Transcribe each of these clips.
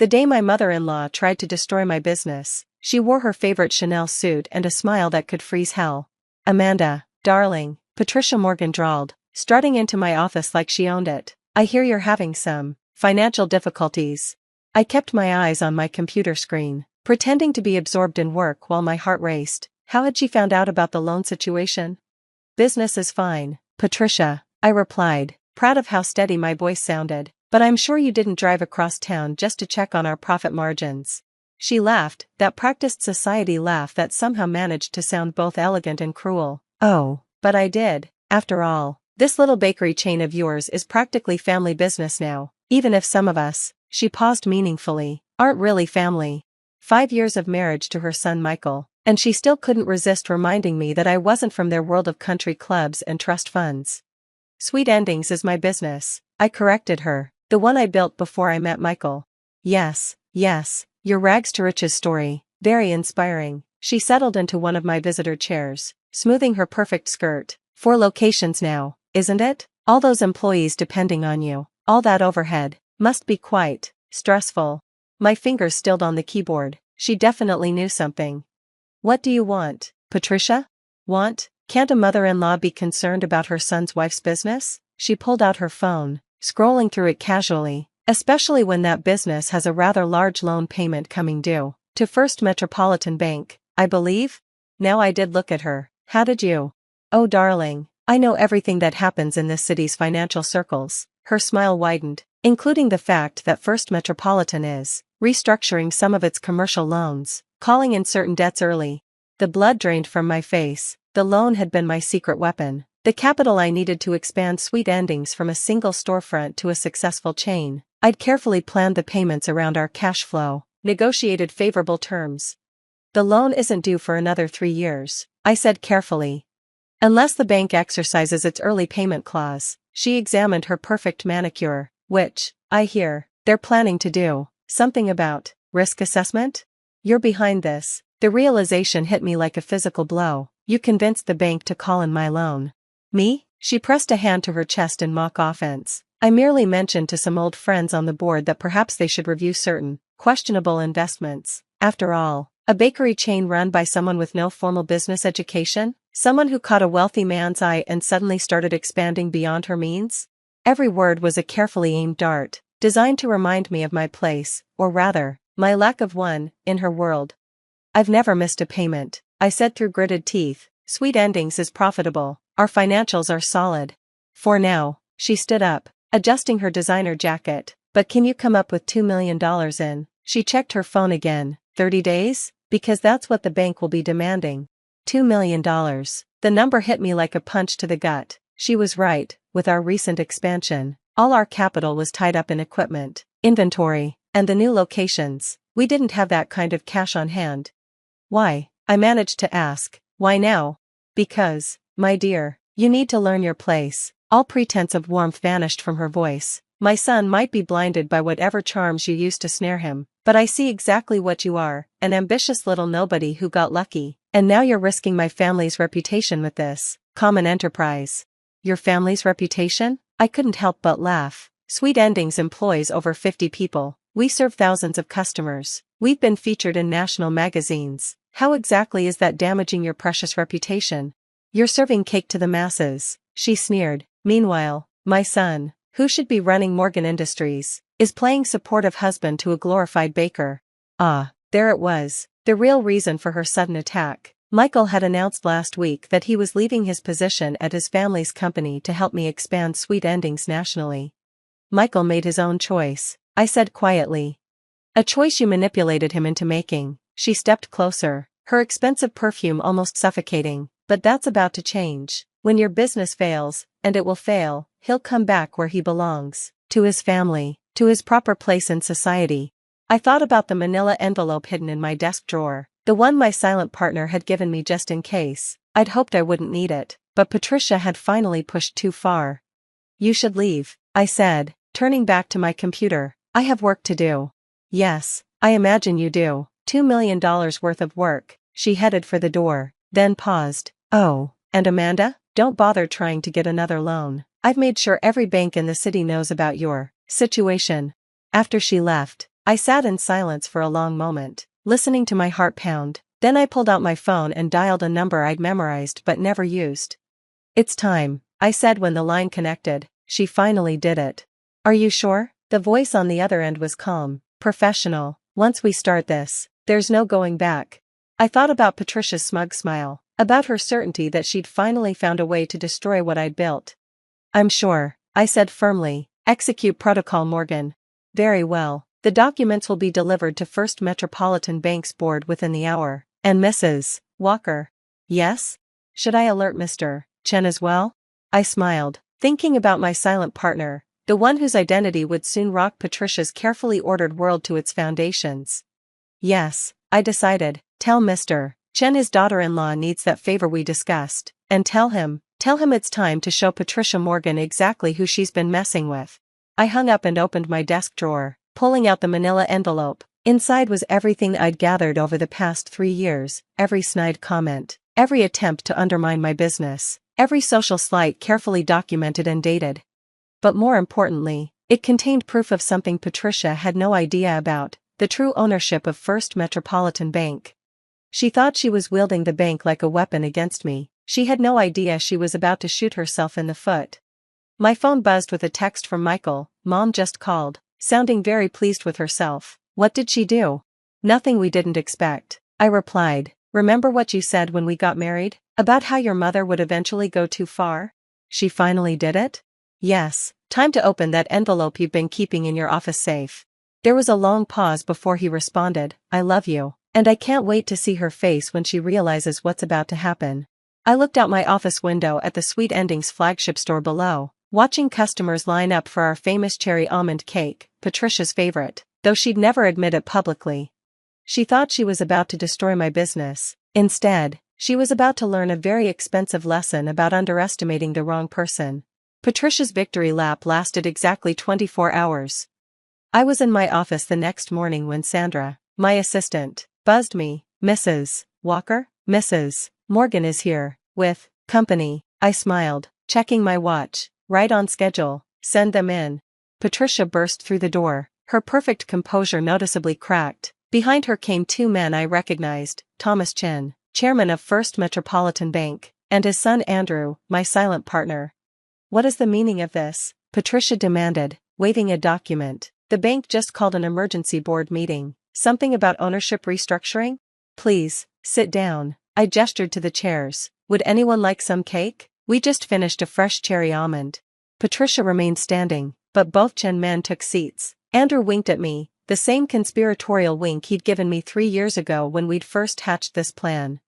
The day my mother-in-law tried to destroy my business, she wore her favorite Chanel suit and a smile that could freeze hell. "Amanda, darling," Patricia Morgan drawled, strutting into my office like she owned it. "I hear you're having some financial difficulties." I kept my eyes on my computer screen, pretending to be absorbed in work while my heart raced. How had she found out about the loan situation? "Business is fine, Patricia," I replied, proud of how steady my voice sounded. "But I'm sure you didn't drive across town just to check on our profit margins." She laughed, that practiced society laugh that somehow managed to sound both elegant and cruel. "Oh, but I did. After all, this little bakery chain of yours is practically family business now, even if some of us," she paused meaningfully, "aren't really family." 5 years of marriage to her son Michael, and she still couldn't resist reminding me that I wasn't from their world of country clubs and trust funds. "Sweet Endings is my business," I corrected her, "the one I built before I met Michael." Yes, your rags to riches story, very inspiring." She settled into one of my visitor chairs, smoothing her perfect skirt. "4 locations now, isn't it? All those employees depending on you, all that overhead, must be quite stressful." My fingers stilled on the keyboard. She definitely knew something. "What do you want, Patricia?" "Want? Can't a mother-in-law be concerned about her son's wife's business?" She pulled out her phone, scrolling through it casually, "especially when that business has a rather large loan payment coming due, to First Metropolitan Bank, I believe?" Now I did look at her. "How did you?" "Oh darling, I know everything that happens in this city's financial circles." Her smile widened, "including the fact that First Metropolitan is restructuring some of its commercial loans, calling in certain debts early." The blood drained from my face. The loan had been my secret weapon, the capital I needed to expand Sweet Endings from a single storefront to a successful chain. I'd carefully planned the payments around our cash flow, negotiated favorable terms. "The loan isn't due for another 3 years," I said carefully. "Unless the bank exercises its early payment clause." She examined her perfect manicure, "Which, I hear, they're planning to do. Something about risk assessment? You're behind this." The realization hit me like a physical blow. "You convinced the bank to call in my loan." "Me?" She pressed a hand to her chest in mock offense. "I merely mentioned to some old friends on the board that perhaps they should review certain questionable investments. After all, a bakery chain run by someone with no formal business education? Someone who caught a wealthy man's eye and suddenly started expanding beyond her means?" Every word was a carefully aimed dart, designed to remind me of my place, or rather, my lack of one, in her world. "I've never missed a payment," I said through gritted teeth. "Sweet Endings is profitable, our financials are solid. For now." She stood up, adjusting her designer jacket. "But can you come up with $2 million in?" She checked her phone again. 30 days? Because that's what the bank will be demanding. $2 million. The number hit me like a punch to the gut. She was right. With our recent expansion, all our capital was tied up in equipment, inventory, and the new locations. We didn't have that kind of cash on hand. "Why?" I managed to ask. "Why now?" "Because, my dear, you need to learn your place." All pretense of warmth vanished from her voice. "My son might be blinded by whatever charms you used to snare him, but I see exactly what you are, an ambitious little nobody who got lucky, and now you're risking my family's reputation with this common enterprise." "Your family's reputation?" I couldn't help but laugh. "Sweet Endings employs over 50 people. We serve thousands of customers. We've been featured in national magazines. How exactly is that damaging your precious reputation?" "You're serving cake to the masses," she sneered. "Meanwhile, my son, who should be running Morgan Industries, is playing supportive husband to a glorified baker." Ah, there it was, the real reason for her sudden attack. Michael had announced last week that he was leaving his position at his family's company to help me expand Sweet Endings nationally. "Michael made his own choice," I said quietly. "A choice you manipulated him into making." She stepped closer, her expensive perfume almost suffocating. "But that's about to change. When your business fails, and it will fail, he'll come back where he belongs, to his family, to his proper place in society." I thought about the manila envelope hidden in my desk drawer, the one my silent partner had given me just in case. I'd hoped I wouldn't need it, but Patricia had finally pushed too far. "You should leave," I said, turning back to my computer. "I have work to do." "Yes, I imagine you do. $2 million worth of work." She headed for the door, then paused. "Oh, and Amanda, don't bother trying to get another loan. I've made sure every bank in the city knows about your situation." After she left, I sat in silence for a long moment, listening to my heart pound. Then I pulled out my phone and dialed a number I'd memorized but never used. "It's time," I said when the line connected. She finally did it. "Are you sure?" The voice on the other end was calm, professional. "Once we start this, there's no going back." I thought about Patricia's smug smile, about her certainty that she'd finally found a way to destroy what I'd built. "I'm sure," I said firmly. "Execute protocol, Morgan." "Very well. The documents will be delivered to First Metropolitan Bank's board within the hour. And Mrs. Walker." "Yes? Should I alert Mr. Chen as well?" I smiled, thinking about my silent partner, the one whose identity would soon rock Patricia's carefully ordered world to its foundations. "Yes," I decided. "Tell Mr. Chen his daughter-in-law needs that favor we discussed, and tell him it's time to show Patricia Morgan exactly who she's been messing with." I hung up and opened my desk drawer, pulling out the manila envelope. Inside was everything I'd gathered over the past 3 years, every snide comment, every attempt to undermine my business, every social slight carefully documented and dated. But more importantly, it contained proof of something Patricia had no idea about, the true ownership of First Metropolitan Bank. She thought she was wielding the bank like a weapon against me. She had no idea she was about to shoot herself in the foot. My phone buzzed with a text from Michael. "Mom just called," sounding very pleased with herself. "What did she do?" "Nothing we didn't expect," I replied. "Remember what you said when we got married? About how your mother would eventually go too far? She finally did it?" "Yes. Time to open that envelope you've been keeping in your office safe." There was a long pause before he responded. "I love you, and I can't wait to see her face when she realizes what's about to happen." I looked out my office window at the Sweet Endings flagship store below, watching customers line up for our famous cherry almond cake, Patricia's favorite, though she'd never admit it publicly. She thought she was about to destroy my business. Instead, she was about to learn a very expensive lesson about underestimating the wrong person. Patricia's victory lap lasted exactly 24 hours. I was in my office the next morning when Sandra, my assistant, buzzed me. "Mrs. Walker, Mrs. Morgan is here, with company." I smiled, checking my watch. "Right on schedule. Send them in." Patricia burst through the door, her perfect composure noticeably cracked. Behind her came 2 men I recognized, Thomas Chen, chairman of First Metropolitan Bank, and his son Andrew, my silent partner. "What is the meaning of this?" Patricia demanded, waving a document. "The bank just called an emergency board meeting. Something about ownership restructuring?" "Please, sit down." I gestured to the chairs. "Would anyone like some cake? We just finished a fresh cherry almond." Patricia remained standing, but both Chen men took seats. Andrew winked at me, the same conspiratorial wink he'd given me 3 years ago when we'd first hatched this plan.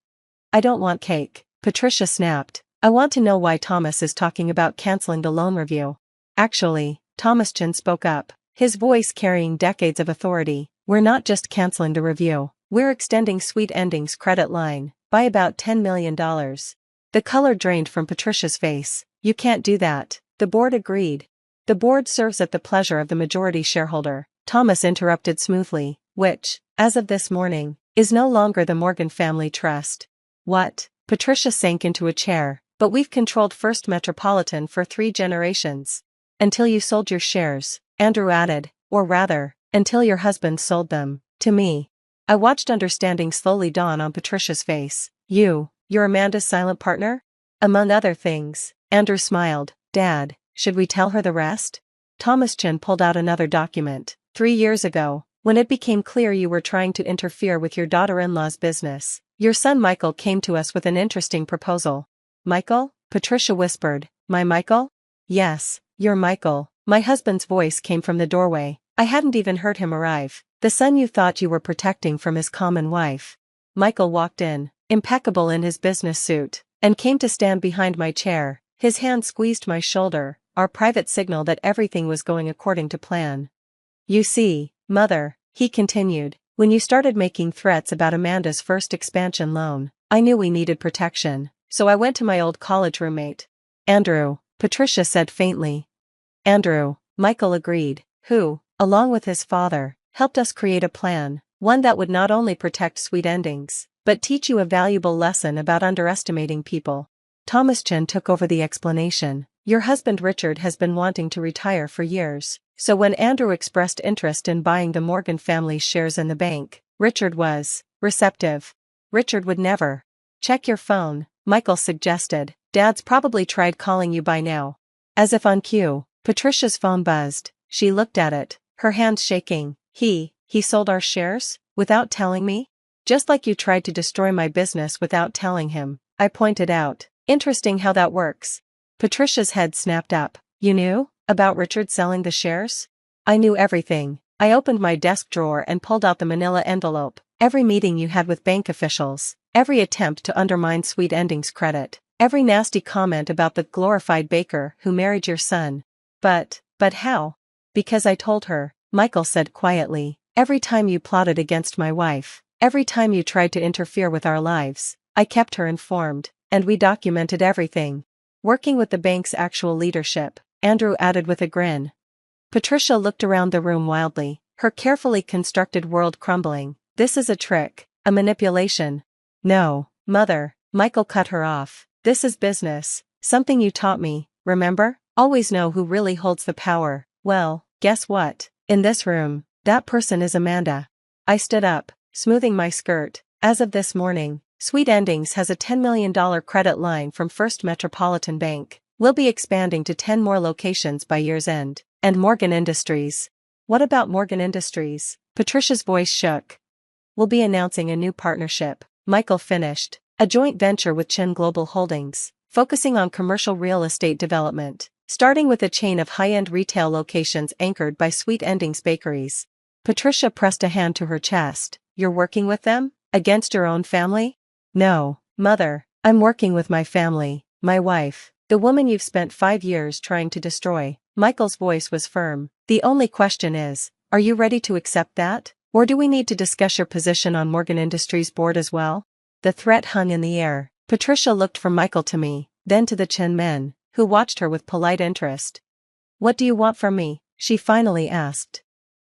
"I don't want cake," Patricia snapped. "I want to know why Thomas is talking about canceling the loan review." "Actually," Thomas Chen spoke up, his voice carrying decades of authority, "we're not just canceling the review, we're extending Sweet Endings' credit line by about $10 million. The color drained from Patricia's face. "You can't do that." The board agreed. "The board serves at the pleasure of the majority shareholder," Thomas interrupted smoothly, "which, as of this morning, is no longer the Morgan Family Trust." "What?" Patricia sank into a chair. "But we've controlled First Metropolitan for 3 generations. Until you sold your shares," Andrew added, "or rather, until your husband sold them to me." I watched understanding slowly dawn on Patricia's face. You're Amanda's silent partner?" "Among other things," Andrew smiled. "Dad, should we tell her the rest?" Thomas Chen pulled out another document. 3 years ago, when it became clear you were trying to interfere with your daughter-in-law's business, your son Michael came to us with an interesting proposal." "Michael?" Patricia whispered. "My Michael?" "Yes, your Michael." My husband's voice came from the doorway. I hadn't even heard him arrive. "The son you thought you were protecting from his common wife." Michael walked in, impeccable in his business suit, and came to stand behind my chair. His hand squeezed my shoulder, our private signal that everything was going according to plan. "You see, Mother," he continued, "when you started making threats about Amanda's first expansion loan, I knew we needed protection, so I went to my old college roommate. Andrew," Patricia said faintly. "Andrew," Michael agreed, "who, along with his father, helped us create a plan, one that would not only protect Sweet Endings, but teach you a valuable lesson about underestimating people." Thomas Chen took over the explanation. "Your husband Richard has been wanting to retire for years. So when Andrew expressed interest in buying the Morgan family's shares in the bank, Richard was receptive. Richard would never. Check your phone, Michael suggested. Dad's probably tried calling you by now. As if on cue, Patricia's phone buzzed. She looked at it, her hands shaking. He sold our shares? Without telling me? Just like you tried to destroy my business without telling him, I pointed out. Interesting how that works. Patricia's head snapped up. You knew about Richard selling the shares? I knew everything. I opened my desk drawer and pulled out the manila envelope. Every meeting you had with bank officials, every attempt to undermine Sweet Ending's credit, every nasty comment about the glorified baker who married your son. But how? Because I told her, Michael said quietly. Every time you plotted against my wife, every time you tried to interfere with our lives, I kept her informed, and we documented everything. Working with the bank's actual leadership, Andrew added with a grin. Patricia looked around the room wildly, her carefully constructed world crumbling. This is a trick, a manipulation. No, Mother, Michael cut her off. This is business, something you taught me, remember? Always know who really holds the power. Well, guess what? In this room, that person is Amanda. I stood up, smoothing my skirt. As of this morning, Sweet Endings has a $10 million credit line from First Metropolitan Bank. We'll be expanding to 10 more locations by year's end. And Morgan Industries. What about Morgan Industries? Patricia's voice shook. We'll be announcing a new partnership, Michael finished. A joint venture with Chen Global Holdings, focusing on commercial real estate development, starting with a chain of high-end retail locations anchored by Sweet Endings bakeries. Patricia pressed a hand to her chest. You're working with them? Against your own family? No, Mother, I'm working with my family, my wife, the woman you've spent 5 years trying to destroy. Michael's voice was firm. The only question is, are you ready to accept that? Or do we need to discuss your position on Morgan Industries' board as well? The threat hung in the air. Patricia looked from Michael to me, then to the Chen men, who watched her with polite interest. What do you want from me? She finally asked.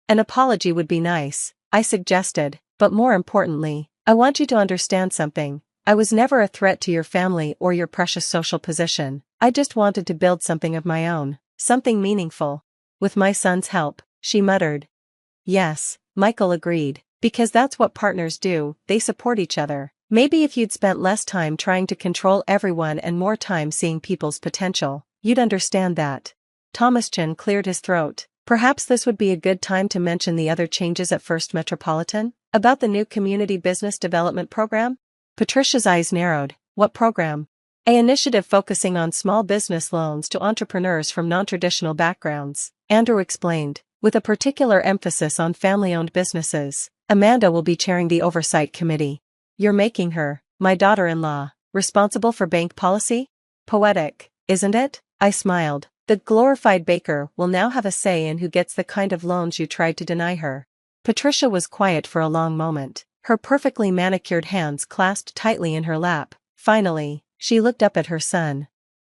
An apology would be nice, I suggested, but more importantly, I want you to understand something. I was never a threat to your family or your precious social position. I just wanted to build something of my own, something meaningful. With my son's help, she muttered. Yes, Michael agreed, because that's what partners do, they support each other. Maybe if you'd spent less time trying to control everyone and more time seeing people's potential, you'd understand that. Thomas Chen cleared his throat. Perhaps this would be a good time to mention the other changes at First Metropolitan? About the new Community Business Development Program? Patricia's eyes narrowed. What program? An initiative focusing on small business loans to entrepreneurs from non-traditional backgrounds, Andrew explained, with a particular emphasis on family-owned businesses. Amanda will be chairing the oversight committee. You're making her, my daughter-in-law, responsible for bank policy? Poetic, isn't it? I smiled. The glorified baker will now have a say in who gets the kind of loans you tried to deny her. Patricia was quiet for a long moment, her perfectly manicured hands clasped tightly in her lap. Finally, she looked up at her son.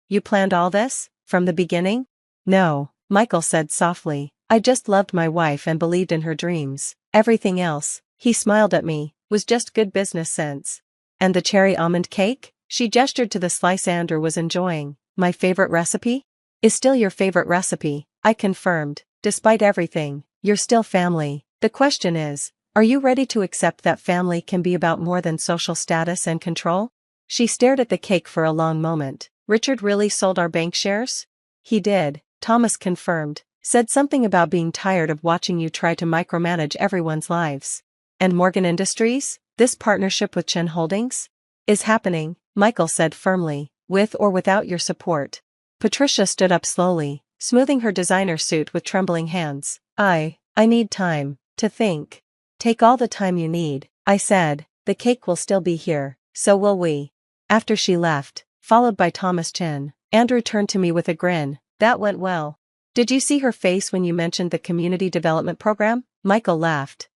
You planned all this, from the beginning? No, Michael said softly. I just loved my wife and believed in her dreams. Everything else, he smiled at me, was just good business sense. And the cherry almond cake? She gestured to the slice Andrew was enjoying. My favorite recipe? Is still your favorite recipe, I confirmed. Despite everything, you're still family. The question is, are you ready to accept that family can be about more than social status and control? She stared at the cake for a long moment. Richard really sold our bank shares? He did, Thomas confirmed. Said something about being tired of watching you try to micromanage everyone's lives. And Morgan Industries? This partnership with Chen Holdings? Is happening, Michael said firmly, with or without your support. Patricia stood up slowly, smoothing her designer suit with trembling hands. I need time to think. Take all the time you need, I said. The cake will still be here, so will we. After she left, followed by Thomas Chen, Andrew turned to me with a grin. That went well. Did you see her face when you mentioned the community development program? Michael laughed.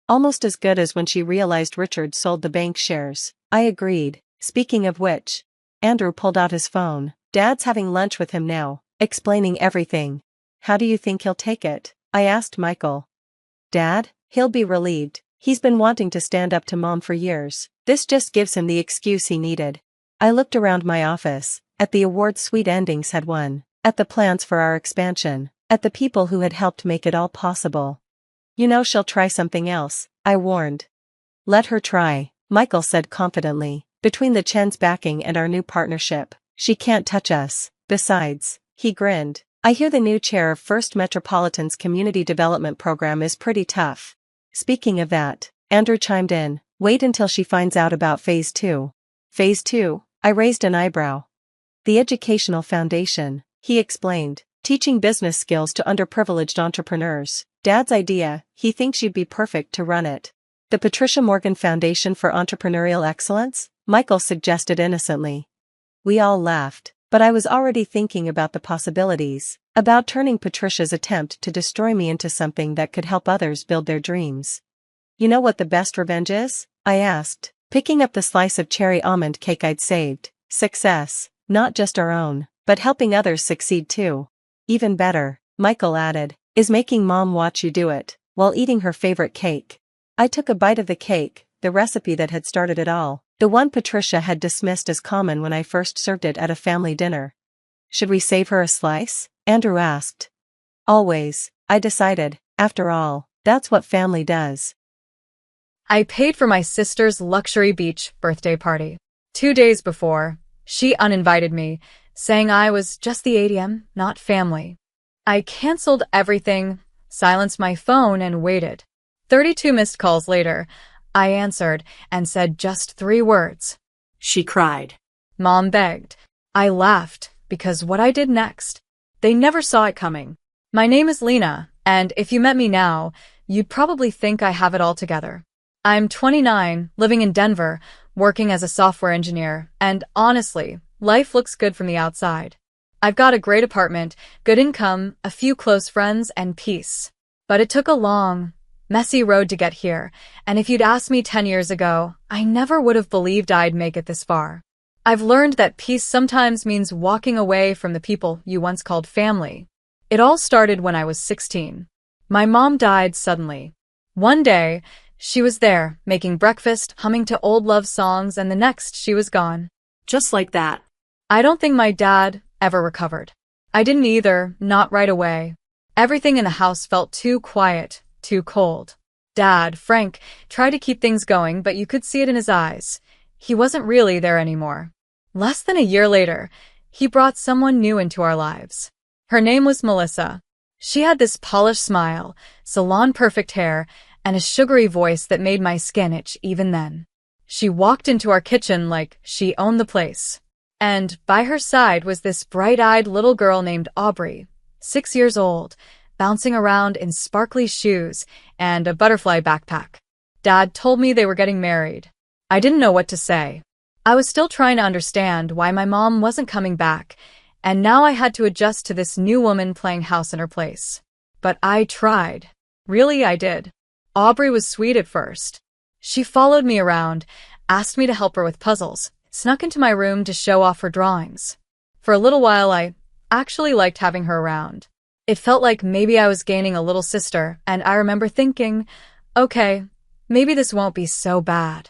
Almost as good as when she realized Richard sold the bank shares. I agreed. Speaking of which, Andrew pulled out his phone. Dad's having lunch with him now, explaining everything. How do you think he'll take it? I asked Michael. Dad? He'll be relieved. He's been wanting to stand up to Mom for years. This just gives him the excuse he needed. I looked around my office, at the awards Sweet Endings had won, at the plans for our expansion, At the people who had helped make it all possible. You know she'll try something else, I warned. Let her try, Michael said confidently. Between the Chen's backing and our new partnership, she can't touch us. Besides, he grinned, I hear the new chair of First Metropolitan's Community Development Program is pretty tough. Speaking of that, Andrew chimed in, wait until she finds out about Phase 2. Phase 2? I raised an eyebrow. The Educational Foundation, he explained, teaching business skills to underprivileged entrepreneurs. Dad's idea, he thinks you'd be perfect to run it. The Patricia Morgan Foundation for Entrepreneurial Excellence? Michael suggested innocently. We all laughed, but I was already thinking about the possibilities, about turning Patricia's attempt to destroy me into something that could help others build their dreams. You know what the best revenge is? I asked, picking up the slice of cherry almond cake I'd saved. Success, not just our own, but helping others succeed too. Even better, Michael added, is making Mom watch you do it, while eating her favorite cake. I took a bite of the cake, the recipe that had started it all, the one Patricia had dismissed as common when I first served it at a family dinner. Should we save her a slice? Andrew asked. Always, I decided, after all, that's what family does. I paid for my sister's luxury beach birthday party. 2 days before, she uninvited me, saying I was just the ATM, not family. I canceled everything, silenced my phone, and waited. 32 missed calls later, I answered and said just 3 words. She cried. Mom begged. I laughed, because what I did next, they never saw it coming. My name is Lena, and if you met me now, you'd probably think I have it all together. I'm 29, living in Denver, working as a software engineer, and honestly, life looks good from the outside. I've got a great apartment, good income, a few close friends, and peace. But it took a long, messy road to get here, and if you'd asked me 10 years ago, I never would have believed I'd make it this far. I've learned that peace sometimes means walking away from the people you once called family. It all started when I was 16. My mom died suddenly. One day, she was there, making breakfast, humming to old love songs, and the next she was gone. Just like that. I don't think my dad ever recovered. I didn't either, not right away. Everything in the house felt too quiet, too cold. Dad, Frank, tried to keep things going, but you could see it in his eyes. He wasn't really there anymore. Less than a year later, he brought someone new into our lives. Her name was Melissa. She had this polished smile, salon-perfect hair, and a sugary voice that made my skin itch even then. She walked into our kitchen like she owned the place. And by her side was this bright-eyed little girl named Aubrey, 6 years old, bouncing around in sparkly shoes and a butterfly backpack. Dad told me they were getting married. I didn't know what to say. I was still trying to understand why my mom wasn't coming back, and now I had to adjust to this new woman playing house in her place. But I tried. Really, I did. Aubrey was sweet at first. She followed me around, asked me to help her with puzzles, snuck into my room to show off her drawings. For a little while, I actually liked having her around. It felt like maybe I was gaining a little sister, and I remember thinking, okay, maybe this won't be so bad.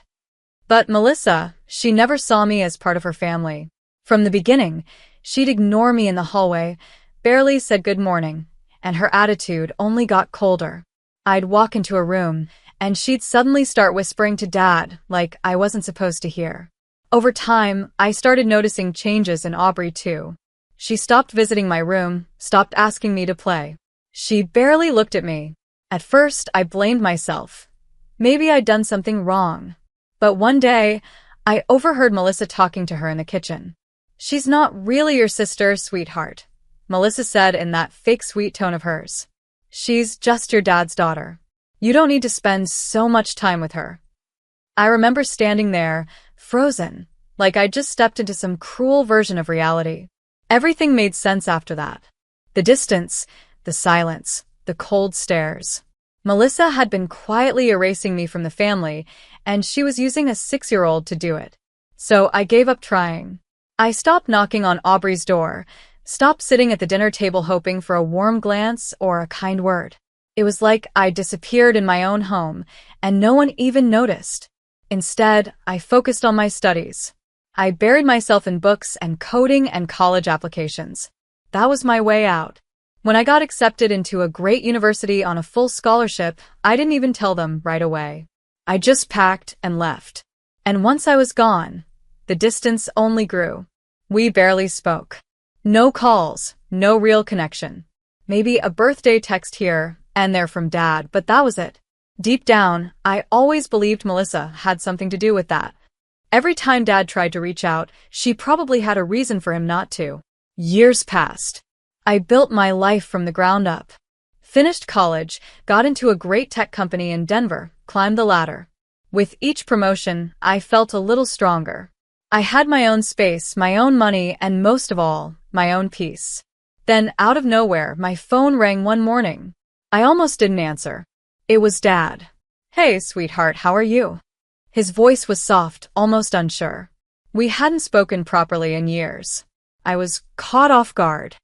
But Melissa, she never saw me as part of her family. From the beginning, she'd ignore me in the hallway, barely said good morning, and her attitude only got colder. I'd walk into a room, and she'd suddenly start whispering to Dad like I wasn't supposed to hear. Over time, I started noticing changes in Aubrey too. She stopped visiting my room, stopped asking me to play. She barely looked at me. At first, I blamed myself. Maybe I'd done something wrong. But one day, I overheard Melissa talking to her in the kitchen. She's not really your sister, sweetheart, Melissa said in that fake sweet tone of hers. She's just your dad's daughter. You don't need to spend so much time with her. I remember standing there, frozen, like I'd just stepped into some cruel version of reality. Everything made sense after that. The distance, the silence, the cold stares. Melissa had been quietly erasing me from the family, and she was using a 6-year-old to do it. So I gave up trying. I stopped knocking on Aubrey's door, stopped sitting at the dinner table hoping for a warm glance or a kind word. It was like I disappeared in my own home, and no one even noticed. Instead, I focused on my studies. I buried myself in books and coding and college applications. That was my way out. When I got accepted into a great university on a full scholarship, I didn't even tell them right away. I just packed and left. And once I was gone, the distance only grew. We barely spoke. No calls, no real connection. Maybe a birthday text here and there from Dad, but that was it. Deep down, I always believed Melissa had something to do with that. Every time Dad tried to reach out, she probably had a reason for him not to. Years passed. I built my life from the ground up. Finished college, got into a great tech company in Denver, climbed the ladder. With each promotion, I felt a little stronger. I had my own space, my own money, and most of all, my own peace. Then, out of nowhere, my phone rang one morning. I almost didn't answer. It was Dad. "Hey, sweetheart, how are you?" His voice was soft, almost unsure. We hadn't spoken properly in years. I was caught off guard.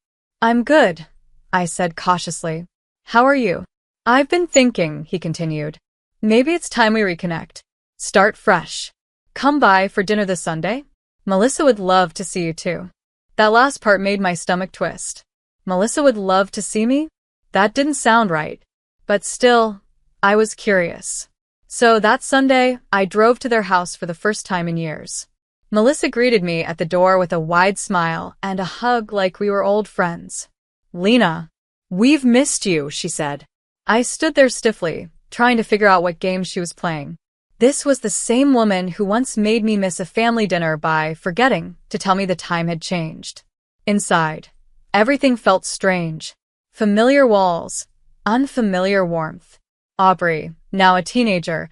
"I'm good," I said cautiously. "How are you?" "I've been thinking," he continued. "Maybe it's time we reconnect. Start fresh. Come by for dinner this Sunday? Melissa would love to see you too." That last part made my stomach twist. Melissa would love to see me? That didn't sound right. But still, I was curious. So that Sunday, I drove to their house for the first time in years. Melissa greeted me at the door with a wide smile and a hug like we were old friends. "Lena, we've missed you," she said. I stood there stiffly, trying to figure out what game she was playing. This was the same woman who once made me miss a family dinner by forgetting to tell me the time had changed. Inside, everything felt strange. Familiar walls, unfamiliar warmth. Aubrey, now a teenager,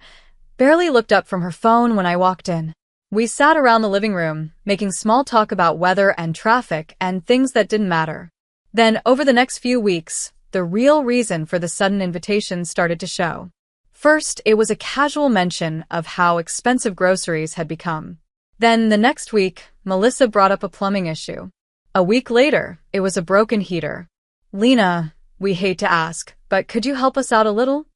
barely looked up from her phone when I walked in. We sat around the living room, making small talk about weather and traffic and things that didn't matter. Then, over the next few weeks, the real reason for the sudden invitation started to show. First, it was a casual mention of how expensive groceries had become. Then, the next week, Melissa brought up a plumbing issue. A week later, it was a broken heater. "Lena, we hate to ask, but could you help us out a little?"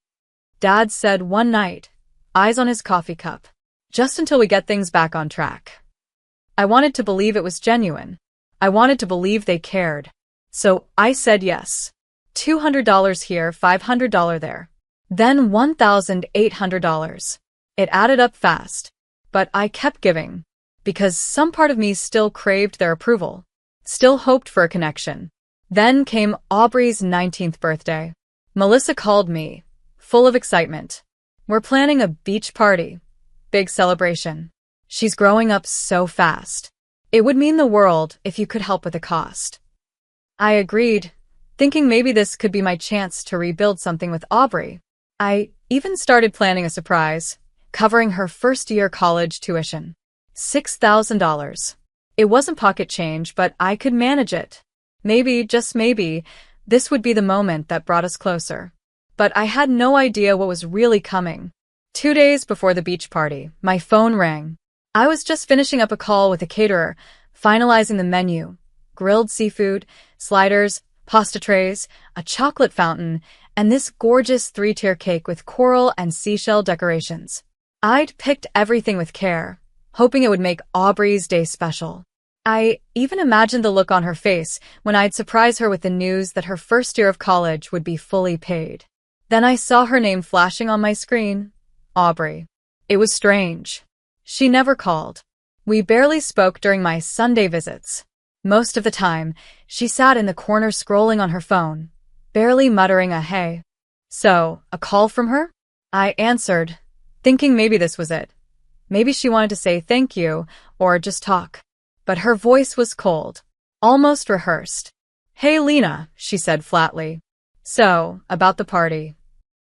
Dad said one night, eyes on his coffee cup. "Just until we get things back on track." I wanted to believe it was genuine. I wanted to believe they cared. So I said yes. $200 here, $500 there. Then $1,800. It added up fast. But I kept giving. Because some part of me still craved their approval. Still hoped for a connection. Then came Aubrey's 19th birthday. Melissa called me, full of excitement. "We're planning a beach party. Big celebration. She's growing up so fast. It would mean the world if you could help with the cost." I agreed, thinking maybe this could be my chance to rebuild something with Aubrey. I even started planning a surprise, covering her first-year college tuition. $6,000. It wasn't pocket change, but I could manage it. Maybe, just maybe, this would be the moment that brought us closer. But I had no idea what was really coming. 2 days before the beach party, my phone rang. I was just finishing up a call with a caterer, finalizing the menu. Grilled seafood, sliders, pasta trays, a chocolate fountain, and this gorgeous 3-tier cake with coral and seashell decorations. I'd picked everything with care, hoping it would make Aubrey's day special. I even imagined the look on her face when I'd surprise her with the news that her first year of college would be fully paid. Then I saw her name flashing on my screen, Aubrey. It was strange. She never called. We barely spoke during my Sunday visits. Most of the time, she sat in the corner scrolling on her phone, barely muttering a hey. So, a call from her? I answered, thinking maybe this was it. Maybe she wanted to say thank you, or just talk. But her voice was cold, almost rehearsed. "Hey Lena," she said flatly. "So, about the party."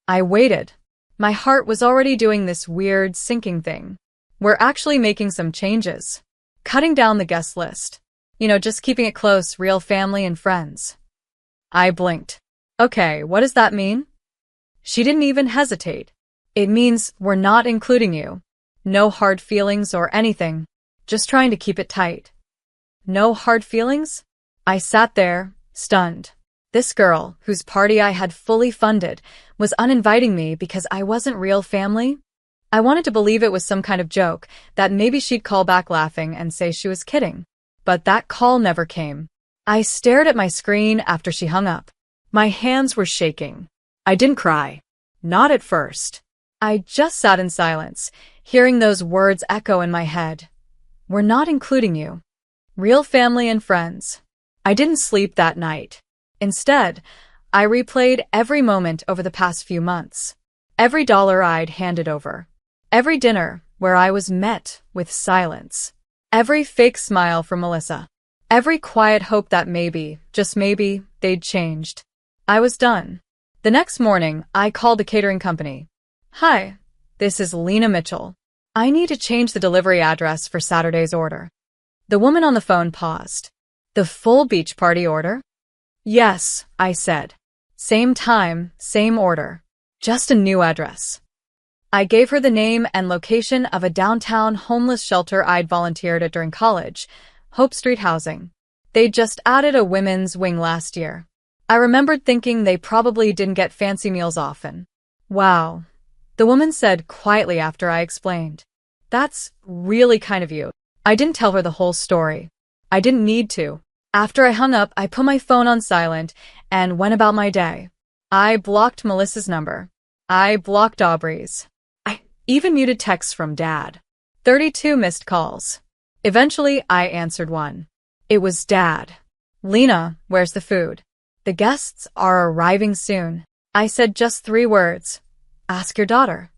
I waited. My heart was already doing this weird sinking thing. We're actually making some changes. Cutting down the guest list. Just keeping it close, real family and friends. I blinked. "Okay, what does that mean?" She didn't even hesitate. "It means we're not including you. No hard feelings or anything. Just trying to keep it tight." No hard feelings? I sat there, stunned. This girl, whose party I had fully funded, was uninviting me because I wasn't real family? I wanted to believe it was some kind of joke, that maybe she'd call back laughing and say she was kidding. But that call never came. I stared at my screen after she hung up. My hands were shaking. I didn't cry. Not at first. I just sat in silence, hearing those words echo in my head. We're not including you. Real family and friends. I didn't sleep that night. Instead, I replayed every moment over the past few months. Every dollar I'd handed over. Every dinner where I was met with silence. Every fake smile from Melissa. Every quiet hope that maybe, just maybe, they'd changed. I was done. The next morning, I called the catering company. Hi, this is Lena Mitchell. I need to change the delivery address for Saturday's order. The woman on the phone paused. The full beach party order? Yes, I said. Same time, same order. Just a new address. I gave her the name and location of a downtown homeless shelter I'd volunteered at during college, Hope Street Housing. They'd just added a women's wing last year. I remembered thinking they probably didn't get fancy meals often. Wow, the woman said quietly after I explained. That's really kind of you. I didn't tell her the whole story. I didn't need to. After I hung up, I put my phone on silent and went about my day. I blocked Melissa's number. I blocked Aubrey's. I even muted texts from Dad. 32 missed calls. Eventually, I answered one. It was Dad. Lena, where's the food? The guests are arriving soon. I said just 3 words. Ask your daughter.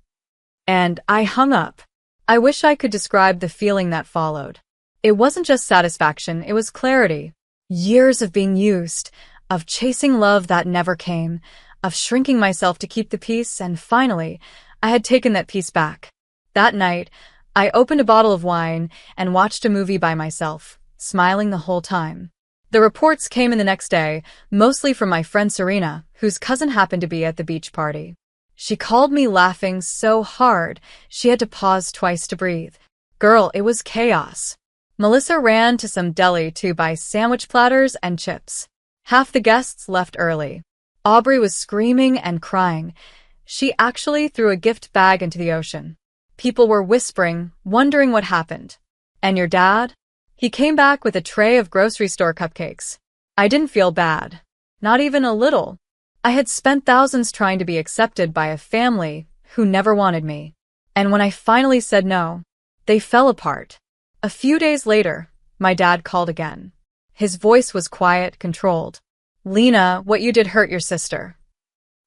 And I hung up. I wish I could describe the feeling that followed. It wasn't just satisfaction, it was clarity. Years of being used, of chasing love that never came, of shrinking myself to keep the peace, and finally, I had taken that peace back. That night, I opened a bottle of wine and watched a movie by myself, smiling the whole time. The reports came in the next day, mostly from my friend Serena, whose cousin happened to be at the beach party. She called me laughing so hard, she had to pause twice to breathe. Girl, it was chaos. Melissa ran to some deli to buy sandwich platters and chips. Half the guests left early. Aubrey was screaming and crying. She actually threw a gift bag into the ocean. People were whispering, wondering what happened. And your dad? He came back with a tray of grocery store cupcakes. I didn't feel bad. Not even a little. I had spent thousands trying to be accepted by a family who never wanted me. And when I finally said no, they fell apart. A few days later, my dad called again. His voice was quiet, controlled. Lena, what you did hurt your sister.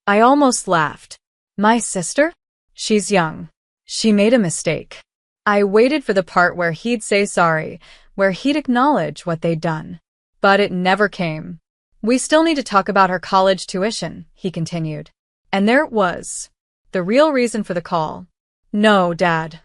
I almost laughed. My sister? She's young. She made a mistake. I waited for the part where he'd say sorry, where he'd acknowledge what they'd done. But it never came. We still need to talk about her college tuition, he continued. And there it was. The real reason for the call. No, Dad,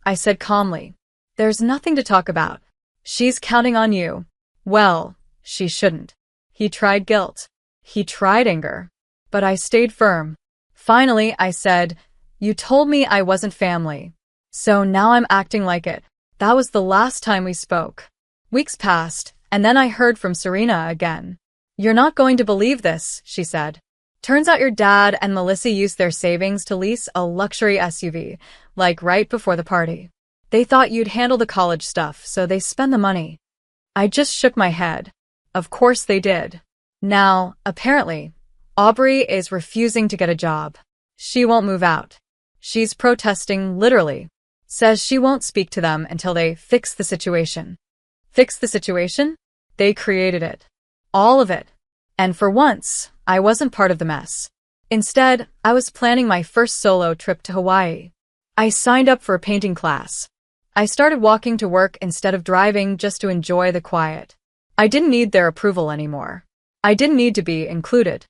I said calmly. There's nothing to talk about. She's counting on you. Well, she shouldn't. He tried guilt. He tried anger. But I stayed firm. Finally, I said, you told me I wasn't family. So now I'm acting like it. That was the last time we spoke. Weeks passed, and then I heard from Serena again. You're not going to believe this, she said. Turns out your dad and Melissa used their savings to lease a luxury SUV, like right before the party. They thought you'd handle the college stuff, so they spent the money. I just shook my head. Of course they did. Now, apparently, Aubrey is refusing to get a job. She won't move out. She's protesting, literally. Says she won't speak to them until they fix the situation. Fix the situation? They created it. All of it. And for once, I wasn't part of the mess. Instead, I was planning my first solo trip to Hawaii. I signed up for a painting class. I started walking to work instead of driving just to enjoy the quiet. I didn't need their approval anymore. I didn't need to be included.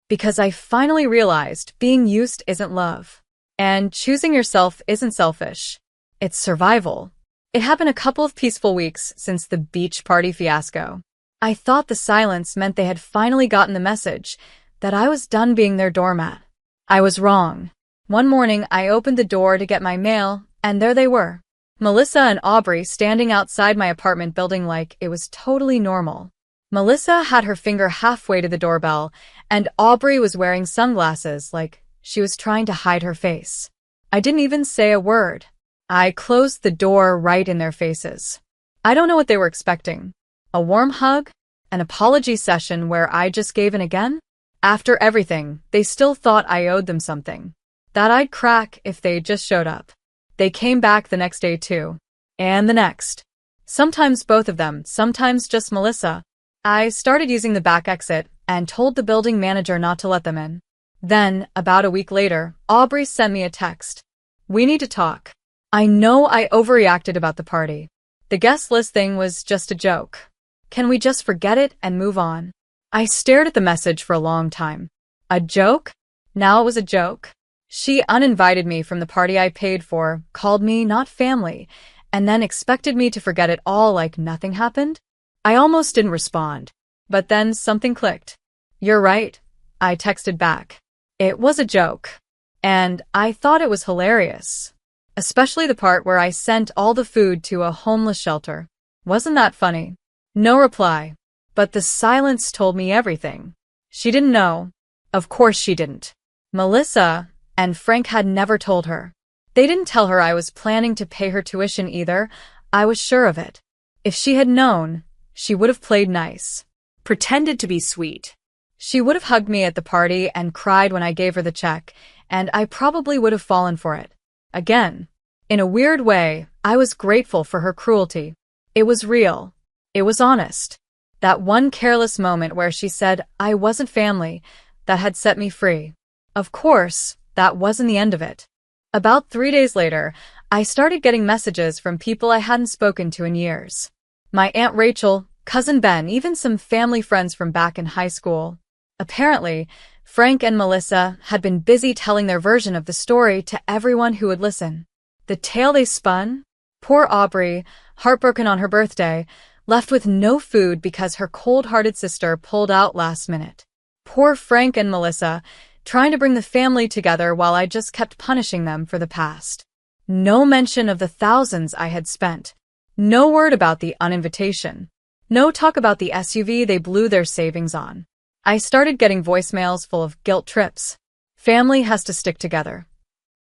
Because I finally realized being used isn't love. And choosing yourself isn't selfish. It's survival. It happened a couple of peaceful weeks since the beach party fiasco. I thought the silence meant they had finally gotten the message that I was done being their doormat. I was wrong. One morning, I opened the door to get my mail, and there they were. Melissa and Aubrey standing outside my apartment building like it was totally normal. Melissa had her finger halfway to the doorbell, and Aubrey was wearing sunglasses like she was trying to hide her face. I didn't even say a word. I closed the door right in their faces. I don't know what they were expecting. A warm hug? An apology session where I just gave in again? After everything, they still thought I owed them something. That I'd crack if they just showed up. They came back the next day too. And the next. Sometimes both of them, sometimes just Melissa. I started using the back exit and told the building manager not to let them in. Then, about a week later, Aubrey sent me a text. "We need to talk. I know I overreacted about the party. The guest list thing was just a joke. Can we just forget it and move on?" I stared at the message for a long time. A joke? Now it was a joke. She uninvited me from the party I paid for, called me not family, and then expected me to forget it all like nothing happened? I almost didn't respond. But then something clicked. "You're right," I texted back. It was a joke. And I thought it was hilarious. Especially the part where I sent all the food to a homeless shelter. Wasn't that funny? No reply. But the silence told me everything. She didn't know. Of course she didn't. Melissa and Frank had never told her. They didn't tell her I was planning to pay her tuition either. I was sure of it. If she had known, she would have played nice. Pretended to be sweet. She would have hugged me at the party and cried when I gave her the check, and I probably would have fallen for it. Again. In a weird way, I was grateful for her cruelty. It was real. It was honest. That one careless moment where she said I wasn't family, that had set me free. Of course, that wasn't the end of it. About 3 days later, I started getting messages from people I hadn't spoken to in years. My Aunt Rachel, Cousin Ben, even some family friends from back in high school. Apparently, Frank and Melissa had been busy telling their version of the story to everyone who would listen. The tale they spun? Poor Aubrey, heartbroken on her birthday, left with no food because her cold-hearted sister pulled out last minute. Poor Frank and Melissa, trying to bring the family together while I just kept punishing them for the past. No mention of the thousands I had spent. No word about the uninvitation. No talk about the SUV they blew their savings on. I started getting voicemails full of guilt trips. Family has to stick together.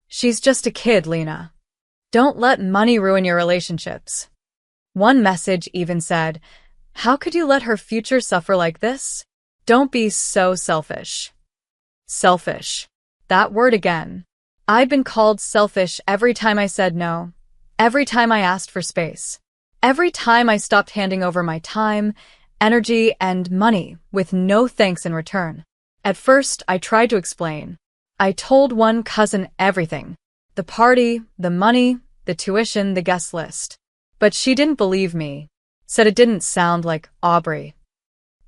She's just a kid, Lena. Don't let money ruin your relationships. One message even said, "How could you let her future suffer like this? Don't be so selfish." Selfish. That word again. I'd been called selfish every time I said no. Every time I asked for space. Every time I stopped handing over my time, energy, and money with no thanks in return. At first, I tried to explain. I told one cousin everything. The party, the money, the tuition, the guest list. But she didn't believe me. Said it didn't sound like Aubrey.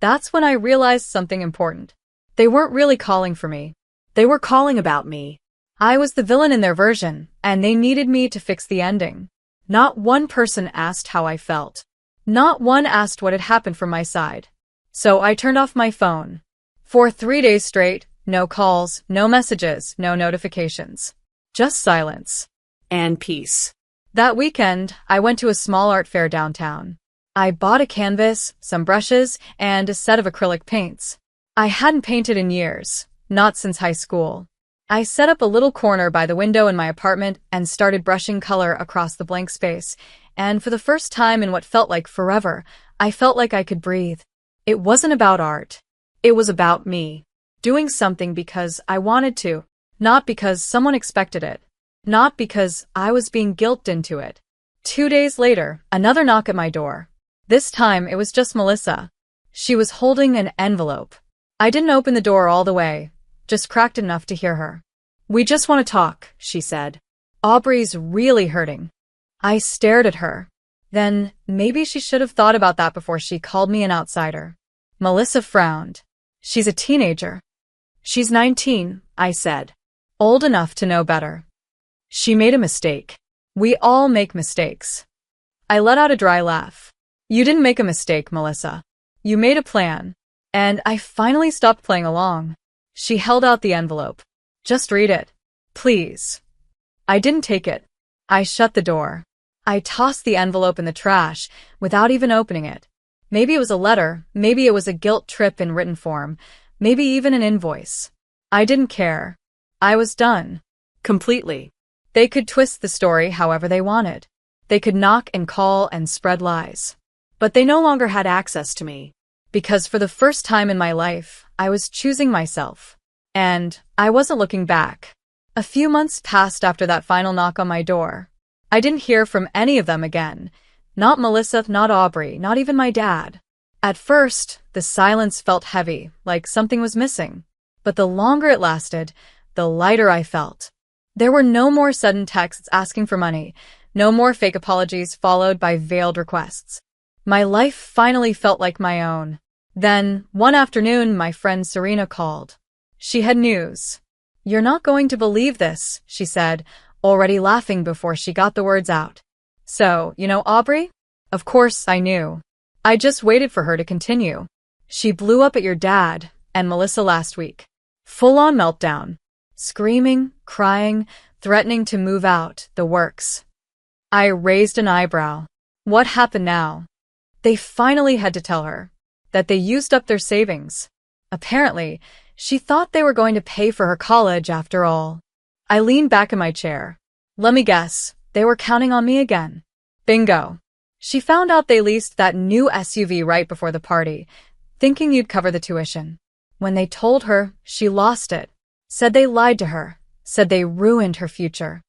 That's when I realized something important. They weren't really calling for me. They were calling about me. I was the villain in their version, and they needed me to fix the ending. Not one person asked how I felt. Not one asked what had happened from my side. So I turned off my phone. For 3 days straight, no calls, no messages, no notifications. Just silence. And peace. That weekend, I went to a small art fair downtown. I bought a canvas, some brushes, and a set of acrylic paints. I hadn't painted in years, not since high school. I set up a little corner by the window in my apartment and started brushing color across the blank space, and for the first time in what felt like forever, I felt like I could breathe. It wasn't about art. It was about me. Doing something because I wanted to, not because someone expected it. Not because I was being guilted into it. 2 days later, another knock at my door. This time, it was just Melissa. She was holding an envelope. I didn't open the door all the way, just cracked enough to hear her. "We just want to talk," she said. "Aubrey's really hurting." I stared at her. Then, maybe she should have thought about that before she called me an outsider. Melissa frowned. "She's a teenager." "She's 19, I said. "Old enough to know better." "She made a mistake." "We all make mistakes." I let out a dry laugh. "You didn't make a mistake, Melissa. You made a plan." And I finally stopped playing along. She held out the envelope. "Just read it. Please." I didn't take it. I shut the door. I tossed the envelope in the trash without even opening it. Maybe it was a letter, maybe it was a guilt trip in written form, maybe even an invoice. I didn't care. I was done. Completely. They could twist the story however they wanted. They could knock and call and spread lies. But they no longer had access to me. Because for the first time in my life, I was choosing myself. And I wasn't looking back. A few months passed after that final knock on my door. I didn't hear from any of them again. Not Melissa, not Aubrey, not even my dad. At first, the silence felt heavy, like something was missing. But the longer it lasted, the lighter I felt. There were no more sudden texts asking for money, no more fake apologies followed by veiled requests. My life finally felt like my own. Then, one afternoon, my friend Serena called. She had news. "You're not going to believe this," she said, already laughing before she got the words out. "So, you know Aubrey?" Of course I knew. I just waited for her to continue. "She blew up at your dad and Melissa last week. Full-on meltdown. Screaming, crying, threatening to move out, the works." I raised an eyebrow. What happened now? They finally had to tell her that they used up their savings. Apparently, she thought they were going to pay for her college after all. I leaned back in my chair. Let me guess, they were counting on me again. Bingo. She found out they leased that new SUV right before the party, thinking you'd cover the tuition. When they told her, she lost it. Said they lied to her. Said they ruined her future.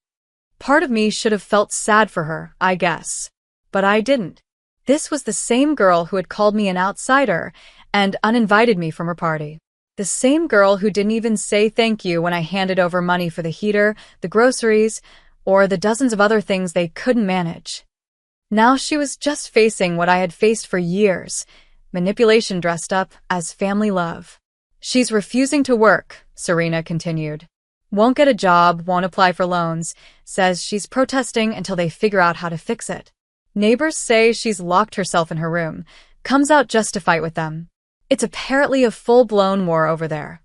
Part of me should have felt sad for her, I guess. But I didn't. This was the same girl who had called me an outsider and uninvited me from her party. The same girl who didn't even say thank you when I handed over money for the heater, the groceries, or the dozens of other things they couldn't manage. Now she was just facing what I had faced for years, manipulation dressed up as family love. "She's refusing to work," Serena continued. "Won't get a job, won't apply for loans, says she's protesting until they figure out how to fix it. Neighbors say she's locked herself in her room, comes out just to fight with them. It's apparently a full-blown war over there."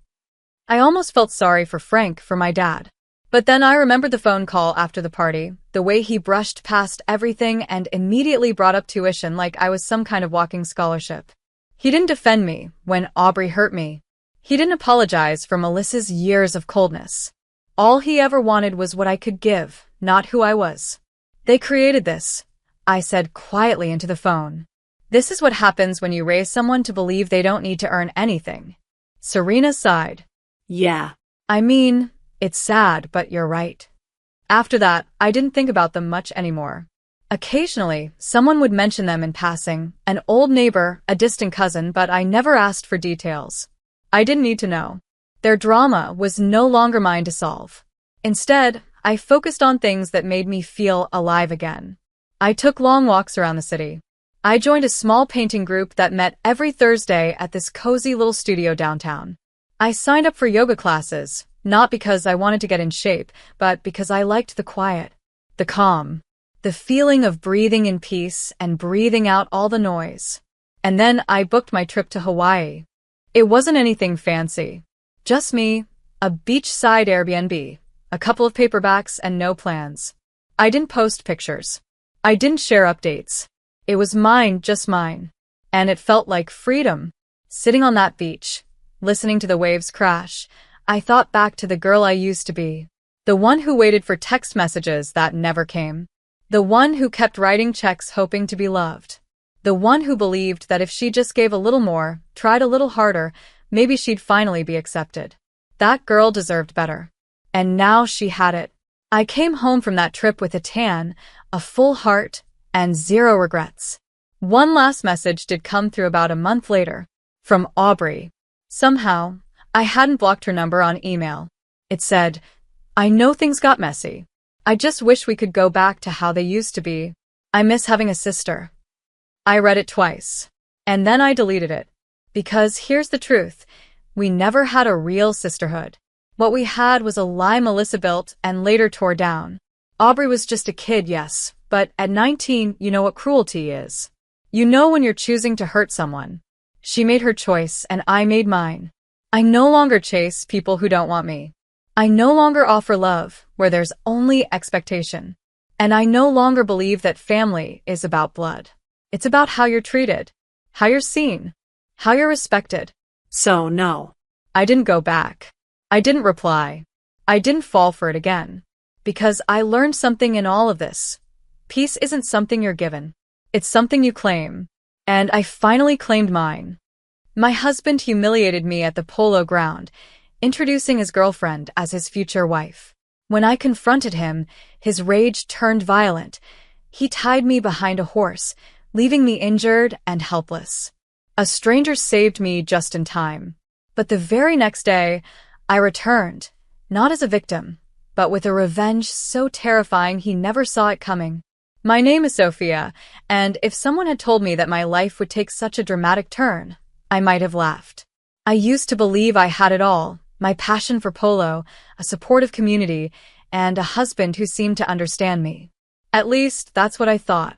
I almost felt sorry for Frank, for my dad. But then I remembered the phone call after the party, the way he brushed past everything and immediately brought up tuition like I was some kind of walking scholarship. He didn't defend me when Aubrey hurt me. He didn't apologize for Melissa's years of coldness. All he ever wanted was what I could give, not who I was. "They created this," I said quietly into the phone. "This is what happens when you raise someone to believe they don't need to earn anything." Serena sighed. Yeah. "I mean, it's sad, but you're right." After that, I didn't think about them much anymore. Occasionally, someone would mention them in passing, an old neighbor, a distant cousin, but I never asked for details. I didn't need to know. Their drama was no longer mine to solve. Instead, I focused on things that made me feel alive again. I took long walks around the city. I joined a small painting group that met every Thursday at this cozy little studio downtown. I signed up for yoga classes, not because I wanted to get in shape, but because I liked the quiet, the calm, the feeling of breathing in peace and breathing out all the noise. And then I booked my trip to Hawaii. It wasn't anything fancy. Just me, a beachside Airbnb, a couple of paperbacks, and no plans. I didn't post pictures. I didn't share updates. It was mine, just mine. And it felt like freedom. Sitting on that beach, listening to the waves crash, I thought back to the girl I used to be. The one who waited for text messages that never came. The one who kept writing checks hoping to be loved. The one who believed that if she just gave a little more, tried a little harder, maybe she'd finally be accepted. That girl deserved better. And now she had it. I came home from that trip with a tan, a full heart, and zero regrets. One last message did come through about a month later. From Aubrey. Somehow, I hadn't blocked her number on email. It said, "I know things got messy. I just wish we could go back to how they used to be. I miss having a sister." I read it twice. And then I deleted it. Because here's the truth. We never had a real sisterhood. What we had was a lie Melissa built and later tore down. Aubrey was just a kid, yes, but at 19, you know what cruelty is. You know when you're choosing to hurt someone. She made her choice and I made mine. I no longer chase people who don't want me. I no longer offer love where there's only expectation. And I no longer believe that family is about blood. It's about how you're treated, how you're seen, how you're respected. So no. I didn't go back. I didn't reply. I didn't fall for it again. Because I learned something in all of this. Peace isn't something you're given. It's something you claim. And I finally claimed mine. My husband humiliated me at the polo ground, introducing his girlfriend as his future wife. When I confronted him, his rage turned violent. He tied me behind a horse, leaving me injured and helpless. A stranger saved me just in time. But the very next day, I returned, not as a victim, but with a revenge so terrifying he never saw it coming. My name is Sophia, and if someone had told me that my life would take such a dramatic turn, I might have laughed. I used to believe I had it all, my passion for polo, a supportive community, and a husband who seemed to understand me. At least, that's what I thought.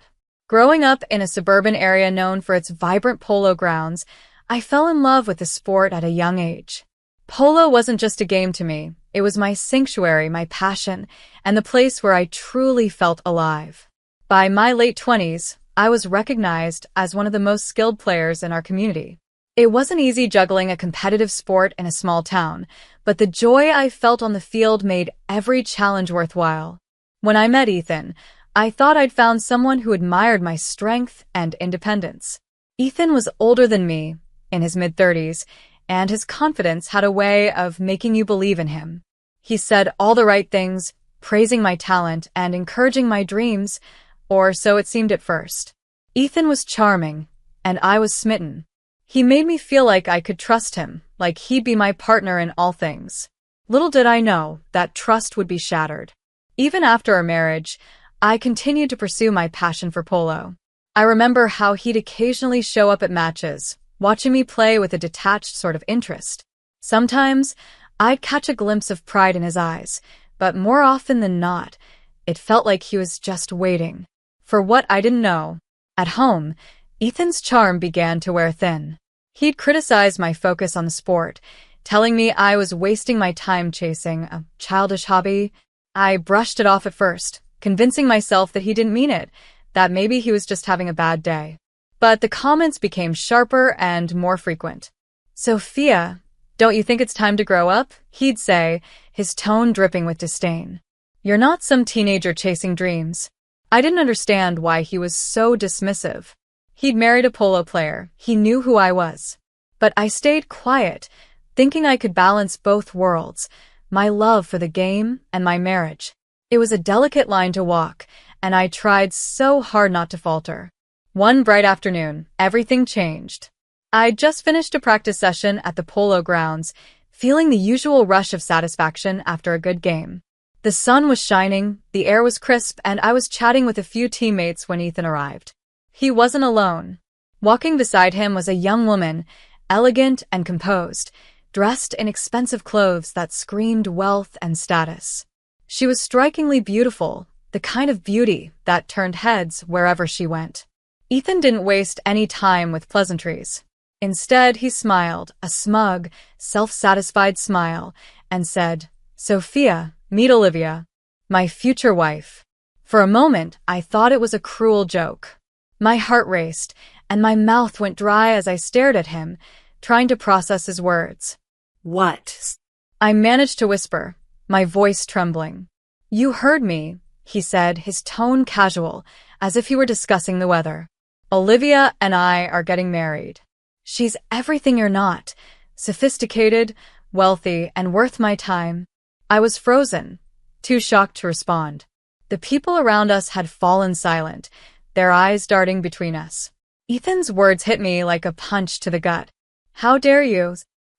Growing up in a suburban area known for its vibrant polo grounds, I fell in love with the sport at a young age. Polo wasn't just a game to me, it was my sanctuary, my passion, and the place where I truly felt alive. By my late 20s, I was recognized as one of the most skilled players in our community. It wasn't easy juggling a competitive sport in a small town, but the joy I felt on the field made every challenge worthwhile. When I met Ethan, I thought I'd found someone who admired my strength and independence. Ethan was older than me, in his mid-30s, and his confidence had a way of making you believe in him. He said all the right things, praising my talent and encouraging my dreams, or so it seemed at first. Ethan was charming, and I was smitten. He made me feel like I could trust him, like he'd be my partner in all things. Little did I know that trust would be shattered. Even after our marriage, I continued to pursue my passion for polo. I remember how he'd occasionally show up at matches, watching me play with a detached sort of interest. Sometimes, I'd catch a glimpse of pride in his eyes, but more often than not, it felt like he was just waiting. For what I didn't know, at home, Ethan's charm began to wear thin. He'd criticize my focus on the sport, telling me I was wasting my time chasing a childish hobby. I brushed it off at first, convincing myself that he didn't mean it, that maybe he was just having a bad day. But the comments became sharper and more frequent. "Sophia, don't you think it's time to grow up?" he'd say, his tone dripping with disdain. "You're not some teenager chasing dreams." I didn't understand why he was so dismissive. He'd married a polo player. He knew who I was. But I stayed quiet, thinking I could balance both worlds, my love for the game and my marriage. It was a delicate line to walk, and I tried so hard not to falter. One bright afternoon, everything changed. I'd just finished a practice session at the polo grounds, feeling the usual rush of satisfaction after a good game. The sun was shining, the air was crisp, and I was chatting with a few teammates when Ethan arrived. He wasn't alone. Walking beside him was a young woman, elegant and composed, dressed in expensive clothes that screamed wealth and status. She was strikingly beautiful, the kind of beauty that turned heads wherever she went. Ethan didn't waste any time with pleasantries. Instead, he smiled, a smug, self-satisfied smile, and said, "Sophia, meet Olivia, my future wife." For a moment, I thought it was a cruel joke. My heart raced, and my mouth went dry as I stared at him, trying to process his words. "What?" I managed to whisper, my voice trembling. "You heard me," he said, his tone casual, as if he were discussing the weather. "Olivia and I are getting married. She's everything you're not, sophisticated, wealthy, and worth my time." I was frozen, too shocked to respond. The people around us had fallen silent, their eyes darting between us. Ethan's words hit me like a punch to the gut. "How dare you?"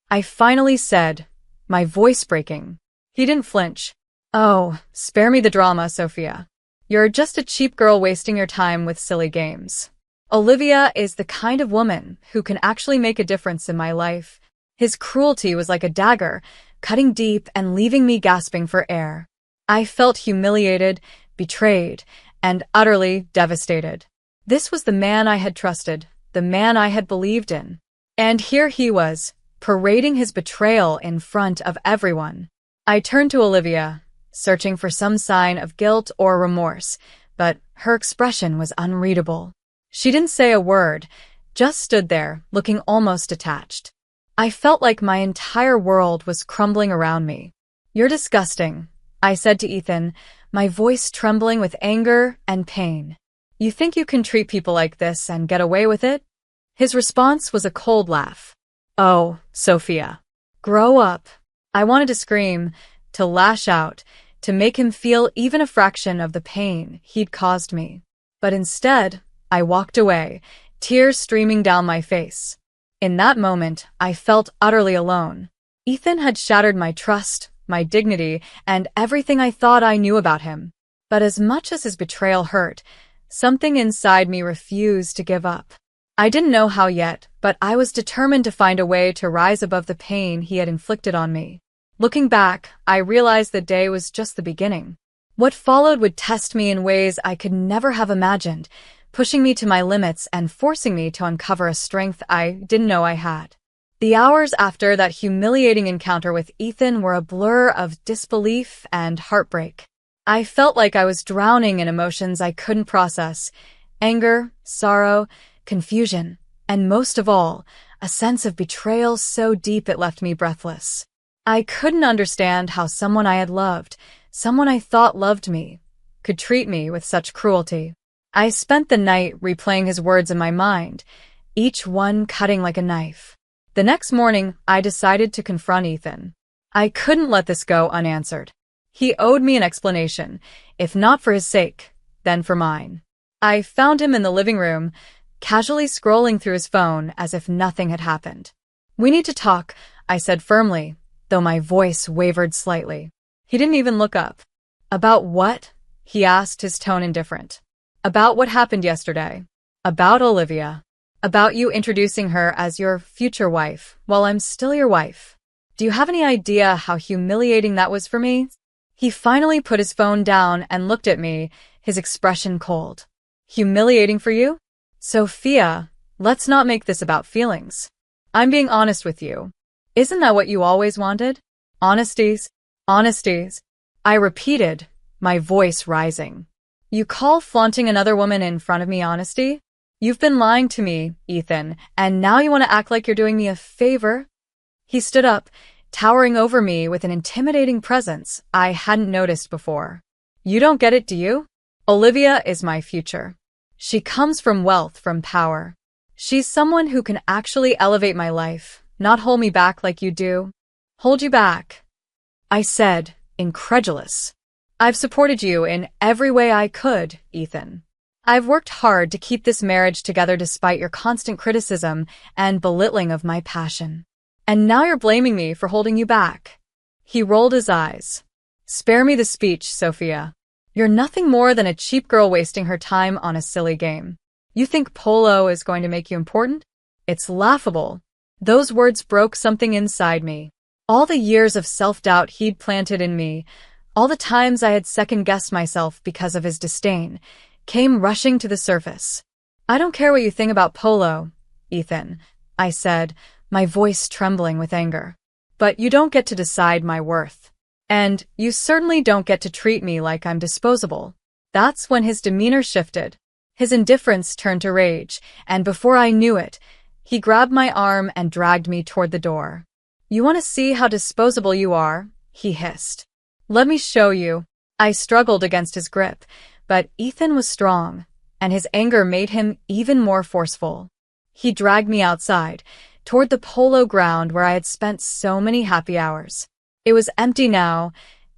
I finally said, my voice breaking. He didn't flinch. "Oh, spare me the drama, Sophia. You're just a cheap girl wasting your time with silly games. Olivia is the kind of woman who can actually make a difference in my life." His cruelty was like a dagger, cutting deep and leaving me gasping for air. I felt humiliated, betrayed, and utterly devastated. This was the man I had trusted, the man I had believed in. And here he was, parading his betrayal in front of everyone. I turned to Olivia, searching for some sign of guilt or remorse, but her expression was unreadable. She didn't say a word, just stood there, looking almost detached. I felt like my entire world was crumbling around me. "You're disgusting," I said to Ethan, my voice trembling with anger and pain. "You think you can treat people like this and get away with it?" His response was a cold laugh. Oh, Sophia. Grow up. I wanted to scream, to lash out, to make him feel even a fraction of the pain he'd caused me. But instead, I walked away, tears streaming down my face. In that moment, I felt utterly alone. Ethan had shattered my trust, my dignity, and everything I thought I knew about him. But as much as his betrayal hurt, something inside me refused to give up. I didn't know how yet, but I was determined to find a way to rise above the pain he had inflicted on me. Looking back, I realized the day was just the beginning. What followed would test me in ways I could never have imagined, pushing me to my limits and forcing me to uncover a strength I didn't know I had. The hours after that humiliating encounter with Ethan were a blur of disbelief and heartbreak. I felt like I was drowning in emotions I couldn't process: anger, sorrow, confusion, and most of all, a sense of betrayal so deep it left me breathless. I couldn't understand how someone I had loved, someone I thought loved me, could treat me with such cruelty. I spent the night replaying his words in my mind, each one cutting like a knife. The next morning, I decided to confront Ethan. I couldn't let this go unanswered. He owed me an explanation, if not for his sake, then for mine. I found him in the living room, casually scrolling through his phone as if nothing had happened. "We need to talk," I said firmly, though my voice wavered slightly. He didn't even look up. "About what?" he asked, his tone indifferent. "About what happened yesterday. About Olivia. About you introducing her as your future wife, while I'm still your wife. Do you have any idea how humiliating that was for me?" He finally put his phone down and looked at me, his expression cold. "Humiliating for you? Sophia, let's not make this about feelings. I'm being honest with you. Isn't that what you always wanted? Honesties? Honesties?" I repeated, my voice rising. "You call flaunting another woman in front of me honesty? You've been lying to me, Ethan, and now you want to act like you're doing me a favor?" He stood up, towering over me with an intimidating presence I hadn't noticed before. "You don't get it, do you? Olivia is my future. She comes from wealth, from power. She's someone who can actually elevate my life, not hold me back like you do." "Hold you back?" I said, incredulous. "I've supported you in every way I could, Ethan. I've worked hard to keep this marriage together despite your constant criticism and belittling of my passion. And now you're blaming me for holding you back." He rolled his eyes. "Spare me the speech, Sophia. You're nothing more than a cheap girl wasting her time on a silly game. You think polo is going to make you important? It's laughable." Those words broke something inside me. All the years of self-doubt he'd planted in me, all the times I had second-guessed myself because of his disdain, came rushing to the surface. "I don't care what you think about polo, Ethan," I said, my voice trembling with anger. "But you don't get to decide my worth. And you certainly don't get to treat me like I'm disposable." That's when his demeanor shifted. His indifference turned to rage, and before I knew it, he grabbed my arm and dragged me toward the door. "You want to see how disposable you are?" he hissed. "Let me show you." I struggled against his grip, but Ethan was strong, and his anger made him even more forceful. He dragged me outside, toward the polo ground where I had spent so many happy hours. It was empty now,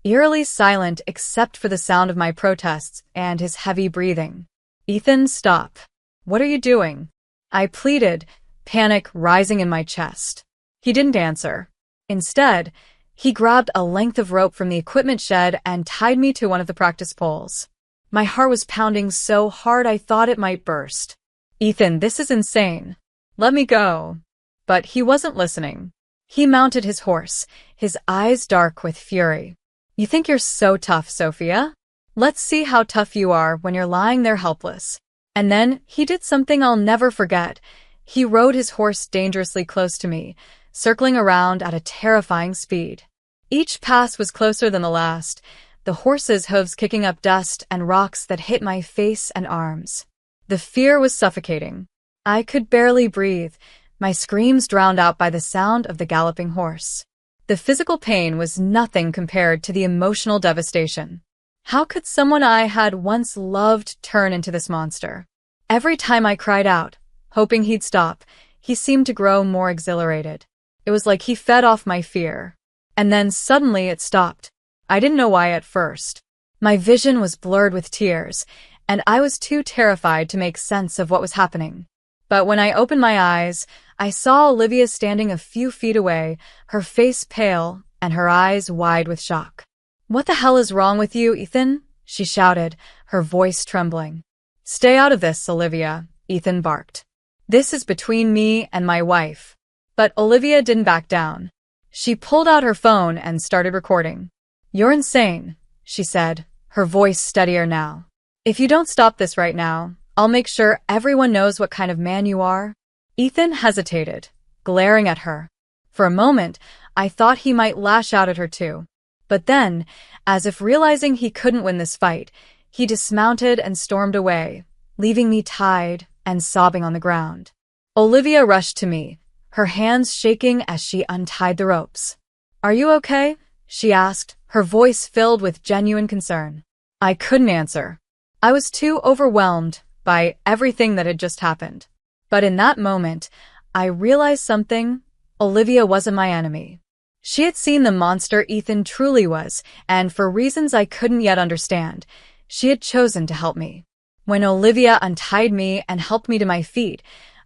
eerily silent except for the sound of my protests and his heavy breathing. "Ethan, stop. What are you doing?" I pleaded, panic rising in my chest. He didn't answer. Instead, he grabbed a length of rope from the equipment shed and tied me to one of the practice poles. My heart was pounding so hard I thought it might burst. "Ethan, this is insane. Let me go." But he wasn't listening. He mounted his horse, his eyes dark with fury. "You think you're so tough, Sophia? Let's see how tough you are when you're lying there helpless." And then he did something I'll never forget. He rode his horse dangerously close to me, circling around at a terrifying speed. Each pass was closer than the last, the horse's hooves kicking up dust and rocks that hit my face and arms. The fear was suffocating. I could barely breathe, my screams drowned out by the sound of the galloping horse. The physical pain was nothing compared to the emotional devastation. How could someone I had once loved turn into this monster? Every time I cried out, hoping he'd stop, He seemed to grow more exhilarated. It was like he fed off my fear. And then suddenly it stopped. I didn't know why at first. My vision was blurred with tears, and I was too terrified to make sense of what was happening. But when I opened my eyes, I saw Olivia standing a few feet away, her face pale and her eyes wide with shock. "What the hell is wrong with you, Ethan?" she shouted, her voice trembling. "Stay out of this, Olivia," Ethan barked. "This is between me and my wife." But Olivia didn't back down. She pulled out her phone and started recording. "You're insane," she said, her voice steadier now. "If you don't stop this right now, I'll make sure everyone knows what kind of man you are." Ethan hesitated, glaring at her. For a moment, I thought he might lash out at her too. But then, as if realizing he couldn't win this fight, he dismounted and stormed away, leaving me tied and sobbing on the ground. Olivia rushed to me, her hands shaking as she untied the ropes. "Are you okay?" she asked, her voice filled with genuine concern. I couldn't answer. I was too overwhelmed by everything that had just happened. But in that moment, I realized something. Olivia wasn't my enemy. She had seen the monster Ethan truly was, and for reasons I couldn't yet understand, she had chosen to help me. When Olivia untied me and helped me to my feet,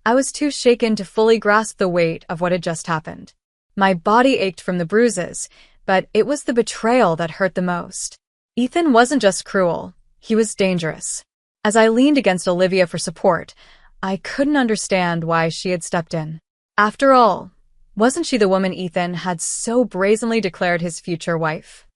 I was too shaken to fully grasp the weight of what had just happened. My body ached from the bruises, but it was the betrayal that hurt the most. Ethan wasn't just cruel, he was dangerous. As I leaned against Olivia for support, I couldn't understand why she had stepped in. After all, wasn't she the woman Ethan had so brazenly declared his future wife?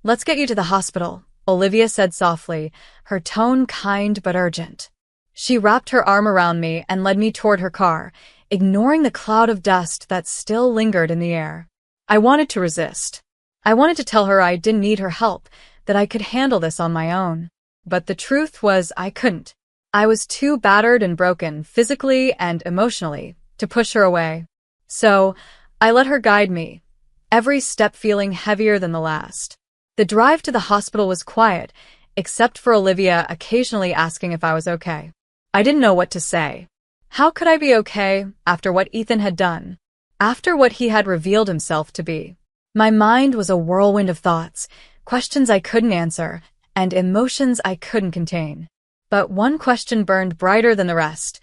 "Let's get you to the hospital," Olivia said softly, her tone kind but urgent. She wrapped her arm around me and led me toward her car, ignoring the cloud of dust that still lingered in the air. I wanted to resist. I wanted to tell her I didn't need her help, that I could handle this on my own. But the truth was I couldn't. I was too battered and broken, physically and emotionally, to push her away. So, I let her guide me, every step feeling heavier than the last. The drive to the hospital was quiet, except for Olivia occasionally asking if I was okay. I didn't know what to say. How could I be okay after what Ethan had done? After what he had revealed himself to be? My mind was a whirlwind of thoughts, questions I couldn't answer, and emotions I couldn't contain. But one question burned brighter than the rest.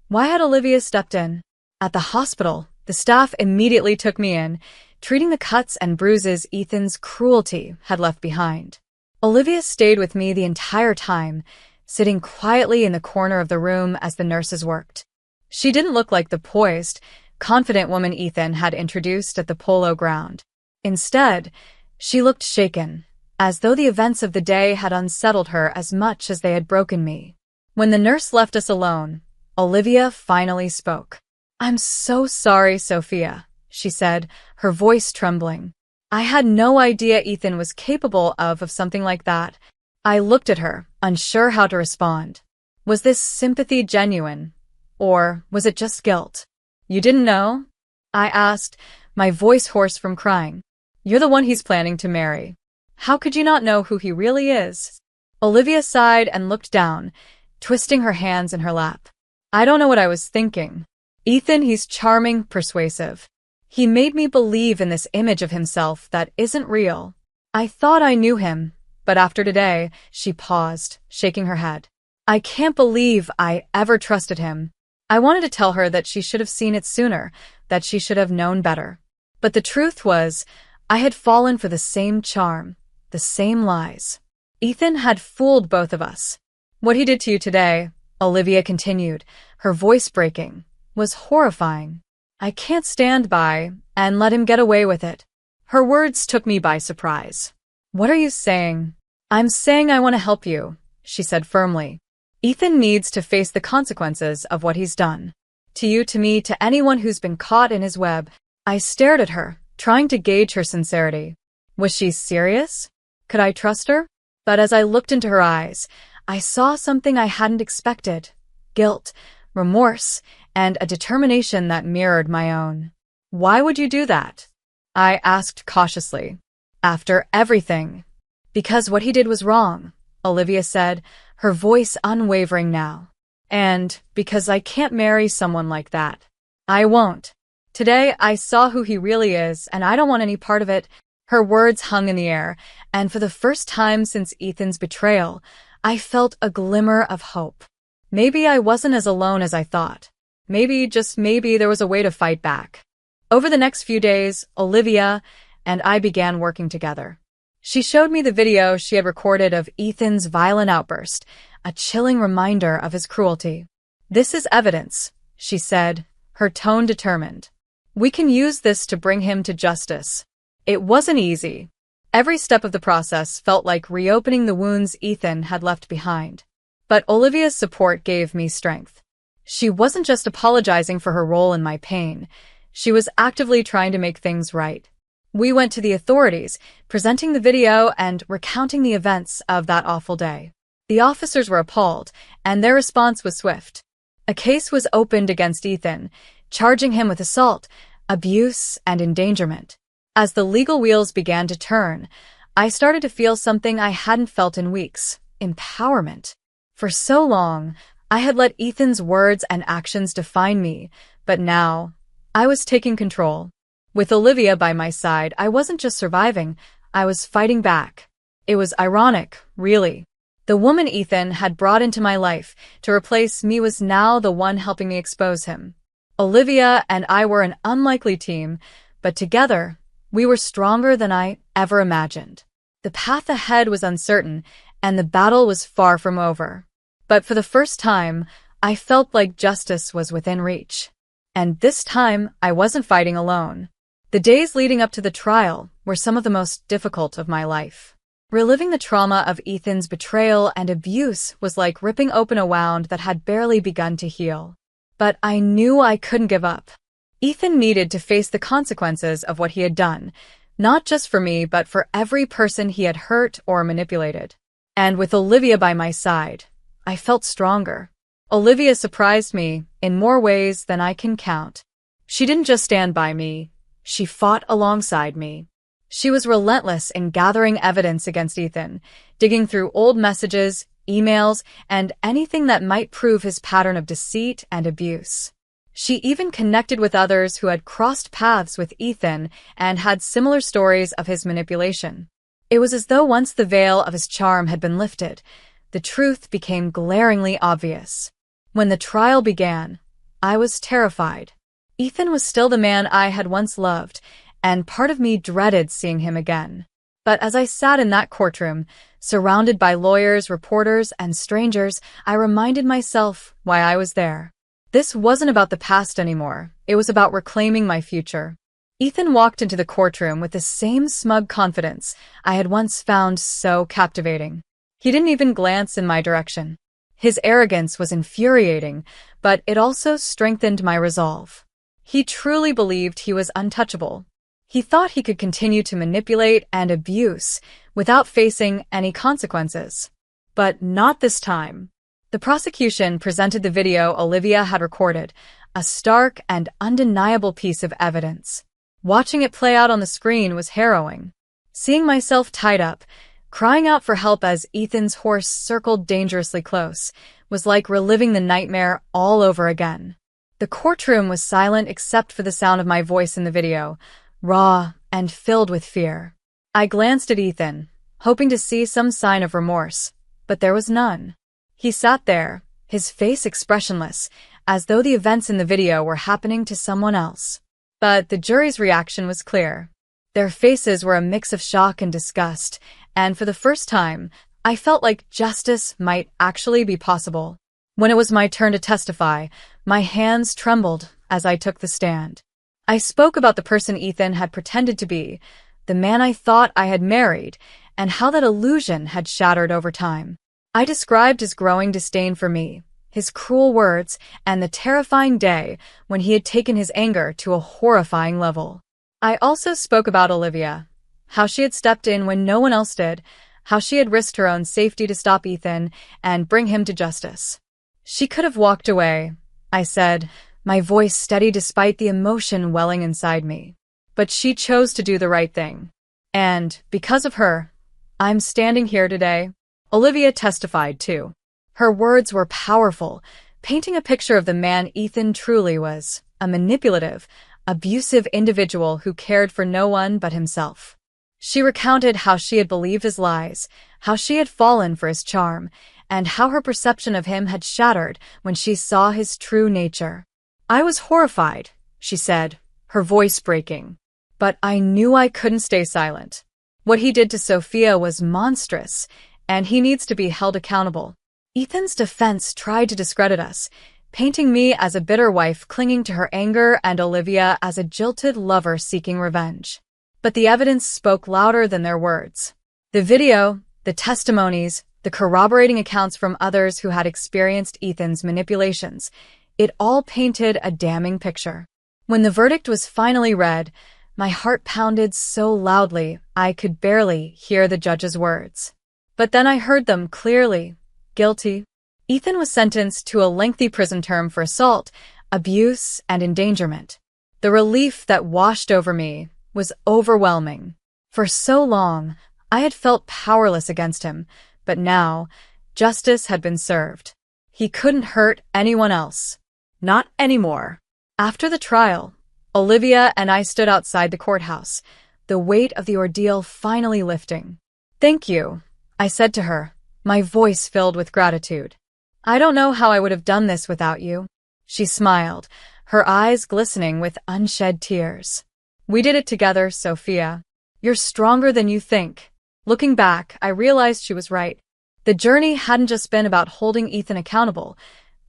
Why had Olivia stepped in? At the hospital, the staff immediately took me in, treating the cuts and bruises Ethan's cruelty had left behind. Olivia stayed with me the entire time, sitting quietly in the corner of the room as the nurses worked. She didn't look like the poised, confident woman Ethan had introduced at the polo ground. Instead, she looked shaken, as though the events of the day had unsettled her as much as they had broken me. When the nurse left us alone, Olivia finally spoke. "I'm so sorry, Sophia," she said, her voice trembling. "I had no idea Ethan was capable of something like that." I looked at her, unsure how to respond. Was this sympathy genuine, or was it just guilt? "You didn't know?" I asked, my voice hoarse from crying. "You're the one he's planning to marry. How could you not know who he really is?" Olivia sighed and looked down, twisting her hands in her lap. "I don't know what I was thinking. Ethan, he's charming, persuasive. He made me believe in this image of himself that isn't real. I thought I knew him, but after today," she paused, shaking her head. "I can't believe I ever trusted him." I wanted to tell her that she should have seen it sooner, that she should have known better. But the truth was, I had fallen for the same charm, the same lies. Ethan had fooled both of us. "What he did to you today," Olivia continued, her voice breaking, "was horrifying. I can't stand by and let him get away with it." Her words took me by surprise. "What are you saying?" "I'm saying I want to help you," she said firmly. "Ethan needs to face the consequences of what he's done. To you, to me, to anyone who's been caught in his web." I stared at her, trying to gauge her sincerity. Was she serious? Could I trust her? But as I looked into her eyes, I saw something I hadn't expected. Guilt, remorse, and a determination that mirrored my own. "Why would you do that?" I asked cautiously. "After everything." "Because what he did was wrong," Olivia said, her voice unwavering now. "And because I can't marry someone like that." I won't. Today, I saw who he really is, and I don't want any part of it. Her words hung in the air, and for the first time since Ethan's betrayal, I felt a glimmer of hope. Maybe I wasn't as alone as I thought. Maybe, just maybe, there was a way to fight back. Over the next few days, Olivia and I began working together. She showed me the video she had recorded of Ethan's violent outburst, a chilling reminder of his cruelty. "This is evidence," she said, her tone determined. "We can use this to bring him to justice." It wasn't easy. Every step of the process felt like reopening the wounds Ethan had left behind. But Olivia's support gave me strength. She wasn't just apologizing for her role in my pain. She was actively trying to make things right. We went to the authorities, presenting the video and recounting the events of that awful day. The officers were appalled, and their response was swift. A case was opened against Ethan, charging him with assault, abuse, and endangerment. As the legal wheels began to turn, I started to feel something I hadn't felt in weeks: empowerment. For so long, I had let Ethan's words and actions define me, but now, I was taking control. With Olivia by my side, I wasn't just surviving, I was fighting back. It was ironic, really. The woman Ethan had brought into my life to replace me was now the one helping me expose him. Olivia and I were an unlikely team, but together, we were stronger than I ever imagined. The path ahead was uncertain, and the battle was far from over. But for the first time, I felt like justice was within reach. And this time, I wasn't fighting alone. The days leading up to the trial were some of the most difficult of my life. Reliving the trauma of Ethan's betrayal and abuse was like ripping open a wound that had barely begun to heal. But I knew I couldn't give up. Ethan needed to face the consequences of what he had done, not just for me, but for every person he had hurt or manipulated. And with Olivia by my side, I felt stronger. Olivia surprised me in more ways than I can count. She didn't just stand by me, she fought alongside me. She was relentless in gathering evidence against Ethan, digging through old messages, emails, and anything that might prove his pattern of deceit and abuse. She even connected with others who had crossed paths with Ethan and had similar stories of his manipulation. It was as though once the veil of his charm had been lifted, the truth became glaringly obvious. When the trial began, I was terrified. Ethan was still the man I had once loved, and part of me dreaded seeing him again. But as I sat in that courtroom, surrounded by lawyers, reporters, and strangers, I reminded myself why I was there. This wasn't about the past anymore. It was about reclaiming my future. Ethan walked into the courtroom with the same smug confidence I had once found so captivating. He didn't even glance in my direction. His arrogance was infuriating, but it also strengthened my resolve. He truly believed he was untouchable. He thought he could continue to manipulate and abuse without facing any consequences. But not this time. The prosecution presented the video Olivia had recorded, a stark and undeniable piece of evidence. Watching it play out on the screen was harrowing. Seeing myself tied up, crying out for help as Ethan's horse circled dangerously close, was like reliving the nightmare all over again. The courtroom was silent except for the sound of my voice in the video, raw and filled with fear. I glanced at Ethan, hoping to see some sign of remorse, but there was none. He sat there, his face expressionless, as though the events in the video were happening to someone else. But the jury's reaction was clear. Their faces were a mix of shock and disgust, and for the first time, I felt like justice might actually be possible. When it was my turn to testify, my hands trembled as I took the stand. I spoke about the person Ethan had pretended to be, the man I thought I had married, and how that illusion had shattered over time. I described his growing disdain for me, his cruel words, and the terrifying day when he had taken his anger to a horrifying level. I also spoke about Olivia, how she had stepped in when no one else did, how she had risked her own safety to stop Ethan and bring him to justice. She could have walked away, I said, my voice steady despite the emotion welling inside me. But she chose to do the right thing. And, because of her, I'm standing here today. Olivia testified too. Her words were powerful, painting a picture of the man Ethan truly was, a manipulative, abusive individual who cared for no one but himself. She recounted how she had believed his lies, how she had fallen for his charm, and how her perception of him had shattered when she saw his true nature. "I was horrified," she said, her voice breaking. "But I knew I couldn't stay silent. What he did to Sophia was monstrous, and he needs to be held accountable." Ethan's defense tried to discredit us, painting me as a bitter wife clinging to her anger and Olivia as a jilted lover seeking revenge. But the evidence spoke louder than their words. The video, the testimonies, the corroborating accounts from others who had experienced Ethan's manipulations, it all painted a damning picture. When the verdict was finally read, my heart pounded so loudly I could barely hear the judge's words. But then I heard them clearly. Guilty. Ethan was sentenced to a lengthy prison term for assault, abuse, and endangerment. The relief that washed over me was overwhelming. For so long, I had felt powerless against him, but now, justice had been served. He couldn't hurt anyone else. Not anymore. After the trial, Olivia and I stood outside the courthouse, the weight of the ordeal finally lifting. "Thank you," I said to her, my voice filled with gratitude. "I don't know how I would have done this without you." She smiled, her eyes glistening with unshed tears. "We did it together, Sophia. You're stronger than you think." Looking back, I realized she was right. The journey hadn't just been about holding Ethan accountable.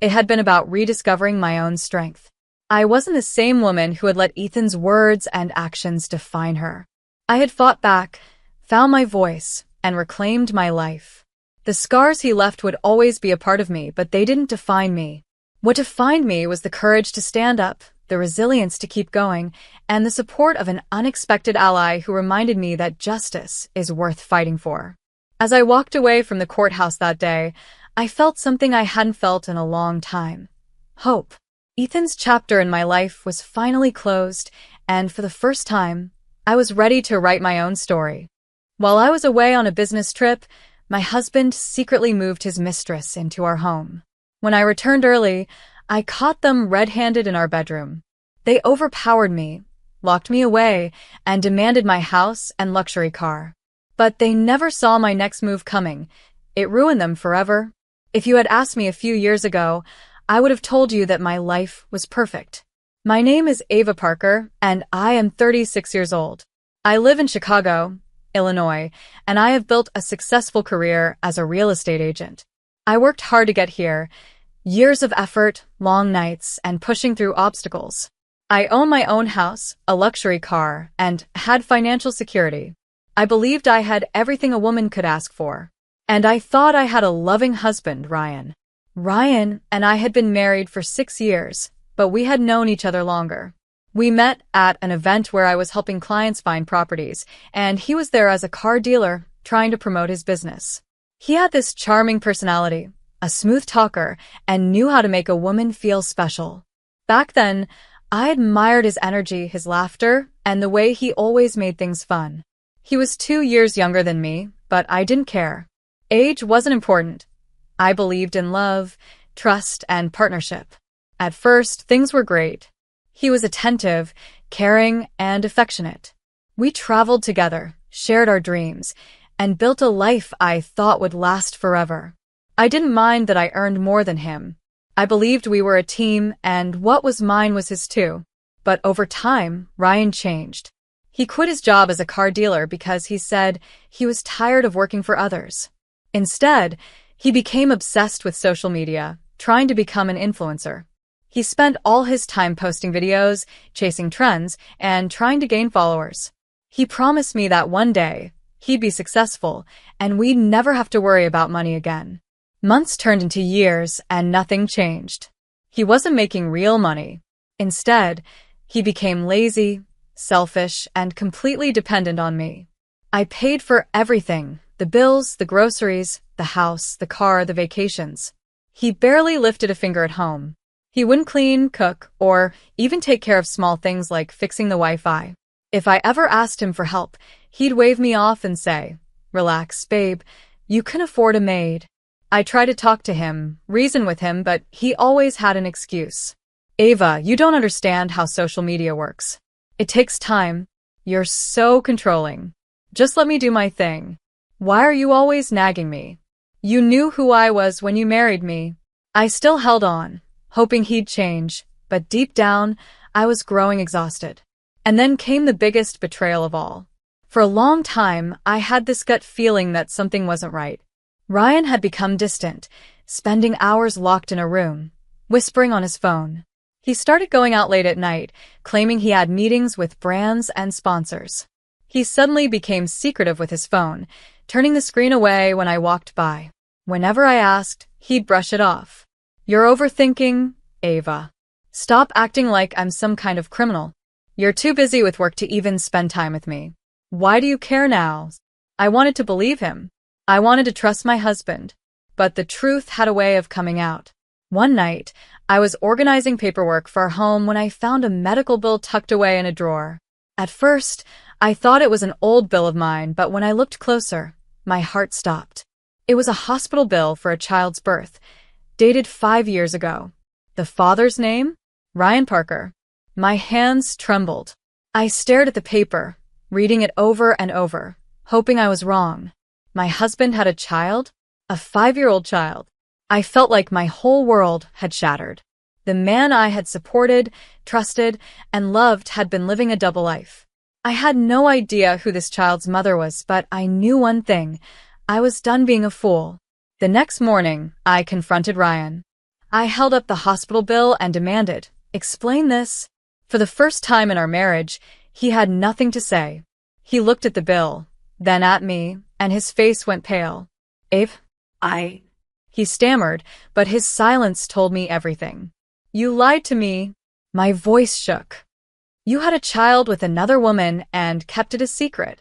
It had been about rediscovering my own strength. I wasn't the same woman who had let Ethan's words and actions define her. I had fought back, found my voice, and reclaimed my life. The scars he left would always be a part of me, but they didn't define me. What defined me was the courage to stand up, the resilience to keep going, and the support of an unexpected ally who reminded me that justice is worth fighting for. As I walked away from the courthouse that day, I felt something I hadn't felt in a long time. Hope. Ethan's chapter in my life was finally closed, and for the first time, I was ready to write my own story. While I was away on a business trip, my husband secretly moved his mistress into our home. When I returned early, I caught them red-handed in our bedroom. They overpowered me, locked me away, and demanded my house and luxury car. But they never saw my next move coming. It ruined them forever. If you had asked me a few years ago, I would have told you that my life was perfect. My name is Ava Parker, and I am 36 years old. I live in Chicago, Illinois, and I have built a successful career as a real estate agent. I worked hard to get here, years of effort, long nights, and pushing through obstacles. I own my own house, a luxury car, and had financial security. I believed I had everything a woman could ask for. And I thought I had a loving husband, Ryan. Ryan and I had been married for 6 years, but we had known each other longer. We met at an event where I was helping clients find properties, and he was there as a car dealer trying to promote his business. He had this charming personality, a smooth talker, and knew how to make a woman feel special. Back then, I admired his energy, his laughter, and the way he always made things fun. He was 2 years younger than me, but I didn't care. Age wasn't important. I believed in love, trust, and partnership. At first, things were great. He was attentive, caring, and affectionate. We traveled together, shared our dreams, and built a life I thought would last forever. I didn't mind that I earned more than him. I believed we were a team, and what was mine was his too. But over time, Ryan changed. He quit his job as a car dealer because he said he was tired of working for others. Instead, he became obsessed with social media, trying to become an influencer. He spent all his time posting videos, chasing trends, and trying to gain followers. He promised me that one day, he'd be successful, and we'd never have to worry about money again. Months turned into years, and nothing changed. He wasn't making real money. Instead, he became lazy, selfish, and completely dependent on me. I paid for everything: the bills, the groceries, the house, the car, the vacations. He barely lifted a finger at home. He wouldn't clean, cook, or even take care of small things like fixing the Wi-Fi. If I ever asked him for help, he'd wave me off and say, "Relax, babe, you can afford a maid." I tried to talk to him, reason with him, but he always had an excuse. Ava, you don't understand how social media works. It takes time. You're so controlling. Just let me do my thing. Why are you always nagging me? You knew who I was when you married me. I still held on, hoping he'd change, but deep down, I was growing exhausted. And then came the biggest betrayal of all. For a long time, I had this gut feeling that something wasn't right. Ryan had become distant, spending hours locked in a room, whispering on his phone. He started going out late at night, claiming he had meetings with brands and sponsors. He suddenly became secretive with his phone, turning the screen away when I walked by. Whenever I asked, he'd brush it off. You're overthinking, Ava. Stop acting like I'm some kind of criminal. You're too busy with work to even spend time with me. Why do you care now? I wanted to believe him. I wanted to trust my husband. But the truth had a way of coming out. One night, I was organizing paperwork for our home when I found a medical bill tucked away in a drawer. At first, I thought it was an old bill of mine, but when I looked closer, my heart stopped. It was a hospital bill for a child's birth, dated 5 years ago. The father's name? Ryan Parker. My hands trembled. I stared at the paper, reading it over and over, hoping I was wrong. My husband had a child? A 5-year-old child. I felt like my whole world had shattered. The man I had supported, trusted, and loved had been living a double life. I had no idea who this child's mother was, but I knew one thing. I was done being a fool. The next morning, I confronted Ryan. I held up the hospital bill and demanded, "Explain this." For the first time in our marriage, he had nothing to say. He looked at the bill, then at me, and his face went pale. "Abe?" He stammered, but his silence told me everything. "You lied to me." My voice shook. "You had a child with another woman and kept it a secret."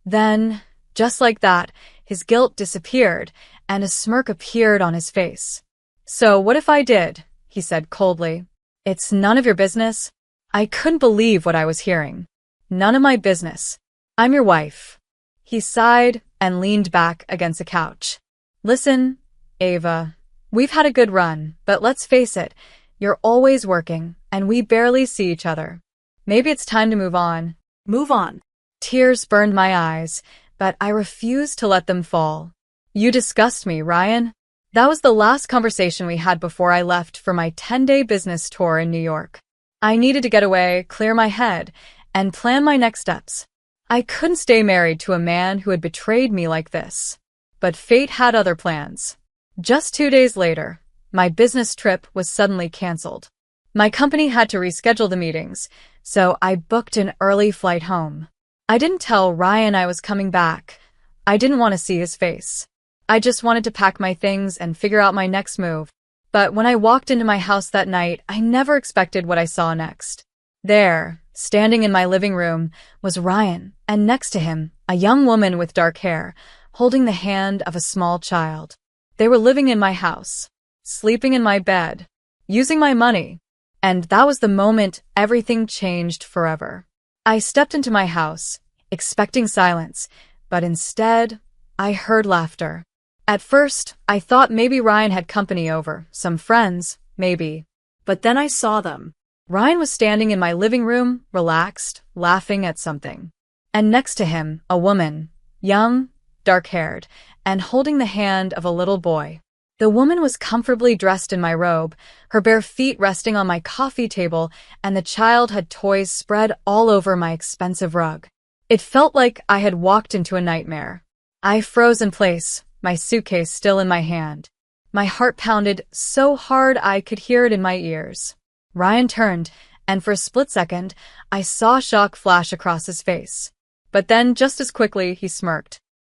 Then, just like that, his guilt disappeared, and a smirk appeared on his face. "So what if I did?" he said coldly. "It's none of your business." I couldn't believe what I was hearing. "None of my business. I'm your wife." He sighed and leaned back against a couch. "Listen, Ava, we've had a good run, but let's face it, you're always working, and we barely see each other. Maybe it's time to move on." Move on. Tears burned my eyes, but I refused to let them fall. "You disgust me, Ryan." That was the last conversation we had before I left for my 10-day business tour in New York. I needed to get away, clear my head, and plan my next steps. I couldn't stay married to a man who had betrayed me like this. But fate had other plans. Just 2 days later, my business trip was suddenly canceled. My company had to reschedule the meetings, so I booked an early flight home. I didn't tell Ryan I was coming back. I didn't want to see his face. I just wanted to pack my things and figure out my next move. But when I walked into my house that night, I never expected what I saw next. There, standing in my living room, was Ryan, and next to him, a young woman with dark hair, holding the hand of a small child. They were living in my house, sleeping in my bed, using my money. And that was the moment everything changed forever. I stepped into my house, expecting silence, but instead, I heard laughter. At first, I thought maybe Ryan had company over, some friends, maybe. But then I saw them. Ryan was standing in my living room, relaxed, laughing at something. And next to him, a woman, young, dark-haired, and holding the hand of a little boy. The woman was comfortably dressed in my robe, her bare feet resting on my coffee table, and the child had toys spread all over my expensive rug. It felt like I had walked into a nightmare. I froze in place, my suitcase still in my hand. My heart pounded so hard I could hear it in my ears. Ryan turned, and for a split second, I saw shock flash across his face. But then, just as quickly, he smirked.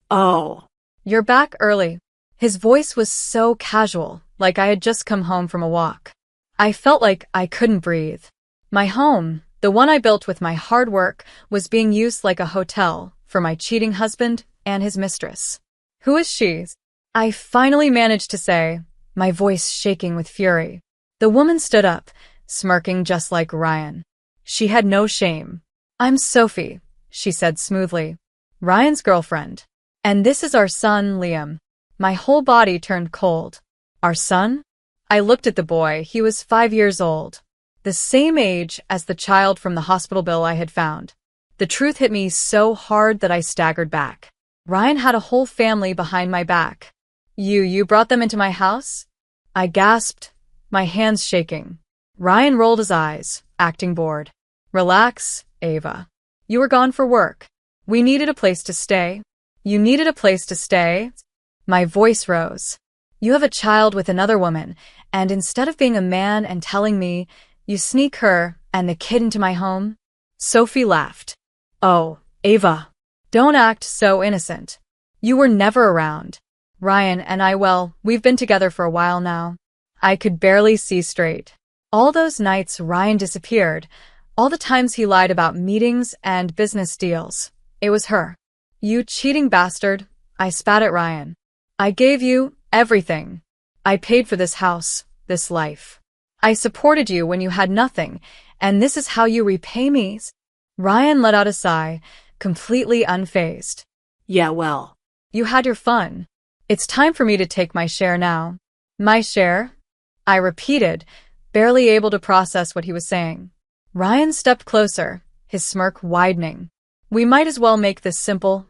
"Oh. You're back early." His voice was so casual, like I had just come home from a walk. I felt like I couldn't breathe. My home, the one I built with my hard work, was being used like a hotel for my cheating husband and his mistress. "Who is she?" I finally managed to say, my voice shaking with fury. The woman stood up, smirking just like Ryan. She had no shame. "I'm Sophie," she said smoothly. "Ryan's girlfriend. And this is our son, Liam." My whole body turned cold. "Our son?" I looked at the boy. He was 5 years old. The same age as the child from the hospital bill I had found. The truth hit me so hard that I staggered back. Ryan had a whole family behind my back. You brought them into my house? I gasped, my hands shaking. Ryan rolled his eyes, acting bored. Relax, Ava. You were gone for work. We needed a place to stay. You needed a place to stay? My voice rose. You have a child with another woman, and instead of being a man and telling me, you sneak her and the kid into my home? Sophie laughed. Oh, Ava. Don't act so innocent. You were never around. Ryan and I, well, we've been together for a while now. I could barely see straight. All those nights Ryan disappeared, all the times he lied about meetings and business deals. It was her. You cheating bastard, I spat at Ryan. I gave you everything. I paid for this house, this life. I supported you when you had nothing, and this is how you repay me? Ryan let out a sigh, completely unfazed. Yeah, well. You had your fun. It's time for me to take my share now. My share? I repeated, barely able to process what he was saying. Ryan stepped closer, his smirk widening. We might as well make this simple,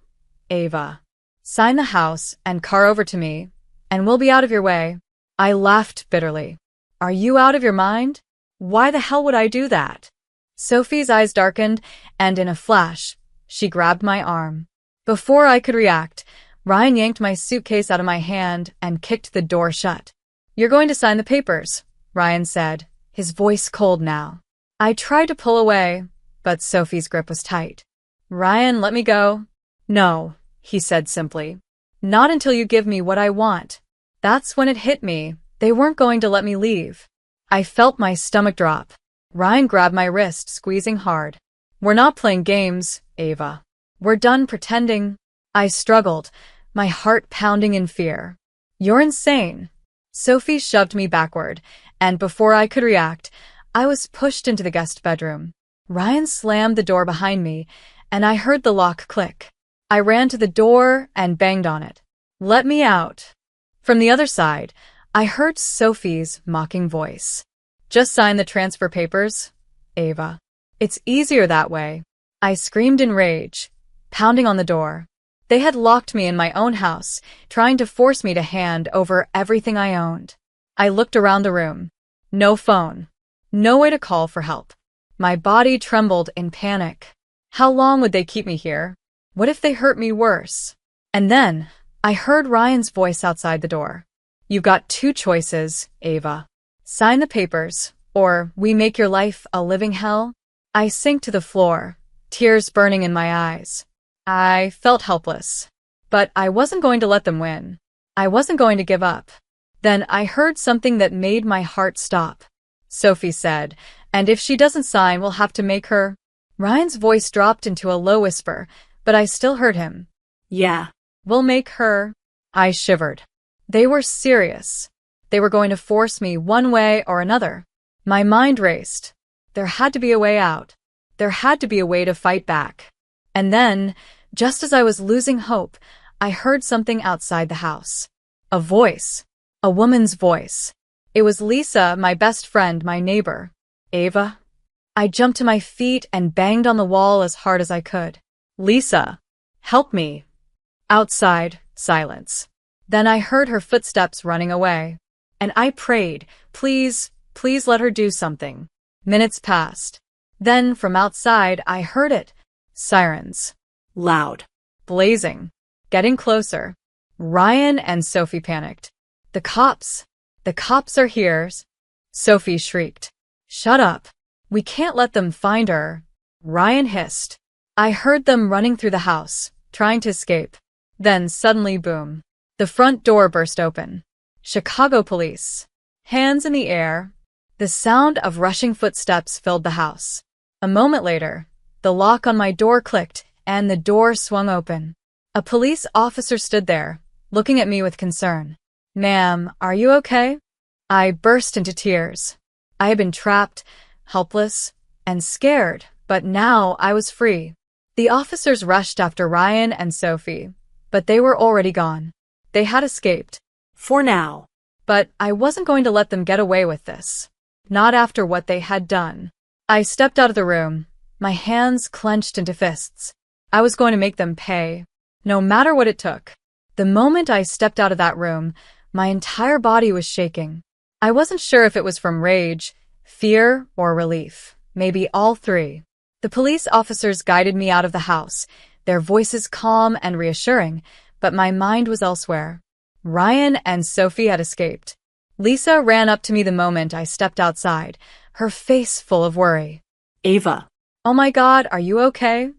Ava. Sign the house and car over to me, and we'll be out of your way. I laughed bitterly. Are you out of your mind? Why the hell would I do that? Sophie's eyes darkened, and in a flash, she grabbed my arm. Before I could react, Ryan yanked my suitcase out of my hand and kicked the door shut. You're going to sign the papers, Ryan said, his voice cold now. I tried to pull away, but Sophie's grip was tight. Ryan, let me go. No, he said simply. Not until you give me what I want. That's when it hit me. They weren't going to let me leave. I felt my stomach drop. Ryan grabbed my wrist, squeezing hard. We're not playing games, Ava. We're done pretending. I struggled, my heart pounding in fear. You're insane. Sophie shoved me backward, and before I could react, I was pushed into the guest bedroom. Ryan slammed the door behind me, and I heard the lock click. I ran to the door and banged on it. Let me out. From the other side, I heard Sophie's mocking voice. Just sign the transfer papers, Ava. It's easier that way. I screamed in rage, pounding on the door. They had locked me in my own house, trying to force me to hand over everything I owned. I looked around the room. No phone. No way to call for help. My body trembled in panic. How long would they keep me here? What if they hurt me worse? And then, I heard Ryan's voice outside the door. You've got two choices, Ava. Sign the papers, or we make your life a living hell. I sank to the floor, tears burning in my eyes. I felt helpless. But I wasn't going to let them win. I wasn't going to give up. Then I heard something that made my heart stop. Sophie said, and if she doesn't sign, we'll have to make her. Ryan's voice dropped into a low whisper, but I still heard him. Yeah. We'll make her. I shivered. They were serious. They were going to force me one way or another. My mind raced. There had to be a way out. There had to be a way to fight back. And then, just as I was losing hope, I heard something outside the house. A voice. A woman's voice. It was Lisa, my best friend, my neighbor. Ava? I jumped to my feet and banged on the wall as hard as I could. Lisa, help me. Outside, silence. Then I heard her footsteps running away. And I prayed, please, please let her do something. Minutes passed. Then, from outside, I heard it. Sirens. Loud. Blazing. Getting closer. Ryan and Sophie panicked. The cops. The cops are here. Sophie shrieked. Shut up. We can't let them find her. Ryan hissed. I heard them running through the house, trying to escape. Then suddenly, boom. The front door burst open. Chicago police. Hands in the air. The sound of rushing footsteps filled the house. A moment later, the lock on my door clicked and the door swung open. A police officer stood there, looking at me with concern. Ma'am, are you okay? I burst into tears. I had been trapped, helpless, and scared, but now I was free. The officers rushed after Ryan and Sophie, but they were already gone. They had escaped. For now. But I wasn't going to let them get away with this. Not after what they had done. I stepped out of the room, my hands clenched into fists. I was going to make them pay, no matter what it took. The moment I stepped out of that room, my entire body was shaking. I wasn't sure if it was from rage, fear, or relief. Maybe all three. The police officers guided me out of the house, their voices calm and reassuring, but my mind was elsewhere. Ryan and Sophie had escaped. Lisa ran up to me the moment I stepped outside, her face full of worry. Ava. Oh my God, are you okay?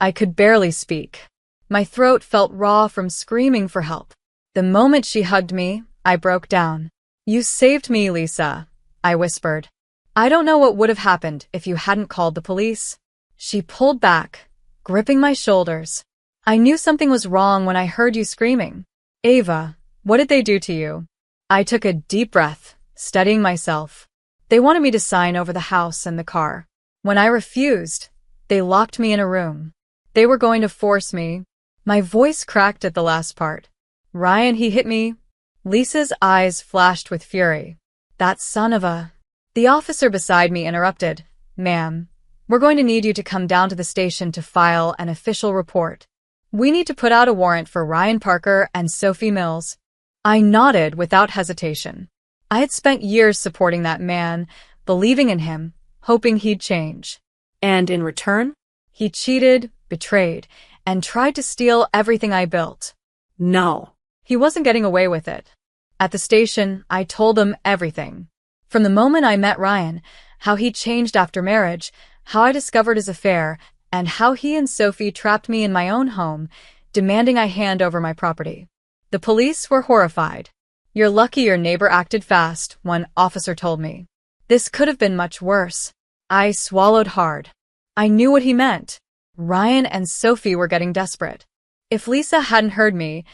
I could barely speak. My throat felt raw from screaming for help. The moment she hugged me, I broke down. You saved me, Lisa, I whispered. I don't know what would have happened if you hadn't called the police. She pulled back, gripping my shoulders. I knew something was wrong when I heard you screaming. Ava, what did they do to you? I took a deep breath, steadying myself. They wanted me to sign over the house and the car. When I refused, they locked me in a room. They were going to force me. My voice cracked at the last part. Ryan, he hit me. Lisa's eyes flashed with fury. That son of a... The officer beside me interrupted. Ma'am, we're going to need you to come down to the station to file an official report. We need to put out a warrant for Ryan Parker and Sophie Mills. I nodded without hesitation. I had spent years supporting that man, believing in him, hoping he'd change. And in return? He cheated, betrayed, and tried to steal everything I built. No. He wasn't getting away with it. At the station, I told them everything. From the moment I met Ryan, how he changed after marriage, how I discovered his affair, and how he and Sophie trapped me in my own home, demanding I hand over my property. The police were horrified. You're lucky your neighbor acted fast, one officer told me. This could have been much worse. I swallowed hard. I knew what he meant. Ryan and Sophie were getting desperate. If Lisa hadn't heard me,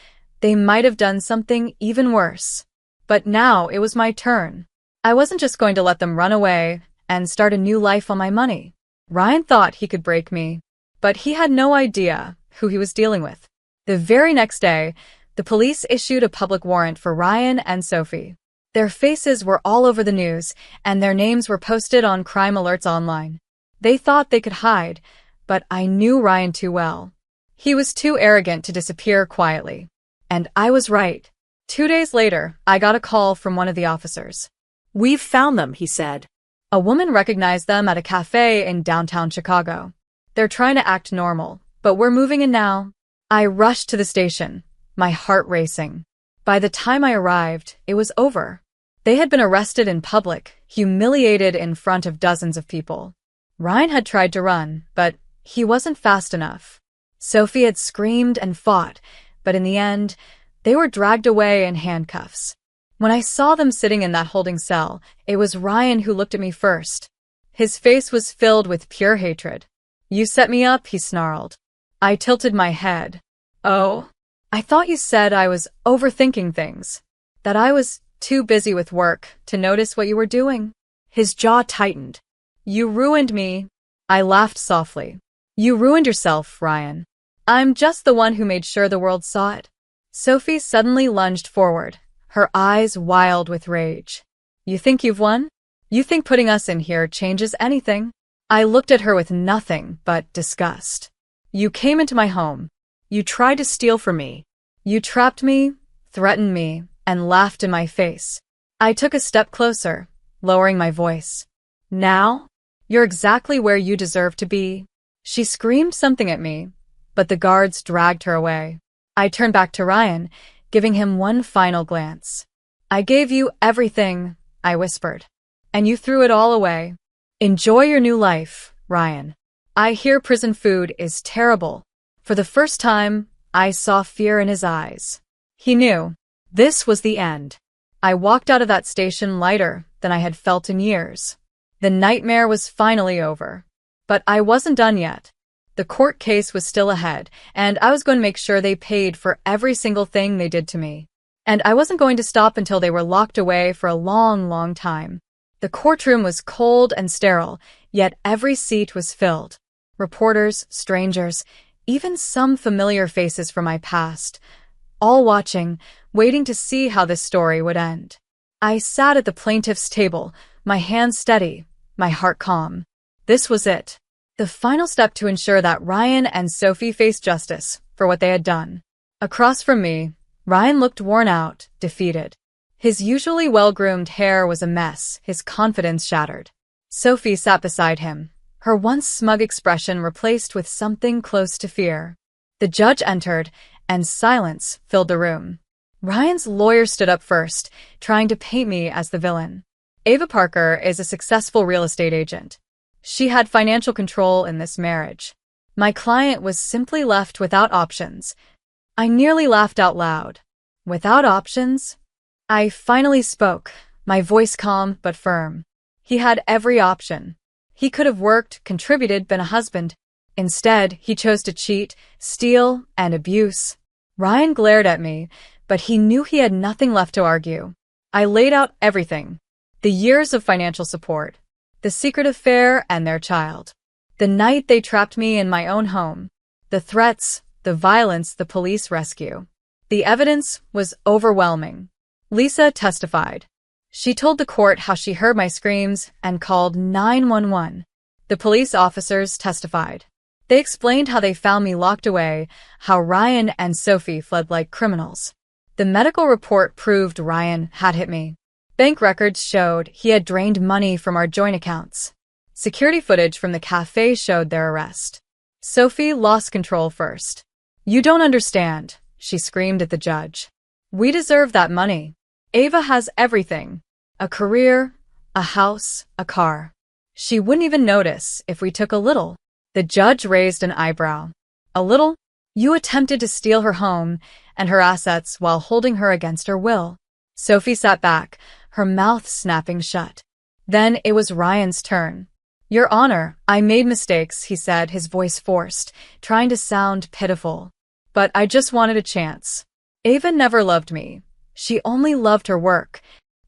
they might have done something even worse. But now it was my turn. I wasn't just going to let them run away and start a new life on my money. Ryan thought he could break me, but he had no idea who he was dealing with. The very next day, the police issued a public warrant for Ryan and Sophie. Their faces were all over the news, and their names were posted on crime alerts online. They thought they could hide, but I knew Ryan too well. He was too arrogant to disappear quietly. And I was right. 2 days later, I got a call from one of the officers. We've found them, he said. A woman recognized them at a cafe in downtown Chicago. They're trying to act normal, but we're moving in now. I rushed to the station, my heart racing. By the time I arrived, it was over. They had been arrested in public, humiliated in front of dozens of people. Ryan had tried to run, but he wasn't fast enough. Sophie had screamed and fought, but in the end, they were dragged away in handcuffs. When I saw them sitting in that holding cell, it was Ryan who looked at me first. His face was filled with pure hatred. You set me up, he snarled. I tilted my head. Oh, I thought you said I was overthinking things, that I was too busy with work to notice what you were doing. His jaw tightened. You ruined me. I laughed softly. You ruined yourself, Ryan. I'm just the one who made sure the world saw it. Sophie suddenly lunged forward, her eyes wild with rage. You think you've won? You think putting us in here changes anything? I looked at her with nothing but disgust. You came into my home. You tried to steal from me. You trapped me, threatened me, and laughed in my face. I took a step closer, lowering my voice. Now? You're exactly where you deserve to be. She screamed something at me, but the guards dragged her away. I turned back to Ryan, giving him one final glance. I gave you everything, I whispered, and you threw it all away. Enjoy your new life, Ryan. I hear prison food is terrible. For the first time, I saw fear in his eyes. He knew. This was the end. I walked out of that station lighter than I had felt in years. The nightmare was finally over. But I wasn't done yet. The court case was still ahead, and I was going to make sure they paid for every single thing they did to me. And I wasn't going to stop until they were locked away for a long, long time. The courtroom was cold and sterile, yet every seat was filled. Reporters, strangers, even some familiar faces from my past, all watching, waiting to see how this story would end. I sat at the plaintiff's table, my hands steady, my heart calm. This was it. The final step to ensure that Ryan and Sophie faced justice for what they had done. Across from me, Ryan looked worn out, defeated. His usually well-groomed hair was a mess, his confidence shattered. Sophie sat beside him, her once smug expression replaced with something close to fear. The judge entered, and silence filled the room. Ryan's lawyer stood up first, trying to paint me as the villain. Ava Parker is a successful real estate agent. She had financial control in this marriage. My client was simply left without options. I nearly laughed out loud. Without options? I finally spoke, my voice calm but firm. He had every option. He could have worked, contributed, been a husband. Instead, he chose to cheat, steal, and abuse. Ryan glared at me, but he knew he had nothing left to argue. I laid out everything. The years of financial support, the secret affair, and their child. The night they trapped me in my own home. The threats, the violence, the police rescue. The evidence was overwhelming. Lisa testified. She told the court how she heard my screams and called 911. The police officers testified. They explained how they found me locked away, how Ryan and Sophie fled like criminals. The medical report proved Ryan had hit me. Bank records showed he had drained money from our joint accounts. Security footage from the cafe showed their arrest. Sophie lost control first. "You don't understand," she screamed at the judge. "We deserve that money. Ava has everything. A career, a house, a car. She wouldn't even notice if we took a little." The judge raised an eyebrow. "A little? You attempted to steal her home and her assets while holding her against her will." Sophie sat back, her mouth snapping shut. Then it was Ryan's turn. "Your Honor, I made mistakes," he said, his voice forced, trying to sound pitiful. "But I just wanted a chance. Ava never loved me. She only loved her work."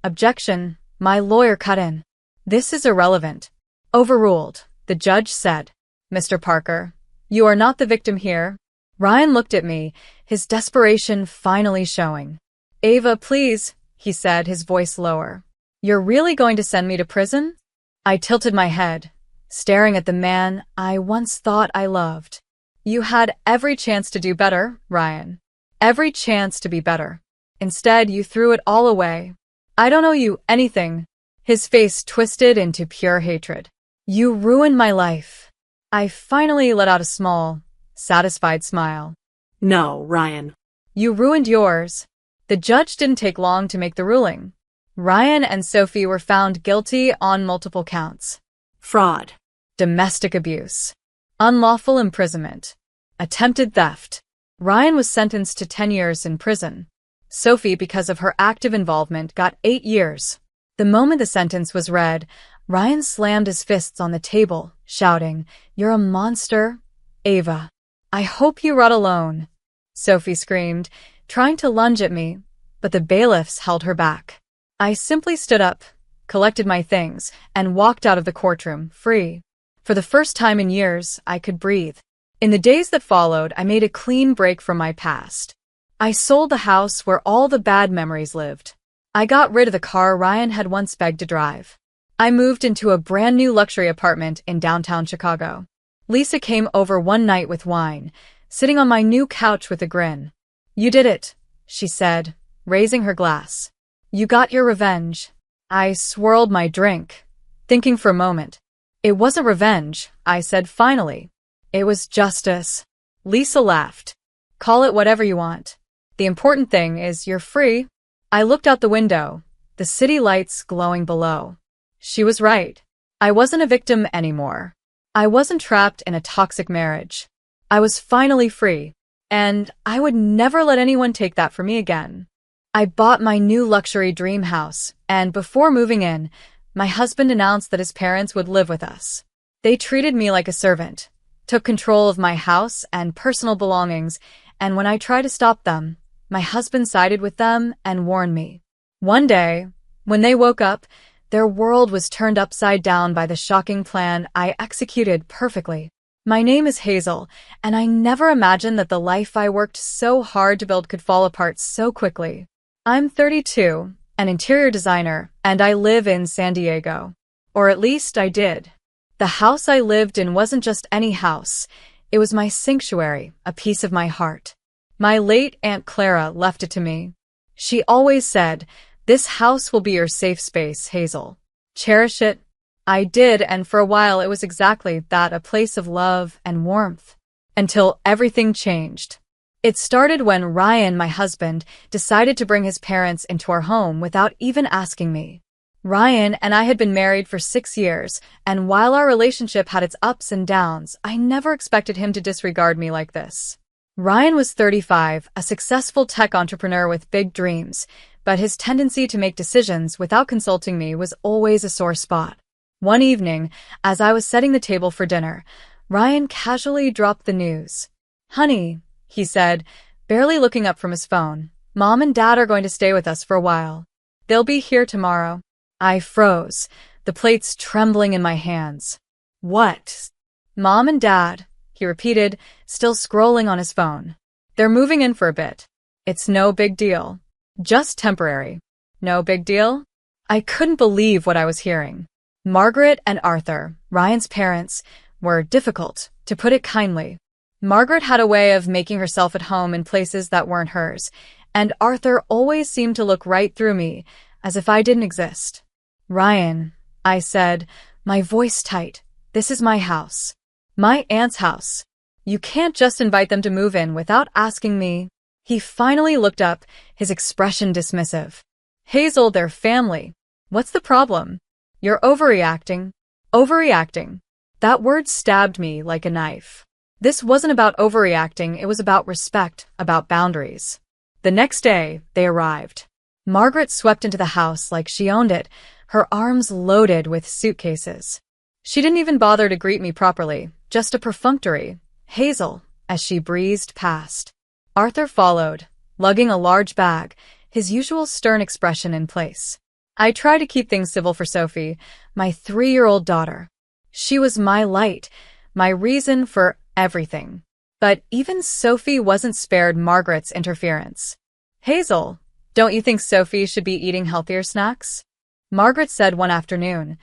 "Objection," my lawyer cut in. "This is irrelevant." "Overruled," the judge said. "Mr. Parker, you are not the victim here." Ryan looked at me, his desperation finally showing. "Ava, please," he said, his voice lower. "You're really going to send me to prison?" I tilted my head, staring at the man I once thought I loved. "You had every chance to do better, Ryan. Every chance to be better. Instead, you threw it all away. I don't owe you anything." His face twisted into pure hatred. "You ruined my life." I finally let out a small, satisfied smile. "No, Ryan." "You ruined yours." The judge didn't take long to make the ruling. Ryan and Sophie were found guilty on multiple counts. Fraud. Domestic abuse. Unlawful imprisonment. Attempted theft. Ryan was sentenced to 10 years in prison. Sophie, because of her active involvement, got 8 years. The moment the sentence was read, Ryan slammed his fists on the table, shouting, "You're a monster, Ava. I hope you rot alone." Sophie screamed, trying to lunge at me, but the bailiffs held her back. I simply stood up, collected my things, and walked out of the courtroom, free. For the first time in years, I could breathe. In the days that followed, I made a clean break from my past. I sold the house where all the bad memories lived. I got rid of the car Ryan had once begged to drive. I moved into a brand new luxury apartment in downtown Chicago. Lisa came over one night with wine, sitting on my new couch with a grin. "You did it," she said, raising her glass. "You got your revenge." I swirled my drink, thinking for a moment. "It wasn't revenge," I said finally. "It was justice." Lisa laughed. "Call it whatever you want. The important thing is you're free." I looked out the window, the city lights glowing below. She was right. I wasn't a victim anymore. I wasn't trapped in a toxic marriage. I was finally free, and I would never let anyone take that from me again. I bought my new luxury dream house, and before moving in, my husband announced that his parents would live with us. They treated me like a servant, took control of my house and personal belongings, and when I tried to stop them, my husband sided with them and warned me. One day, when they woke up, their world was turned upside down by the shocking plan I executed perfectly. My name is Hazel, and I never imagined that the life I worked so hard to build could fall apart so quickly. I'm 32, an interior designer, and I live in San Diego. Or at least I did. The house I lived in wasn't just any house. It was my sanctuary, a piece of my heart. My late Aunt Clara left it to me. She always said, "This house will be your safe space, Hazel. Cherish it." I did, and for a while it was exactly that, a place of love and warmth. Until everything changed. It started when Ryan, my husband, decided to bring his parents into our home without even asking me. Ryan and I had been married for 6 years, and while our relationship had its ups and downs, I never expected him to disregard me like this. Ryan was 35, a successful tech entrepreneur with big dreams, but his tendency to make decisions without consulting me was always a sore spot. One evening, as I was setting the table for dinner, Ryan casually dropped the news. "Honey," he said, barely looking up from his phone, "Mom and Dad are going to stay with us for a while. They'll be here tomorrow." I froze, the plates trembling in my hands. "What?" "Mom and Dad," he repeated, still scrolling on his phone. "They're moving in for a bit. It's no big deal. Just temporary." No big deal? I couldn't believe what I was hearing. Margaret and Arthur, Ryan's parents, were difficult, to put it kindly. Margaret had a way of making herself at home in places that weren't hers, and Arthur always seemed to look right through me, as if I didn't exist. "Ryan," I said, my voice tight, "this is my house. My aunt's house. You can't just invite them to move in without asking me." He finally looked up, his expression dismissive. "Hazel, they're family. What's the problem? You're overreacting." Overreacting. That word stabbed me like a knife. This wasn't about overreacting, it was about respect, about boundaries. The next day, they arrived. Margaret swept into the house like she owned it, her arms loaded with suitcases. She didn't even bother to greet me properly, just a perfunctory, "Hazel," as she breezed past. Arthur followed, lugging a large bag, his usual stern expression in place. I tried to keep things civil for Sophie, my 3-year-old daughter. She was my light, my reason for everything. But even Sophie wasn't spared Margaret's interference. "Hazel, don't you think Sophie should be eating healthier snacks?" Margaret said one afternoon,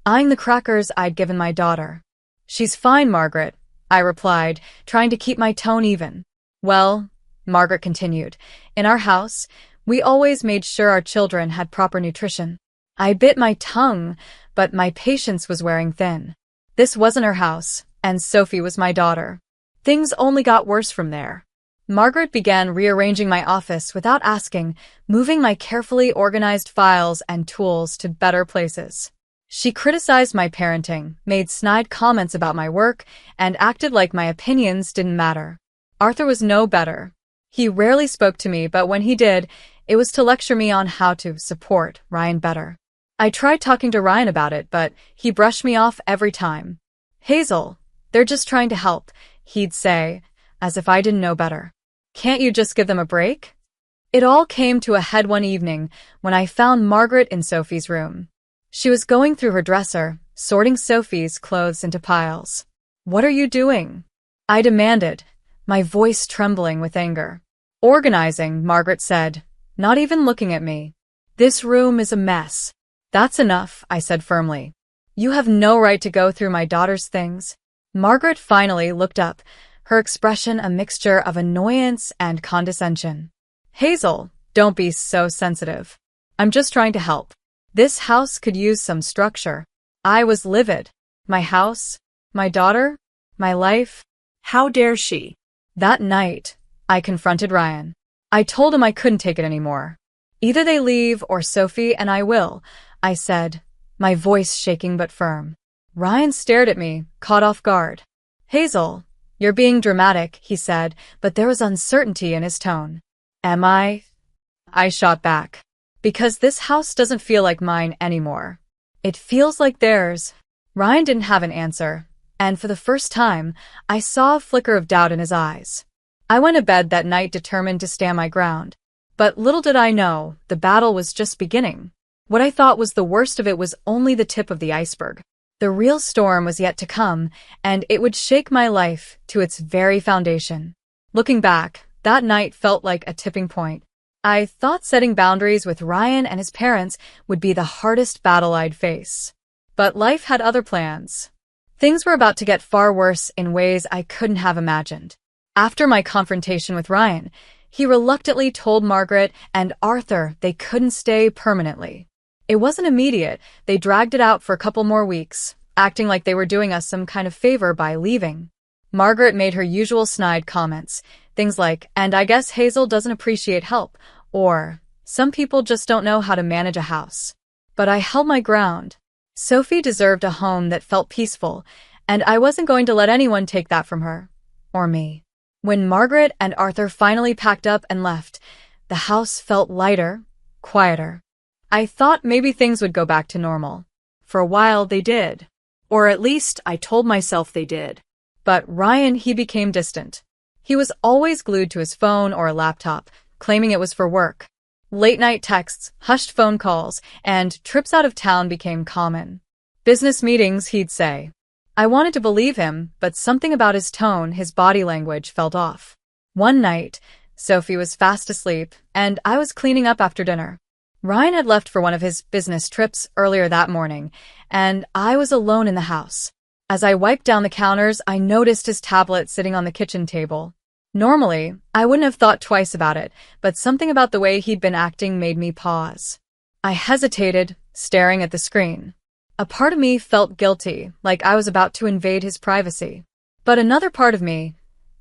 eyeing the crackers I'd given my daughter. "She's fine, Margaret," I replied, trying to keep my tone even. "Well," Margaret continued, "in our house, we always made sure our children had proper nutrition." I bit my tongue, but my patience was wearing thin. This wasn't her house, and Sophie was my daughter. Things only got worse from there. Margaret began rearranging my office without asking, moving my carefully organized files and tools to better places. She criticized my parenting, made snide comments about my work, and acted like my opinions didn't matter. Arthur was no better. He rarely spoke to me, but when he did, it was to lecture me on how to support Ryan better. I tried talking to Ryan about it, but he brushed me off every time. "Hazel, they're just trying to help," he'd say, as if I didn't know better. "Can't you just give them a break?" It all came to a head one evening when I found Margaret in Sophie's room. She was going through her dresser, sorting Sophie's clothes into piles. "What are you doing?" I demanded, my voice trembling with anger. "Organizing," Margaret said, not even looking at me. "This room is a mess." "That's enough," I said firmly. "You have no right to go through my daughter's things." Margaret finally looked up, her expression a mixture of annoyance and condescension. "Hazel, don't be so sensitive. I'm just trying to help. This house could use some structure." I was livid. My house, my daughter, my life. How dare she? That night, I confronted Ryan. I told him I couldn't take it anymore. "Either they leave or Sophie and I will," I said, my voice shaking but firm. Ryan stared at me, caught off guard. "Hazel, you're being dramatic," he said, but there was uncertainty in his tone. "Am I?" I shot back. "Because this house doesn't feel like mine anymore. It feels like theirs." Ryan didn't have an answer, and for the first time, I saw a flicker of doubt in his eyes. I went to bed that night determined to stand my ground. But little did I know, the battle was just beginning. What I thought was the worst of it was only the tip of the iceberg. The real storm was yet to come, and it would shake my life to its very foundation. Looking back, that night felt like a tipping point. I thought setting boundaries with Ryan and his parents would be the hardest battle I'd face. But life had other plans. Things were about to get far worse in ways I couldn't have imagined. After my confrontation with Ryan, he reluctantly told Margaret and Arthur they couldn't stay permanently. It wasn't immediate. They dragged it out for a couple more weeks, acting like they were doing us some kind of favor by leaving. Margaret made her usual snide comments, things like, "And I guess Hazel doesn't appreciate help," or, "Some people just don't know how to manage a house." But I held my ground. Sophie deserved a home that felt peaceful, and I wasn't going to let anyone take that from her. Or me. When Margaret and Arthur finally packed up and left, the house felt lighter, quieter. I thought maybe things would go back to normal. For a while they did. Or at least I told myself they did. But Ryan, he became distant. He was always glued to his phone or a laptop, claiming it was for work. Late-night texts, hushed phone calls, and trips out of town became common. Business meetings, he'd say. I wanted to believe him, but something about his tone, his body language, felt off. One night, Sophie was fast asleep, and I was cleaning up after dinner. Ryan had left for one of his business trips earlier that morning, and I was alone in the house. As I wiped down the counters, I noticed his tablet sitting on the kitchen table. Normally, I wouldn't have thought twice about it, but something about the way he'd been acting made me pause. I hesitated, staring at the screen. A part of me felt guilty, like I was about to invade his privacy. But another part of me,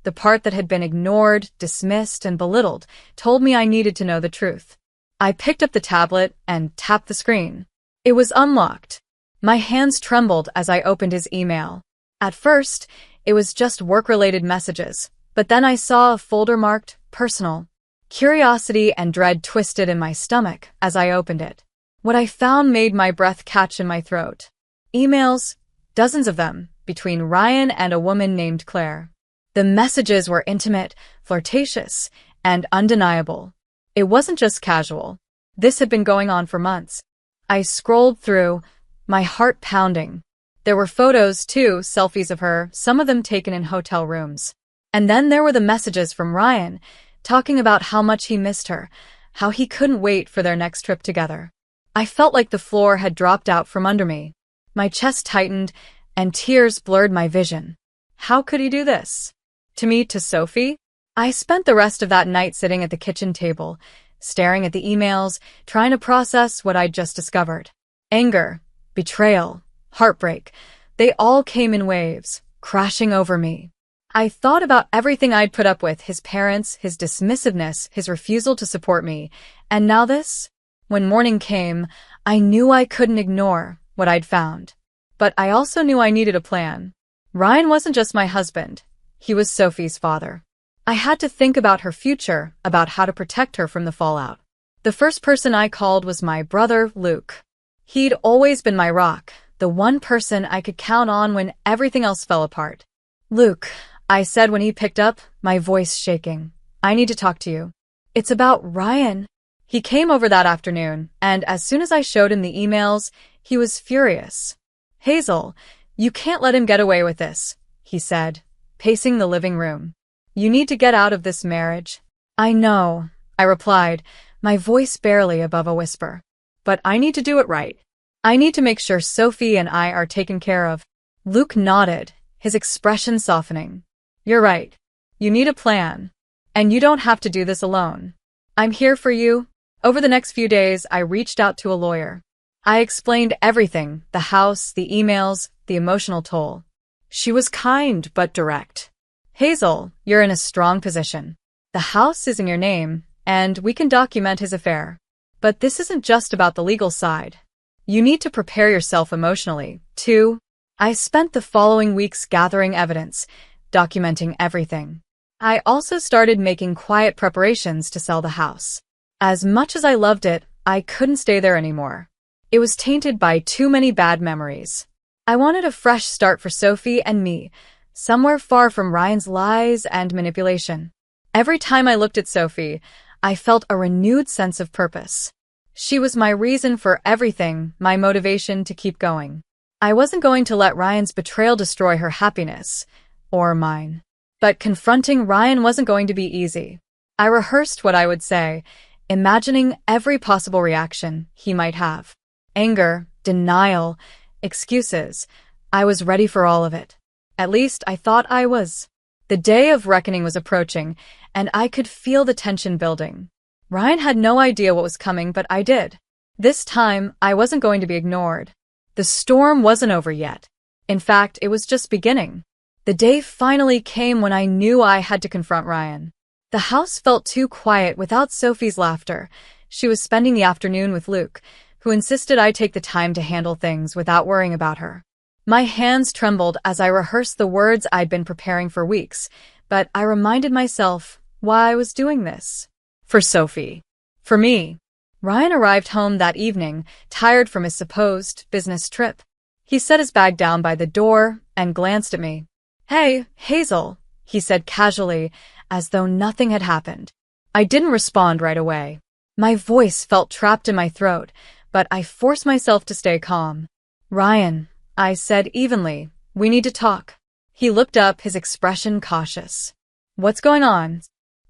the part that had been ignored, dismissed, and belittled, told me I needed to know the truth. I picked up the tablet and tapped the screen. It was unlocked. My hands trembled as I opened his email. At first, it was just work-related messages, but then I saw a folder marked personal. Curiosity and dread twisted in my stomach as I opened it. What I found made my breath catch in my throat. Emails, dozens of them, between Ryan and a woman named Claire. The messages were intimate, flirtatious, and undeniable. It wasn't just casual. This had been going on for months. I scrolled through, my heart pounding. There were photos, too, selfies of her, some of them taken in hotel rooms. And then there were the messages from Ryan, talking about how much he missed her, how he couldn't wait for their next trip together. I felt like the floor had dropped out from under me. My chest tightened, and tears blurred my vision. How could he do this? To me, to Sophie? I spent the rest of that night sitting at the kitchen table, staring at the emails, trying to process what I'd just discovered. Anger, betrayal, heartbreak, they all came in waves, crashing over me. I thought about everything I'd put up with, his parents, his dismissiveness, his refusal to support me, and now this? When morning came, I knew I couldn't ignore what I'd found. But I also knew I needed a plan. Ryan wasn't just my husband. He was Sophie's father. I had to think about her future, about how to protect her from the fallout. The first person I called was my brother, Luke. He'd always been my rock, the one person I could count on when everything else fell apart. "Luke," I said when he picked up, my voice shaking. "I need to talk to you. It's about Ryan." He came over that afternoon, and as soon as I showed him the emails, he was furious. "Hazel, you can't let him get away with this," he said, pacing the living room. "You need to get out of this marriage." "I know," I replied, my voice barely above a whisper. "But I need to do it right. I need to make sure Sophie and I are taken care of." Luke nodded, his expression softening. "You're right. You need a plan. And you don't have to do this alone. I'm here for you." Over the next few days, I reached out to a lawyer. I explained everything, the house, the emails, the emotional toll. She was kind but direct. "Hazel, you're in a strong position. The house is in your name, and we can document his affair. But this isn't just about the legal side. You need to prepare yourself emotionally, too." I spent the following weeks gathering evidence, documenting everything. I also started making quiet preparations to sell the house. As much as I loved it, I couldn't stay there anymore. It was tainted by too many bad memories. I wanted a fresh start for Sophie and me, somewhere far from Ryan's lies and manipulation. Every time I looked at Sophie, I felt a renewed sense of purpose. She was my reason for everything, my motivation to keep going. I wasn't going to let Ryan's betrayal destroy her happiness, or mine. But confronting Ryan wasn't going to be easy. I rehearsed what I would say, imagining every possible reaction he might have. Anger, denial, excuses. I was ready for all of it. At least I thought I was. The day of reckoning was approaching, and I could feel the tension building. Ryan had no idea what was coming, but I did. This time, I wasn't going to be ignored. The storm wasn't over yet. In fact, it was just beginning. The day finally came when I knew I had to confront Ryan. The house felt too quiet without Sophie's laughter. She was spending the afternoon with Luke, who insisted I take the time to handle things without worrying about her. My hands trembled as I rehearsed the words I'd been preparing for weeks, but I reminded myself why I was doing this. For Sophie. For me. Ryan arrived home that evening, tired from his supposed business trip. He set his bag down by the door and glanced at me. "Hey, Hazel," he said casually, as though nothing had happened. I didn't respond right away. My voice felt trapped in my throat, but I forced myself to stay calm. "Ryan," I said evenly, "we need to talk." He looked up, his expression cautious. "What's going on?"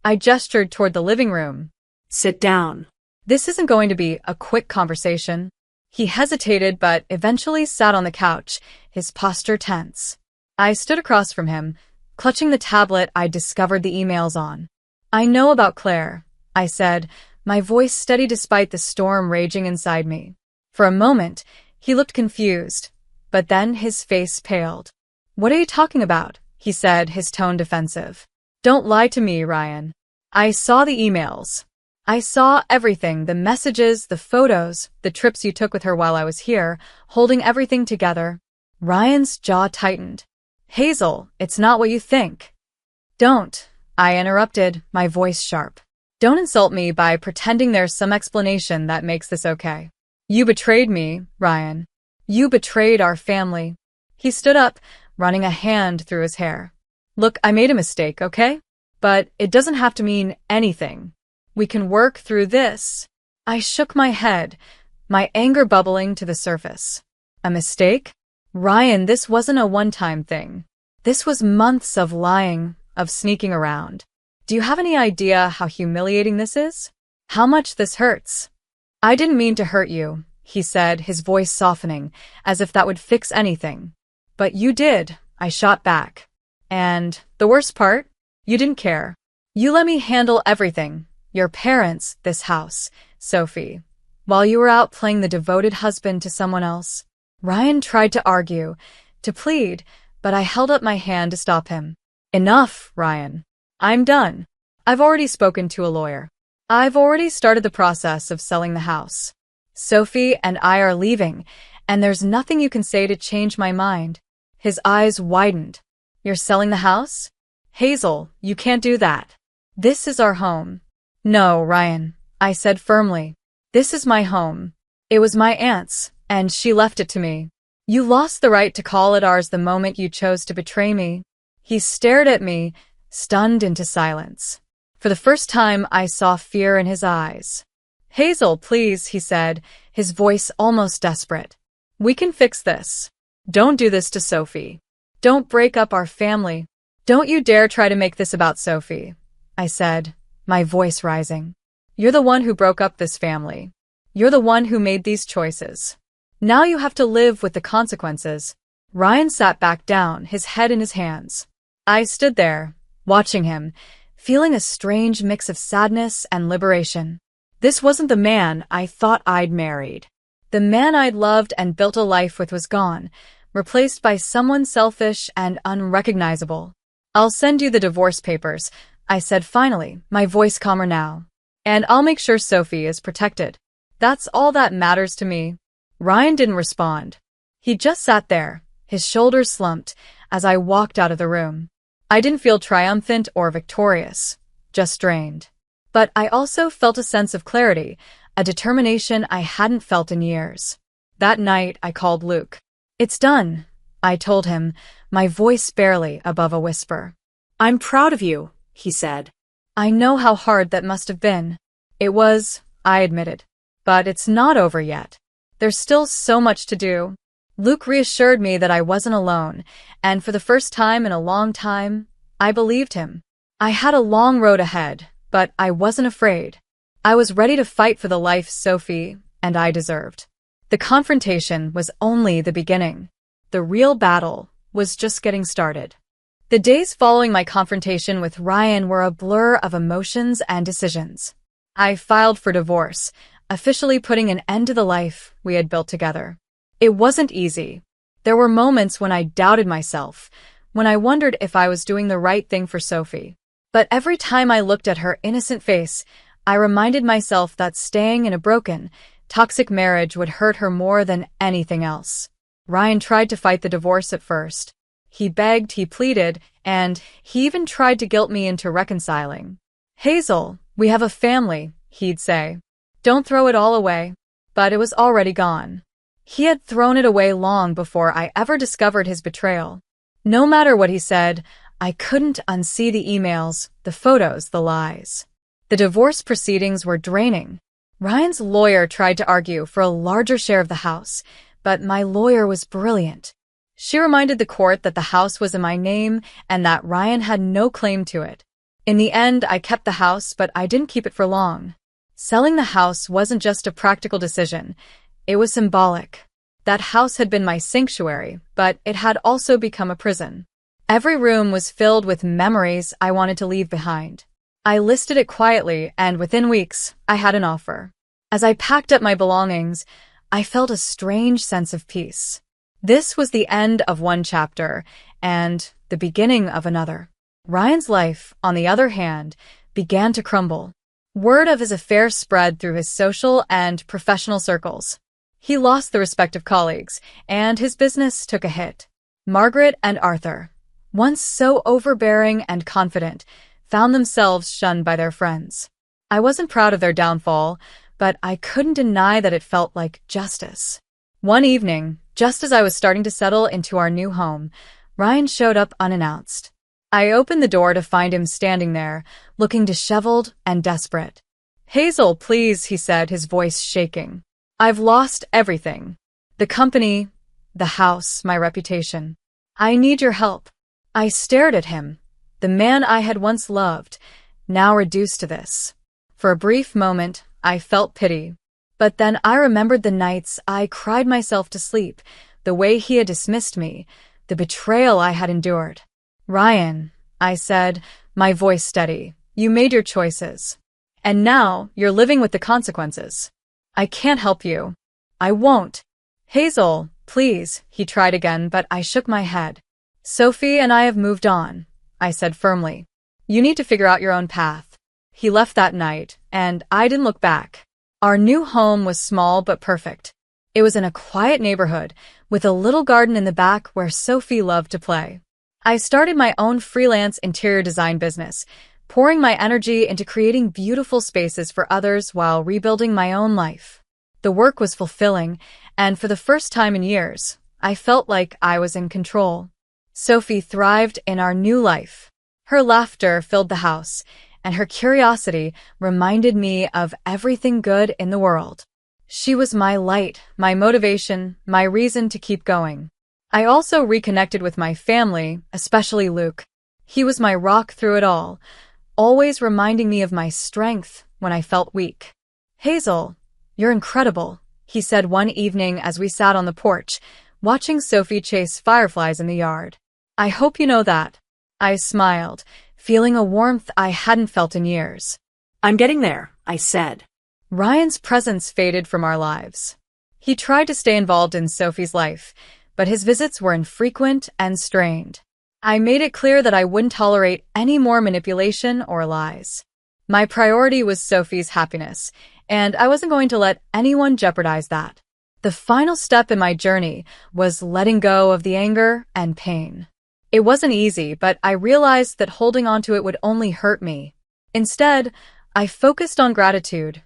I gestured toward the living room. "Sit down." "This isn't going to be a quick conversation." He hesitated but eventually sat on the couch, his posture tense. I stood across from him, clutching the tablet I'd discovered the emails on. "I know about Claire," I said, my voice steady despite the storm raging inside me. For a moment, he looked confused, but then his face paled. "What are you talking about?" he said, his tone defensive. "Don't lie to me, Ryan. I saw the emails. I saw everything, the messages, the photos, the trips you took with her while I was here, holding everything together." Ryan's jaw tightened. "Hazel, it's not what you think." "Don't," I interrupted, my voice sharp. "Don't insult me by pretending there's some explanation that makes this okay. You betrayed me, Ryan. You betrayed our family." He stood up, running a hand through his hair. "Look, I made a mistake, okay? But it doesn't have to mean anything. We can work through this." I shook my head, my anger bubbling to the surface. A mistake? Ryan, this wasn't a one-time thing. This was months of lying, of sneaking around. Do you have any idea how humiliating this is? How much this hurts? "I didn't mean to hurt you," he said, his voice softening, as if that would fix anything. "But you did," I shot back. "And the worst part? You didn't care. You let me handle everything. Your parents, this house, Sophie. While you were out playing the devoted husband to someone else." Ryan tried to argue, to plead, but I held up my hand to stop him. "Enough, Ryan. I'm done. I've already spoken to a lawyer. I've already started the process of selling the house. Sophie and I are leaving, and there's nothing you can say to change my mind." His eyes widened. "You're selling the house? Hazel, you can't do that. This is our home." "No, Ryan," I said firmly. "This is my home. It was my aunt's, and she left it to me. You lost the right to call it ours the moment you chose to betray me." He stared at me, stunned into silence. For the first time, I saw fear in his eyes. "Hazel, please," he said, his voice almost desperate. "We can fix this. Don't do this to Sophie. Don't break up our family. Don't you dare try to make this about Sophie," I said, my voice rising. "You're the one who broke up this family. You're the one who made these choices. Now you have to live with the consequences." Ryan sat back down, his head in his hands. I stood there, watching him, feeling a strange mix of sadness and liberation. This wasn't the man I thought I'd married. The man I'd loved and built a life with was gone, replaced by someone selfish and unrecognizable. "I'll send you the divorce papers," I said finally, my voice calmer now. "And I'll make sure Sophie is protected. That's all that matters to me." Ryan didn't respond. He just sat there, his shoulders slumped, as I walked out of the room. I didn't feel triumphant or victorious, just drained. But I also felt a sense of clarity, a determination I hadn't felt in years. That night, I called Luke. "It's done," I told him, my voice barely above a whisper. "I'm proud of you," he said. "I know how hard that must have been." "It was," I admitted. "But it's not over yet. There's still so much to do." Luke reassured me that I wasn't alone, and for the first time in a long time, I believed him. I had a long road ahead, but I wasn't afraid. I was ready to fight for the life Sophie and I deserved. The confrontation was only the beginning. The real battle was just getting started. The days following my confrontation with Ryan were a blur of emotions and decisions. I filed for divorce, officially putting an end to the life we had built together. It wasn't easy. There were moments when I doubted myself, when I wondered if I was doing the right thing for Sophie. But every time I looked at her innocent face, I reminded myself that staying in a broken, toxic marriage would hurt her more than anything else. Ryan tried to fight the divorce at first. He begged, he pleaded, and he even tried to guilt me into reconciling. "Hazel, we have a family," he'd say. "Don't throw it all away." But it was already gone. He had thrown it away long before I ever discovered his betrayal. No matter what he said, I couldn't unsee the emails, the photos, the lies. The divorce proceedings were draining. Ryan's lawyer tried to argue for a larger share of the house, but my lawyer was brilliant. She reminded the court that the house was in my name and that Ryan had no claim to it. In the end, I kept the house, but I didn't keep it for long. Selling the house wasn't just a practical decision. It was symbolic. That house had been my sanctuary, but it had also become a prison. Every room was filled with memories I wanted to leave behind. I listed it quietly, and within weeks, I had an offer. As I packed up my belongings, I felt a strange sense of peace. This was the end of one chapter, and the beginning of another. Ryan's life, on the other hand, began to crumble. Word of his affair spread through his social and professional circles. He lost the respect of colleagues, and his business took a hit. Margaret and Arthur, once so overbearing and confident, found themselves shunned by their friends. I wasn't proud of their downfall, but I couldn't deny that it felt like justice. One evening, just as I was starting to settle into our new home, Ryan showed up unannounced. I opened the door to find him standing there, looking disheveled and desperate. "Hazel, please," he said, his voice shaking. "I've lost everything. The company, the house, my reputation. I need your help." I stared at him, the man I had once loved, now reduced to this. For a brief moment, I felt pity. But then I remembered the nights I cried myself to sleep, the way he had dismissed me, the betrayal I had endured. "Ryan," I said, my voice steady, "you made your choices. And now you're living with the consequences. I can't help you. I won't." "Hazel, please," he tried again, but I shook my head. "Sophie and I have moved on," I said firmly. "You need to figure out your own path." He left that night, and I didn't look back. Our new home was small but perfect. It was in a quiet neighborhood, with a little garden in the back where Sophie loved to play. I started my own freelance interior design business, pouring my energy into creating beautiful spaces for others while rebuilding my own life. The work was fulfilling, and for the first time in years, I felt like I was in control. Sophie thrived in our new life. Her laughter filled the house, and her curiosity reminded me of everything good in the world. She was my light, my motivation, my reason to keep going. I also reconnected with my family, especially Luke. He was my rock through it all, always reminding me of my strength when I felt weak. "Hazel, you're incredible," he said one evening as we sat on the porch, watching Sophie chase fireflies in the yard. "I hope you know that." I smiled, feeling a warmth I hadn't felt in years. "I'm getting there," I said. Ryan's presence faded from our lives. He tried to stay involved in Sophie's life, but his visits were infrequent and strained. I made it clear that I wouldn't tolerate any more manipulation or lies. My priority was Sophie's happiness, and I wasn't going to let anyone jeopardize that. The final step in my journey was letting go of the anger and pain. It wasn't easy, but I realized that holding on to it would only hurt me. Instead, I focused on gratitude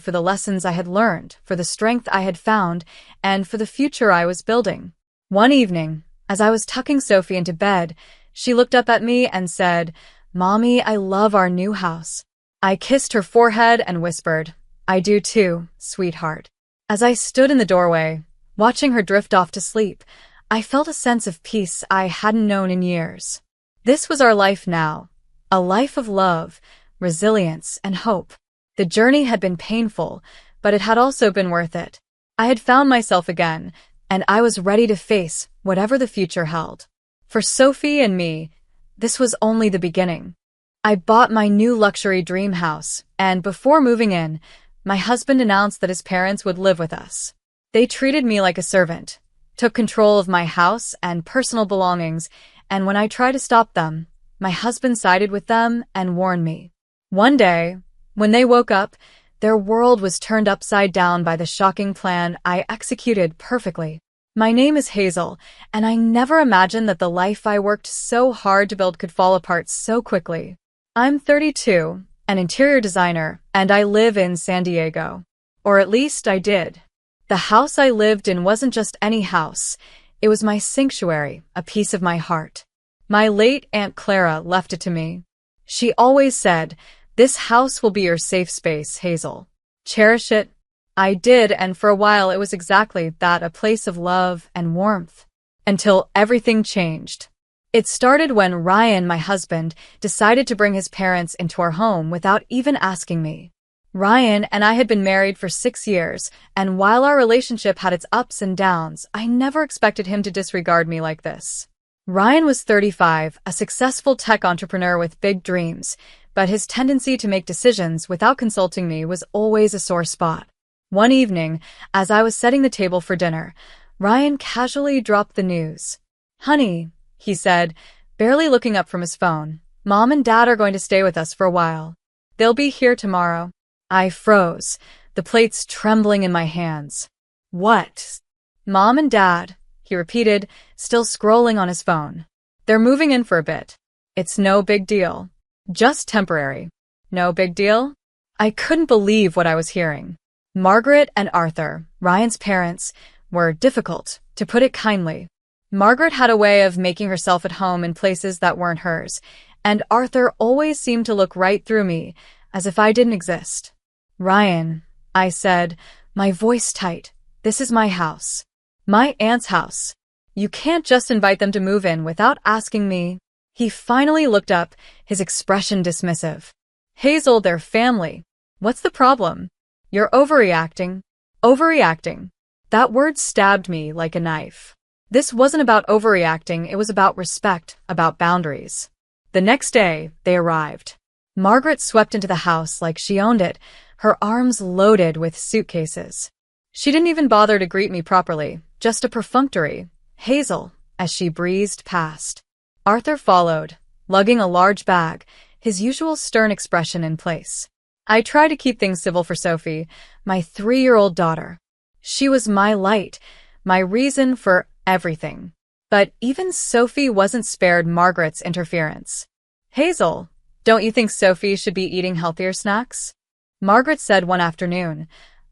for the lessons I had learned, for the strength I had found, and for the future I was building. One evening, as I was tucking Sophie into bed, she looked up at me and said, "Mommy, I love our new house." I kissed her forehead and whispered, "I do too, sweetheart." As I stood in the doorway, watching her drift off to sleep, I felt a sense of peace I hadn't known in years. This was our life now, a life of love, resilience, and hope. The journey had been painful, but it had also been worth it. I had found myself again, and I was ready to face whatever the future held. For Sophie and me, this was only the beginning. I bought my new luxury dream house, and before moving in, my husband announced that his parents would live with us. They treated me like a servant, took control of my house and personal belongings, and when I tried to stop them, my husband sided with them and warned me. One day, when they woke up, their world was turned upside down by the shocking plan I executed perfectly. My name is Hazel, and I never imagined that the life I worked so hard to build could fall apart so quickly. I'm 32, an interior designer, and I live in San Diego. Or at least I did. The house I lived in wasn't just any house. It was my sanctuary, a piece of my heart. My late Aunt Clara left it to me. She always said, "This house will be your safe space, Hazel. Cherish it." I did, and for a while it was exactly that, a place of love and warmth. Until everything changed. It started when Ryan, my husband, decided to bring his parents into our home without even asking me. Ryan and I had been married for 6 years, and while our relationship had its ups and downs, I never expected him to disregard me like this. Ryan was 35, a successful tech entrepreneur with big dreams, but his tendency to make decisions without consulting me was always a sore spot. One evening, as I was setting the table for dinner, Ryan casually dropped the news. "Honey," he said, barely looking up from his phone, "Mom and Dad are going to stay with us for a while. They'll be here tomorrow." I froze, the plates trembling in my hands. "What?" "Mom and Dad," he repeated, still scrolling on his phone. "They're moving in for a bit. It's no big deal. Just temporary." No big deal? I couldn't believe what I was hearing. Margaret and Arthur, Ryan's parents, were difficult, to put it kindly. Margaret had a way of making herself at home in places that weren't hers, and Arthur always seemed to look right through me, as if I didn't exist. "Ryan," I said, my voice tight, "this is my house. My aunt's house. You can't just invite them to move in without asking me." He finally looked up, his expression dismissive. "Hazel, they're family. What's the problem? You're overreacting." Overreacting. That word stabbed me like a knife. This wasn't about overreacting, it was about respect, about boundaries. The next day, they arrived. Margaret swept into the house like she owned it, her arms loaded with suitcases. She didn't even bother to greet me properly, just a perfunctory, "Hazel," as she breezed past. Arthur followed, lugging a large bag, his usual stern expression in place. I tried to keep things civil for Sophie, my 3-year-old daughter. She was my light, my reason for everything. But even Sophie wasn't spared Margaret's interference. "Hazel, don't you think Sophie should be eating healthier snacks?" Margaret said one afternoon,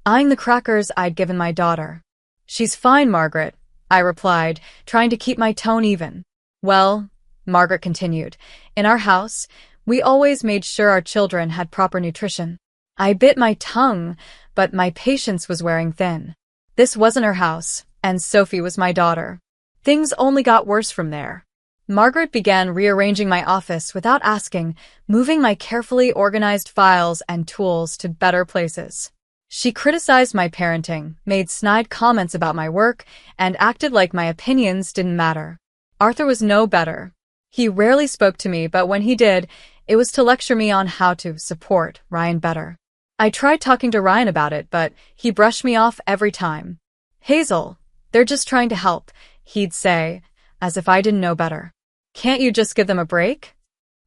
eyeing the crackers I'd given my daughter. "She's fine, Margaret," I replied, trying to keep my tone even. "Well," Margaret continued, "in our house, we always made sure our children had proper nutrition." I bit my tongue, but my patience was wearing thin. This wasn't her house, and Sophie was my daughter. Things only got worse from there. Margaret began rearranging my office without asking, moving my carefully organized files and tools to better places. She criticized my parenting, made snide comments about my work, and acted like my opinions didn't matter. Arthur was no better. He rarely spoke to me, but when he did, it was to lecture me on how to support Ryan better. I tried talking to Ryan about it, but he brushed me off every time. "Hazel, they're just trying to help," he'd say, as if I didn't know better. "Can't you just give them a break?"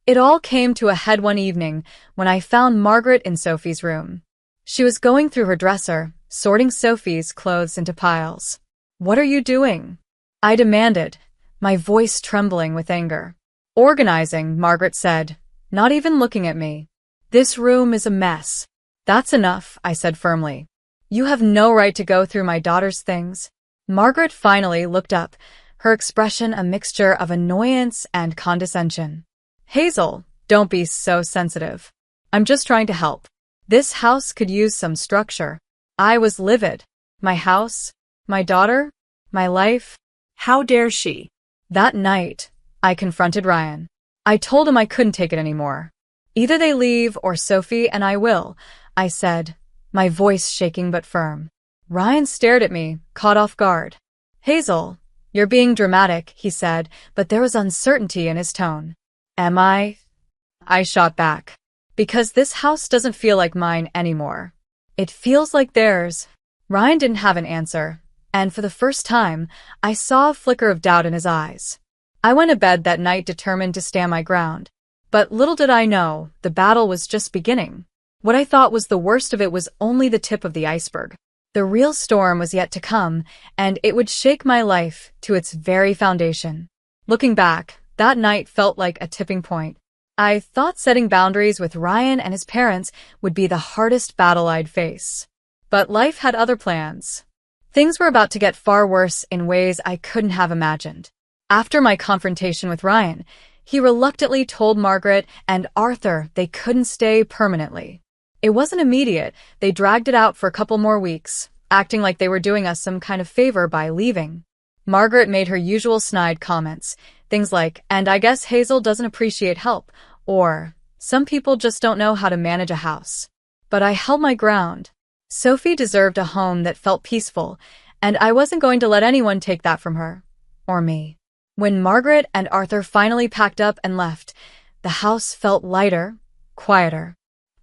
It all came to a head one evening when I found Margaret in Sophie's room. She was going through her dresser, sorting Sophie's clothes into piles. "What are you doing?" I demanded, my voice trembling with anger. "Organizing," Margaret said, not even looking at me. "This room is a mess." "That's enough," I said firmly. "You have no right to go through my daughter's things." Margaret finally looked up, her expression a mixture of annoyance and condescension. "Hazel, don't be so sensitive. I'm just trying to help. This house could use some structure." I was livid. My house? My daughter? My life? How dare she? That night, I confronted Ryan. I told him I couldn't take it anymore. "Either they leave or Sophie and I will," I said, my voice shaking but firm. Ryan stared at me, caught off guard. Hazel, you're being dramatic, he said, but there was uncertainty in his tone. Am I? I shot back. Because this house doesn't feel like mine anymore. It feels like theirs. Ryan didn't have an answer, and for the first time, I saw a flicker of doubt in his eyes. I went to bed that night determined to stand my ground. But little did I know, the battle was just beginning. What I thought was the worst of it was only the tip of the iceberg. The real storm was yet to come, and it would shake my life to its very foundation. Looking back, that night felt like a tipping point. I thought setting boundaries with Ryan and his parents would be the hardest battle I'd face. But life had other plans. Things were about to get far worse in ways I couldn't have imagined. After my confrontation with Ryan, he reluctantly told Margaret and Arthur they couldn't stay permanently. It wasn't immediate, they dragged it out for a couple more weeks, acting like they were doing us some kind of favor by leaving. Margaret made her usual snide comments, things like, and I guess Hazel doesn't appreciate help, or, some people just don't know how to manage a house. But I held my ground. Sophie deserved a home that felt peaceful, and I wasn't going to let anyone take that from her. Or me. When Margaret and Arthur finally packed up and left, the house felt lighter, quieter.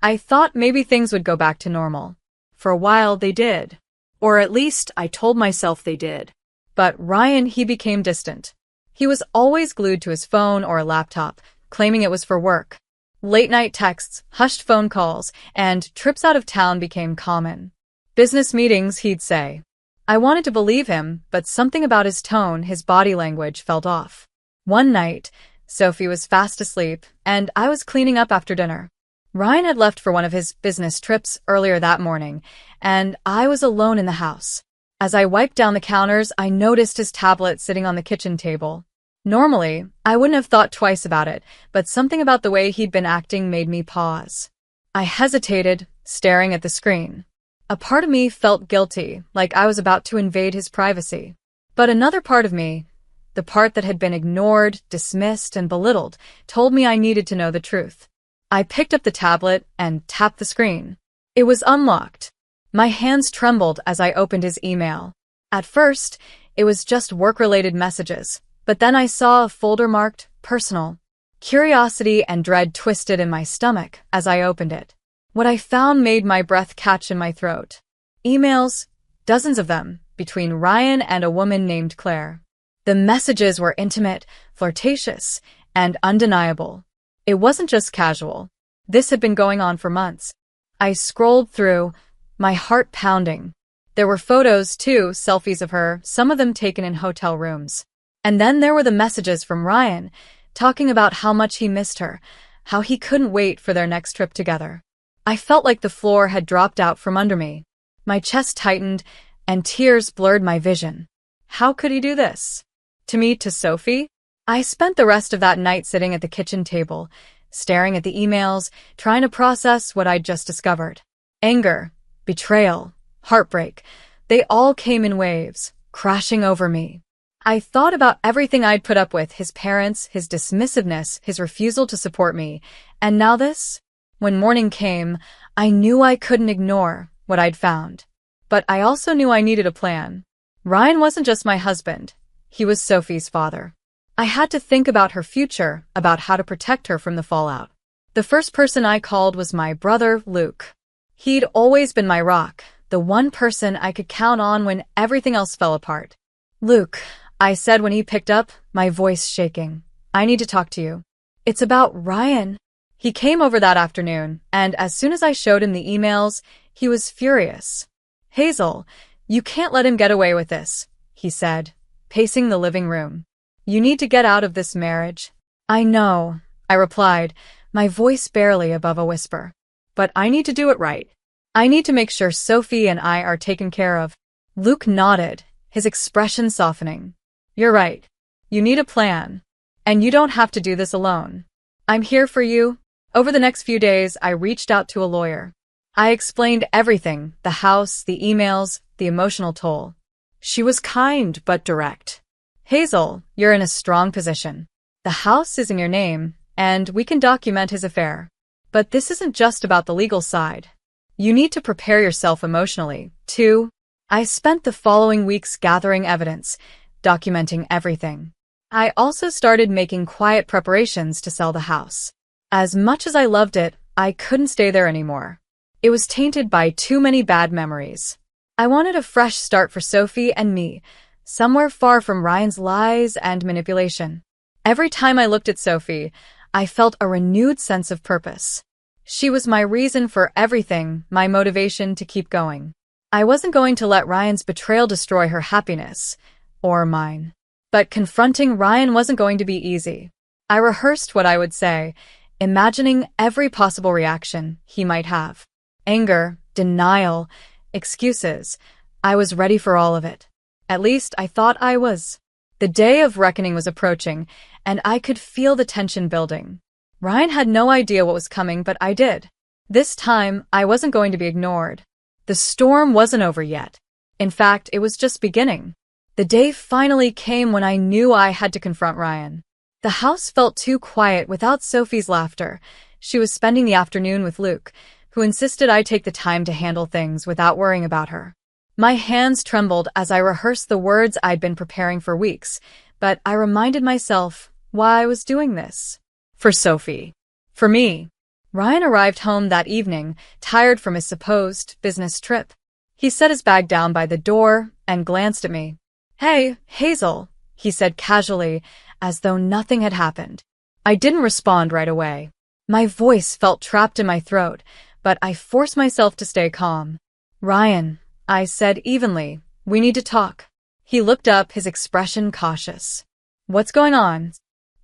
I thought maybe things would go back to normal. For a while they did. Or at least I told myself they did. But Ryan, he became distant. He was always glued to his phone or a laptop, claiming it was for work. Late-night texts, hushed phone calls, and trips out of town became common. Business meetings, he'd say. I wanted to believe him, but something about his tone, his body language, felt off. One night, Sophie was fast asleep, and I was cleaning up after dinner. Ryan had left for one of his business trips earlier that morning, and I was alone in the house. As I wiped down the counters, I noticed his tablet sitting on the kitchen table. Normally, I wouldn't have thought twice about it, but something about the way he'd been acting made me pause. I hesitated, staring at the screen. A part of me felt guilty, like I was about to invade his privacy. But another part of me, the part that had been ignored, dismissed, and belittled, told me I needed to know the truth. I picked up the tablet and tapped the screen. It was unlocked. My hands trembled as I opened his email. At first, it was just work-related messages, but then I saw a folder marked Personal. Curiosity and dread twisted in my stomach as I opened it. What I found made my breath catch in my throat. Emails, dozens of them, between Ryan and a woman named Claire. The messages were intimate, flirtatious, and undeniable. It wasn't just casual. This had been going on for months. I scrolled through, my heart pounding. There were photos, too, selfies of her, some of them taken in hotel rooms. And then there were the messages from Ryan, talking about how much he missed her, how he couldn't wait for their next trip together. I felt like the floor had dropped out from under me. My chest tightened, and tears blurred my vision. How could he do this? To me, to Sophie? I spent the rest of that night sitting at the kitchen table, staring at the emails, trying to process what I'd just discovered. Anger, betrayal, heartbreak, they all came in waves, crashing over me. I thought about everything I'd put up with, his parents, his dismissiveness, his refusal to support me, and now this? When morning came, I knew I couldn't ignore what I'd found. But I also knew I needed a plan. Ryan wasn't just my husband. He was Sophie's father. I had to think about her future, about how to protect her from the fallout. The first person I called was my brother, Luke. He'd always been my rock, the one person I could count on when everything else fell apart. Luke, I said when he picked up, my voice shaking. I need to talk to you. It's about Ryan. He came over that afternoon, and as soon as I showed him the emails, he was furious. Hazel, you can't let him get away with this, he said, pacing the living room. You need to get out of this marriage. I know, I replied, my voice barely above a whisper. But I need to do it right. I need to make sure Sophie and I are taken care of. Luke nodded, his expression softening. You're right. You need a plan. And you don't have to do this alone. I'm here for you. Over the next few days, I reached out to a lawyer. I explained everything, the house, the emails, the emotional toll. She was kind but direct. Hazel, you're in a strong position. The house is in your name, and we can document his affair. But this isn't just about the legal side. You need to prepare yourself emotionally, too. I spent the following weeks gathering evidence, documenting everything. I also started making quiet preparations to sell the house. As much as I loved it, I couldn't stay there anymore. It was tainted by too many bad memories. I wanted a fresh start for Sophie and me, somewhere far from Ryan's lies and manipulation. Every time I looked at Sophie, I felt a renewed sense of purpose. She was my reason for everything, my motivation to keep going. I wasn't going to let Ryan's betrayal destroy her happiness, or mine. But confronting Ryan wasn't going to be easy. I rehearsed what I would say, imagining every possible reaction he might have. Anger, denial, excuses. I was ready for all of it. At least I thought I was. The day of reckoning was approaching, and I could feel the tension building. Ryan had no idea what was coming, but I did. This time, I wasn't going to be ignored. The storm wasn't over yet. In fact, it was just beginning. The day finally came when I knew I had to confront Ryan. The house felt too quiet without Sophie's laughter. She was spending the afternoon with Luke, who insisted I take the time to handle things without worrying about her. My hands trembled as I rehearsed the words I'd been preparing for weeks, but I reminded myself why I was doing this. For Sophie. For me. Ryan arrived home that evening, tired from his supposed business trip. He set his bag down by the door and glanced at me. "Hey, Hazel," he said casually, as though nothing had happened. I didn't respond right away. My voice felt trapped in my throat, but I forced myself to stay calm. "Ryan," I said evenly, "we need to talk." He looked up, his expression cautious. "What's going on?"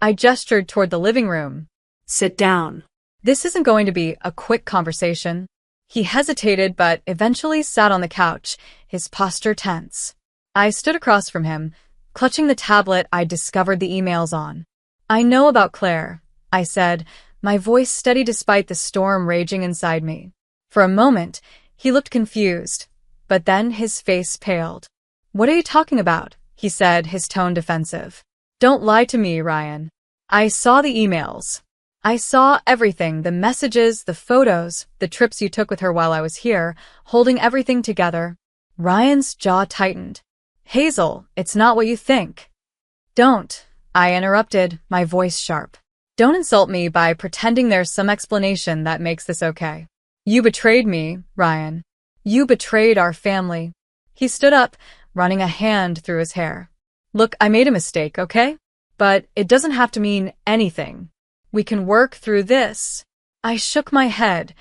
I gestured toward the living room. Sit down. "This isn't going to be a quick conversation." He hesitated but eventually sat on the couch, his posture tense. I stood across from him, clutching the tablet I'd discovered the emails on. "I know about Claire," I said, my voice steady despite the storm raging inside me. For a moment, he looked confused, but then his face paled. "What are you talking about?" he said, his tone defensive. "Don't lie to me, Ryan. I saw the emails. I saw everything, the messages, the photos, the trips you took with her while I was here, holding everything together." Ryan's jaw tightened. "Hazel, it's not what you think." "Don't," I interrupted, my voice sharp. "Don't insult me by pretending there's some explanation that makes this okay. You betrayed me, Ryan. You betrayed our family." He stood up, running a hand through his hair. "Look, I made a mistake, okay? But it doesn't have to mean anything. We can work through this." I shook my head,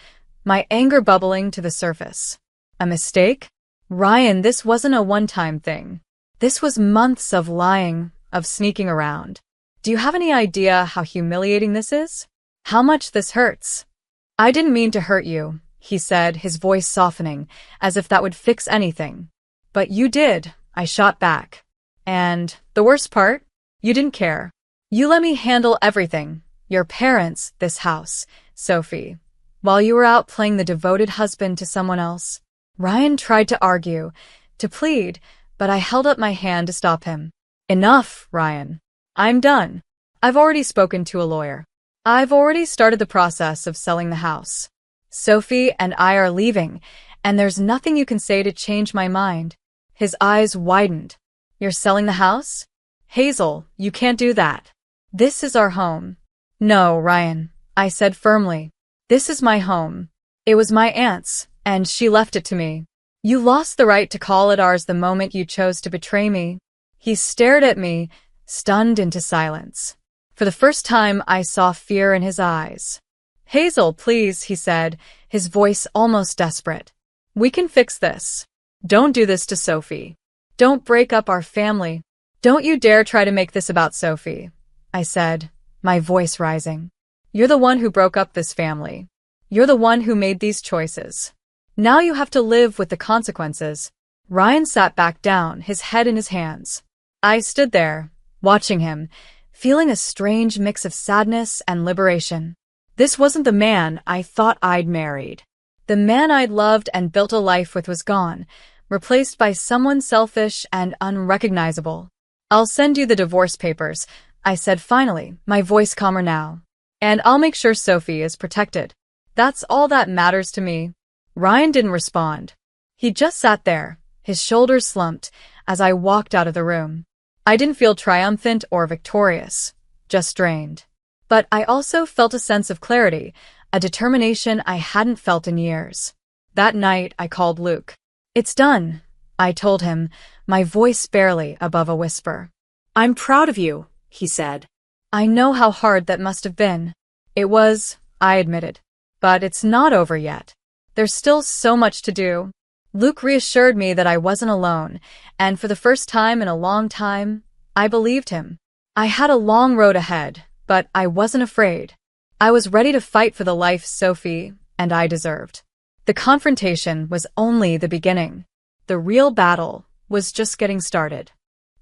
my anger bubbling to the surface. "A mistake? Ryan, this wasn't a one-time thing. This was months of lying, of sneaking around. Do you have any idea how humiliating this is? How much this hurts?" "I didn't mean to hurt you," he said, his voice softening, as if that would fix anything. "But you did," I shot back. "And the worst part? You didn't care. You let me handle everything. Your parents, this house, Sophie. While you were out playing the devoted husband to someone else." Ryan tried to argue, to plead, but I held up my hand to stop him. "Enough, Ryan. I'm done. I've already spoken to a lawyer. I've already started the process of selling the house. Sophie and I are leaving, and there's nothing you can say to change my mind." His eyes widened. "You're selling the house? Hazel, you can't do that. This is our home." "No, Ryan," I said firmly. "This is my home. It was my aunt's, and she left it to me. You lost the right to call it ours the moment you chose to betray me." He stared at me, stunned into silence. For the first time, I saw fear in his eyes. "Hazel, please," he said, his voice almost desperate. "We can fix this. Don't do this to Sophie. Don't break up our family. Don't you dare try to make this about Sophie," I said, my voice rising. "You're the one who broke up this family. You're the one who made these choices. Now you have to live with the consequences." Ryan sat back down, his head in his hands. I stood there, watching him, feeling a strange mix of sadness and liberation. This wasn't the man I thought I'd married. The man I'd loved and built a life with was gone, replaced by someone selfish and unrecognizable. "I'll send you the divorce papers," I said finally, my voice calmer now. "And I'll make sure Sophie is protected. That's all that matters to me." Ryan didn't respond. He just sat there, his shoulders slumped, as I walked out of the room. I didn't feel triumphant or victorious, just drained. But I also felt a sense of clarity, a determination I hadn't felt in years. That night, I called Luke. "It's done," I told him, my voice barely above a whisper. "I'm proud of you," he said. I know how hard that must have been. It was, I admitted. But it's not over yet. There's still so much to do. Luke reassured me that I wasn't alone, and for the first time in a long time, I believed him. I had a long road ahead, but I wasn't afraid. I was ready to fight for the life Sophie and I deserved. The confrontation was only the beginning. The real battle was just getting started.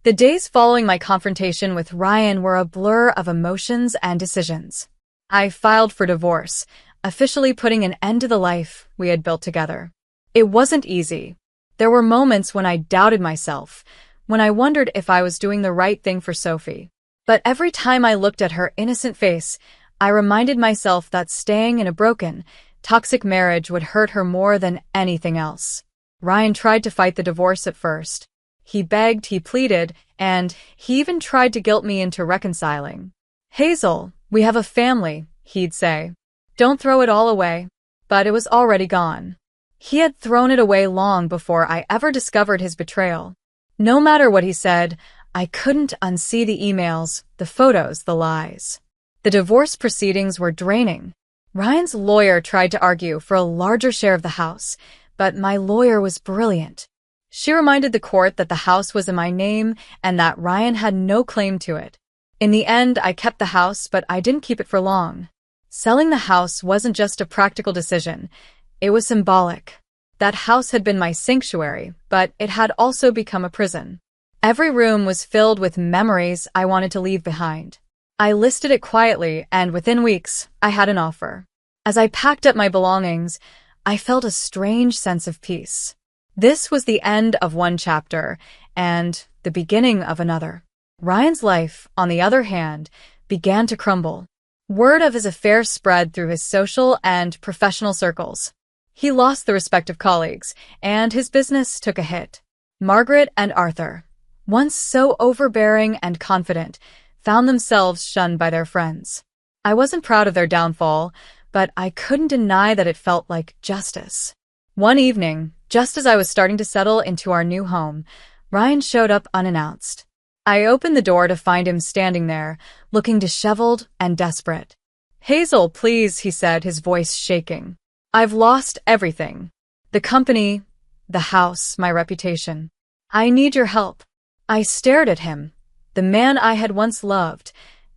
The days following my confrontation with Ryan were a blur of emotions and decisions. I filed for divorce, officially putting an end to the life we had built together. It wasn't easy. There were moments when I doubted myself, when I wondered if I was doing the right thing for Sophie. But every time I looked at her innocent face, I reminded myself that staying in a broken, toxic marriage would hurt her more than anything else. Ryan tried to fight the divorce at first. He begged, he pleaded, and he even tried to guilt me into reconciling. "Hazel, we have a family," he'd say. "Don't throw it all away." But it was already gone. He had thrown it away long before I ever discovered his betrayal. No matter what he said, I couldn't unsee the emails, the photos, the lies. The divorce proceedings were draining. Ryan's lawyer tried to argue for a larger share of the house, but my lawyer was brilliant. She reminded the court that the house was in my name and that Ryan had no claim to it. In the end, I kept the house, but I didn't keep it for long. Selling the house wasn't just a practical decision. It was symbolic. That house had been my sanctuary, but it had also become a prison. Every room was filled with memories I wanted to leave behind. I listed it quietly, and within weeks, I had an offer. As I packed up my belongings, I felt a strange sense of peace. This was the end of one chapter, and the beginning of another. Ryan's life, on the other hand, began to crumble. Word of his affair spread through his social and professional circles. He lost the respect of colleagues, and his business took a hit. Margaret and Arthur, once so overbearing and confident, found themselves shunned by their friends. I wasn't proud of their downfall, but I couldn't deny that it felt like justice. One evening, just as I was starting to settle into our new home, Ryan showed up unannounced. I opened the door to find him standing there, looking disheveled and desperate. "Hazel, please," he said, his voice shaking. "I've lost everything. The company, the house, my reputation. I need your help." I stared at him, the man I had once loved,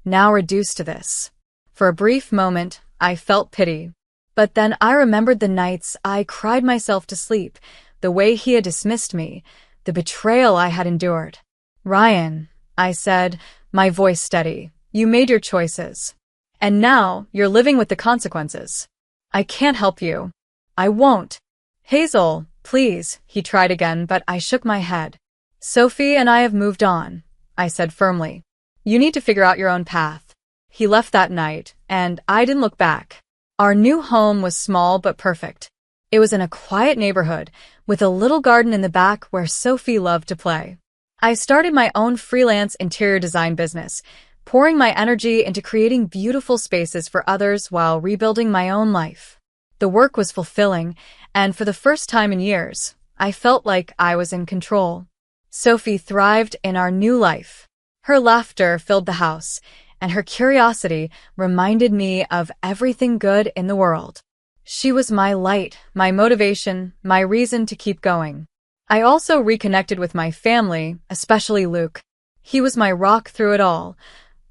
now reduced to this. For a brief moment, I felt pity. But then I remembered the nights I cried myself to sleep, the way he had dismissed me, the betrayal I had endured. "Ryan," I said, my voice steady, "you made your choices. And now you're living with the consequences. I can't help you. I won't." "Hazel, please," he tried again, but I shook my head. "Sophie and I have moved on," I said firmly. "You need to figure out your own path." He left that night, and I didn't look back. Our new home was small but perfect. It was in a quiet neighborhood, with a little garden in the back where Sophie loved to play. I started my own freelance interior design business, pouring my energy into creating beautiful spaces for others while rebuilding my own life. The work was fulfilling, and for the first time in years, I felt like I was in control. Sophie thrived in our new life. Her laughter filled the house, and her curiosity reminded me of everything good in the world. She was my light, my motivation, my reason to keep going. I also reconnected with my family, especially Luke. He was my rock through it all,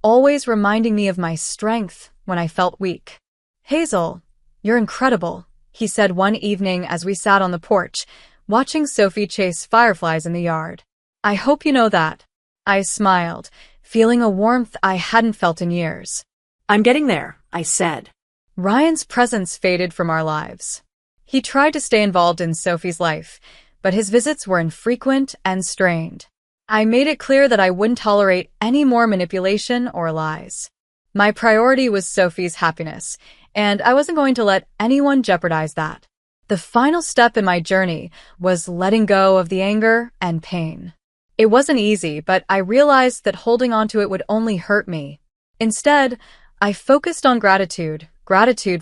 always reminding me of my strength when I felt weak. "Hazel, you're incredible," he said one evening as we sat on the porch, watching Sophie chase fireflies in the yard. "I hope you know that." I smiled, feeling a warmth I hadn't felt in years. "I'm getting there," I said. Ryan's presence faded from our lives. He tried to stay involved in Sophie's life, but his visits were infrequent and strained. I made it clear that I wouldn't tolerate any more manipulation or lies. My priority was Sophie's happiness, and I wasn't going to let anyone jeopardize that. The final step in my journey was letting go of the anger and pain. It wasn't easy, but I realized that holding on to it would only hurt me. Instead, I focused on gratitude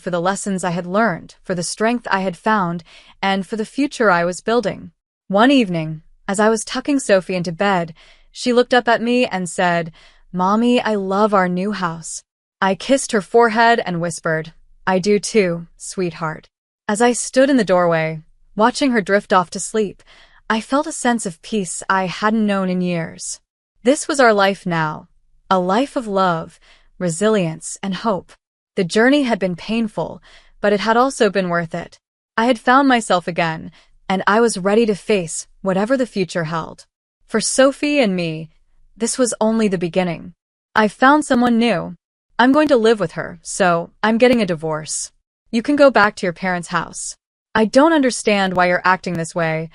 for the lessons I had learned, for the strength I had found, and for the future I was building. One evening, as I was tucking Sophie into bed, she looked up at me and said, "Mommy, I love our new house." I kissed her forehead and whispered, "I do too, sweetheart." As I stood in the doorway, watching her drift off to sleep, I felt a sense of peace I hadn't known in years. This was our life now, a life of love, resilience, and hope. The journey had been painful, but it had also been worth it. I had found myself again, and I was ready to face whatever the future held. For Sophie and me, this was only the beginning. I found someone new. I'm going to live with her, so I'm getting a divorce. You can go back to your parents' house. I don't understand why you're acting this way.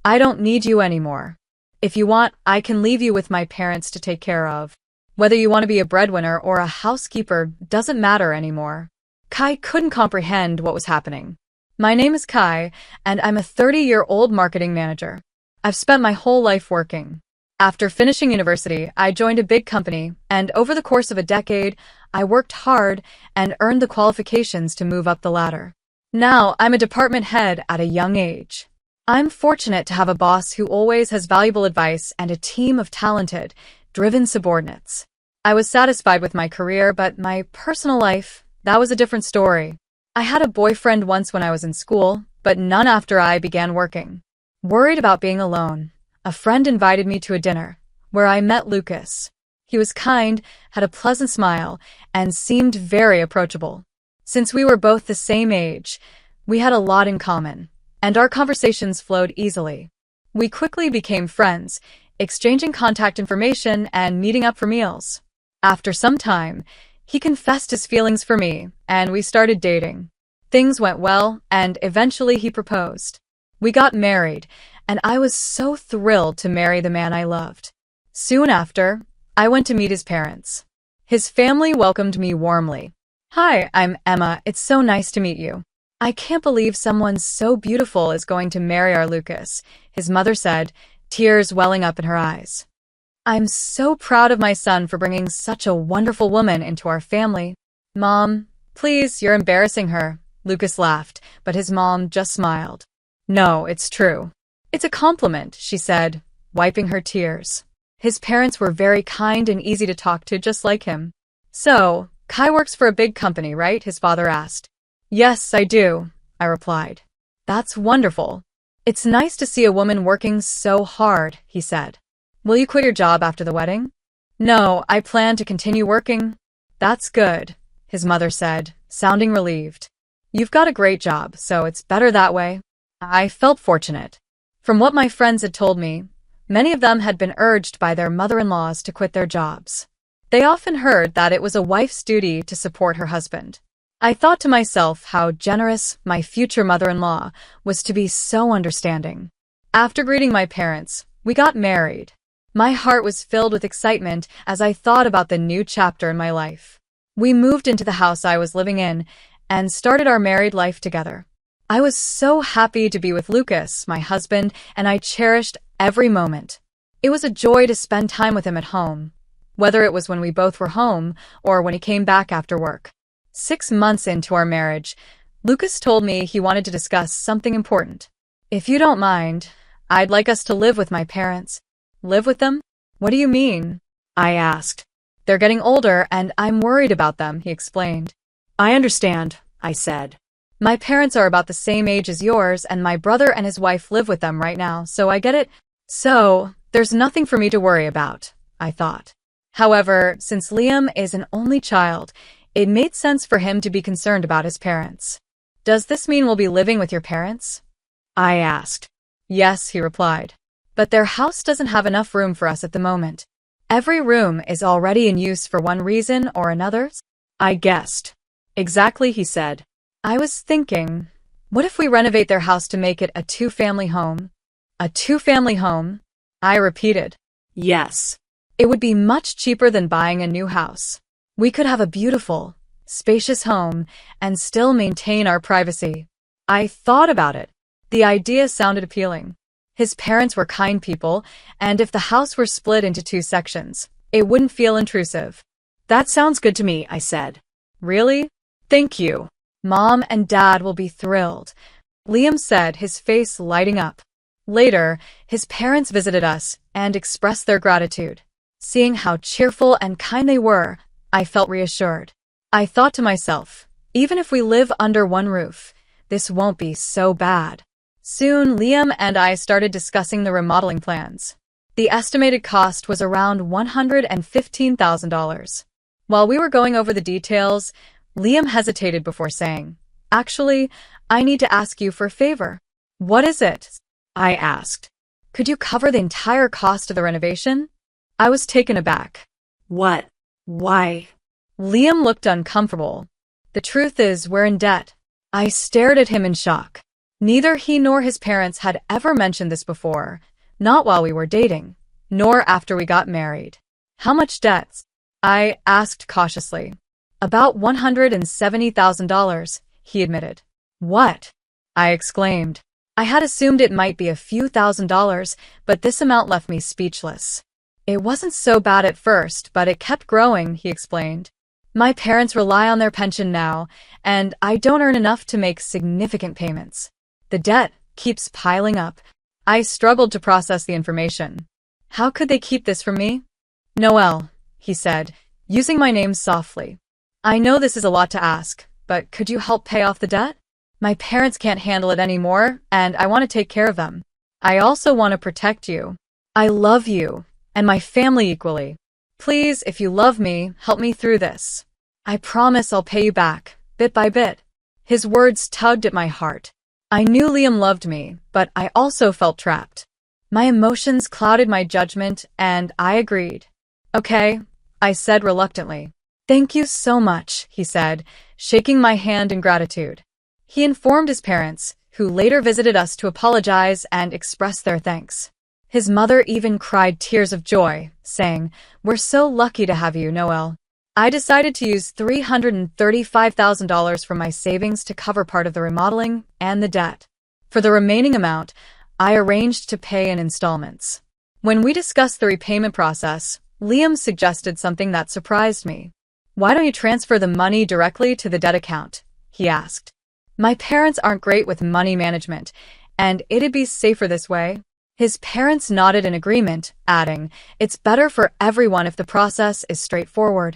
I don't need you anymore. If you want, I can leave you with my parents to take care of. Whether you want to be a breadwinner or a housekeeper doesn't matter anymore. Kai couldn't comprehend what was happening. My name is Kai, and I'm a 30-year-old marketing manager. I've spent my whole life working. After finishing university, I joined a big company, and over the course of a decade, I worked hard and earned the qualifications to move up the ladder. Now, I'm a department head at a young age. I'm fortunate to have a boss who always has valuable advice and a team of talented, driven subordinates. I was satisfied with my career, but my personal life, that was a different story. I had a boyfriend once when I was in school, but none after I began working. Worried about being alone, a friend invited me to a dinner, where I met Lucas. He was kind, had a pleasant smile, and seemed very approachable. Since we were both the same age, we had a lot in common, and our conversations flowed easily. We quickly became friends, exchanging contact information and meeting up for meals. After some time, he confessed his feelings for me, and we started dating. Things went well, and eventually he proposed. We got married, and I was so thrilled to marry the man I loved. Soon after, I went to meet his parents. His family welcomed me warmly. "Hi, I'm Emma. It's so nice to meet you. I can't believe someone so beautiful is going to marry our Lucas," his mother said, tears welling up in her eyes. "I'm so proud of my son for bringing such a wonderful woman into our family." "Mom, please, you're embarrassing her," Lucas laughed, but his mom just smiled. "No, it's true. It's a compliment," she said, wiping her tears. His parents were very kind and easy to talk to, just like him. "So, Kai works for a big company, right?" his father asked. "Yes, I do," I replied. "That's wonderful. It's nice to see a woman working so hard," he said. "Will you quit your job after the wedding?" "No, I plan to continue working." "That's good," his mother said, sounding relieved. "You've got a great job, so it's better that way." I felt fortunate. From what my friends had told me, many of them had been urged by their mother-in-laws to quit their jobs. They often heard that it was a wife's duty to support her husband. I thought to myself how generous my future mother-in-law was to be so understanding. After greeting my parents, we got married. My heart was filled with excitement as I thought about the new chapter in my life. We moved into the house I was living in and started our married life together. I was so happy to be with Lucas, my husband, and I cherished every moment. It was a joy to spend time with him at home, whether it was when we both were home or when he came back after work. 6 months into our marriage, Lucas told me he wanted to discuss something important. "If you don't mind, I'd like us to live with my parents." "Live with them? What do you mean?" I asked. "They're getting older and I'm worried about them," he explained. "I understand," I said. "My parents are about the same age as yours, and my brother and his wife live with them right now, so I get it. So, there's nothing for me to worry about," I thought. However, since Liam is an only child, it made sense for him to be concerned about his parents. "Does this mean we'll be living with your parents?" I asked. "Yes," he replied. "But their house doesn't have enough room for us at the moment. Every room is already in use for one reason or another." I guessed. "Exactly," he said. I was thinking, what if we renovate their house to make it a two-family home? "A two-family home?" I repeated. "Yes. It would be much cheaper than buying a new house. We could have a beautiful, spacious home and still maintain our privacy." I thought about it. The idea sounded appealing. His parents were kind people, and if the house were split into 2 sections, it wouldn't feel intrusive. That sounds good to me, I said. Really? Thank you. Mom and Dad will be thrilled, Liam said, his face lighting up. Later, his parents visited us and expressed their gratitude. Seeing how cheerful and kind they were, I felt reassured. I thought to myself, even if we live under one roof, this won't be so bad. Soon, Liam and I started discussing the remodeling plans. The estimated cost was around $115,000. While we were going over the details, Liam hesitated before saying, "Actually, I need to ask you for a favor." "What is it?" I asked. "Could you cover the entire cost of the renovation?" I was taken aback. "What? Why?" Liam looked uncomfortable. "The truth is, we're in debt." I stared at him in shock. Neither he nor his parents had ever mentioned this before, not while we were dating, nor after we got married. "How much debt?" I asked cautiously. "About $170,000, he admitted. "What?" I exclaimed. I had assumed it might be a few $1,000s, but this amount left me speechless. "It wasn't so bad at first, but it kept growing," he explained. "My parents rely on their pension now, and I don't earn enough to make significant payments. The debt keeps piling up." I struggled to process the information. How could they keep this from me? "Noelle," he said, using my name softly. "I know this is a lot to ask, but could you help pay off the debt? My parents can't handle it anymore, and I want to take care of them. I also want to protect you. I love you, and my family equally. Please, if you love me, help me through this. I promise I'll pay you back, bit by bit." His words tugged at my heart. I knew Liam loved me, but I also felt trapped. My emotions clouded my judgment, and I agreed. "Okay," I said reluctantly. "Thank you so much," he said, shaking my hand in gratitude. He informed his parents, who later visited us to apologize and express their thanks. His mother even cried tears of joy, saying, "We're so lucky to have you, Noelle." I decided to use $335,000 from my savings to cover part of the remodeling and the debt. For the remaining amount, I arranged to pay in installments. When we discussed the repayment process, Liam suggested something that surprised me. "Why don't you transfer the money directly to the debt account?" he asked. "My parents aren't great with money management, and it'd be safer this way." His parents nodded in agreement, adding, "It's better for everyone if the process is straightforward."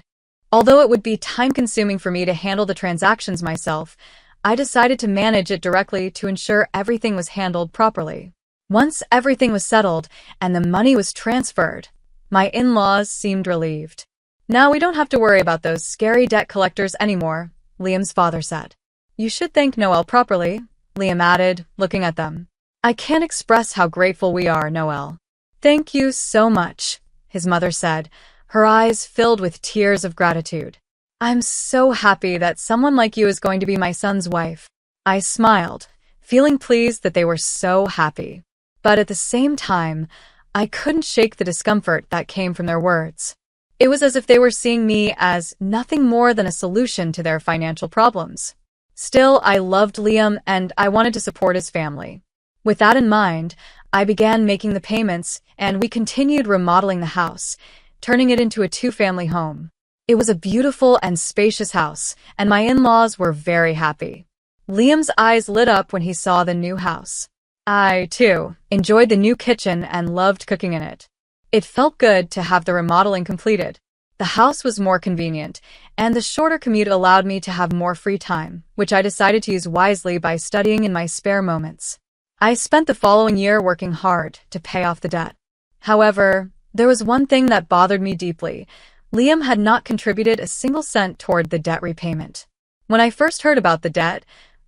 Although it would be time-consuming for me to handle the transactions myself, I decided to manage it directly to ensure everything was handled properly. Once everything was settled and the money was transferred, my in-laws seemed relieved. "Now we don't have to worry about those scary debt collectors anymore," Liam's father said. "You should thank Noelle properly," Liam added, looking at them. "I can't express how grateful we are, Noelle." "Thank you so much," his mother said, her eyes filled with tears of gratitude. "I'm so happy that someone like you is going to be my son's wife." I smiled, feeling pleased that they were so happy. But at the same time, I couldn't shake the discomfort that came from their words. It was as if they were seeing me as nothing more than a solution to their financial problems. Still, I loved Liam and I wanted to support his family. With that in mind, I began making the payments and we continued remodeling the house, turning it into a 2-family home. It was a beautiful and spacious house, and my in-laws were very happy. Liam's eyes lit up when he saw the new house. I, too, enjoyed the new kitchen and loved cooking in it. It felt good to have the remodeling completed. The house was more convenient, and the shorter commute allowed me to have more free time, which I decided to use wisely by studying in my spare moments. I spent the following year working hard to pay off the debt. However, there was one thing that bothered me deeply. Liam had not contributed a single cent toward the debt repayment. When I first heard about the debt,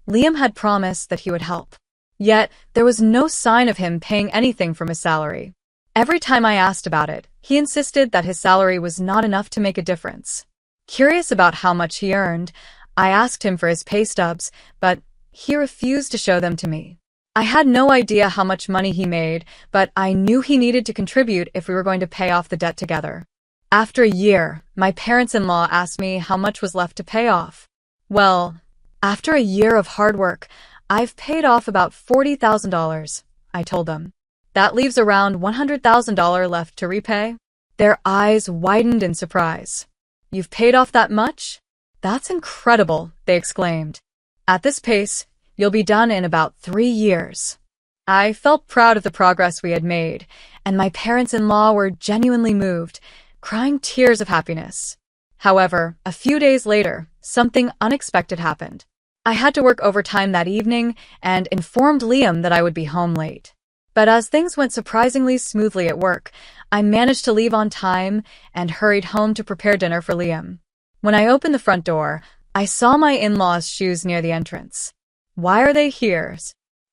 Liam had promised that he would help. Yet, there was no sign of him paying anything from his salary. Every time I asked about it, he insisted that his salary was not enough to make a difference. Curious about how much he earned, I asked him for his pay stubs, but he refused to show them to me. I had no idea how much money he made, but I knew he needed to contribute if we were going to pay off the debt together. After a year, my parents-in-law asked me how much was left to pay off. Well, after a year of hard work, I've paid off about $40,000, I told them. That leaves around $100,000 left to repay. Their eyes widened in surprise. You've paid off that much? That's incredible, they exclaimed. At this pace, you'll be done in about 3 years. I felt proud of the progress we had made, and my parents-in-law were genuinely moved, crying tears of happiness. However, a few days later, something unexpected happened. I had to work overtime that evening and informed Liam that I would be home late. But as things went surprisingly smoothly at work, I managed to leave on time and hurried home to prepare dinner for Liam. When I opened the front door, I saw my in-laws' shoes near the entrance. Why are they here?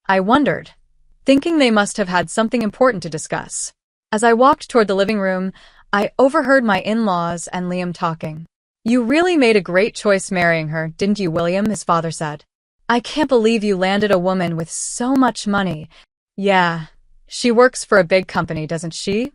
I wondered, thinking they must have had something important to discuss. As I walked toward the living room, I overheard my in-laws and Liam talking. You really made a great choice marrying her, didn't you, William? His father said. I can't believe you landed a woman with so much money. Yeah, she works for a big company, doesn't she?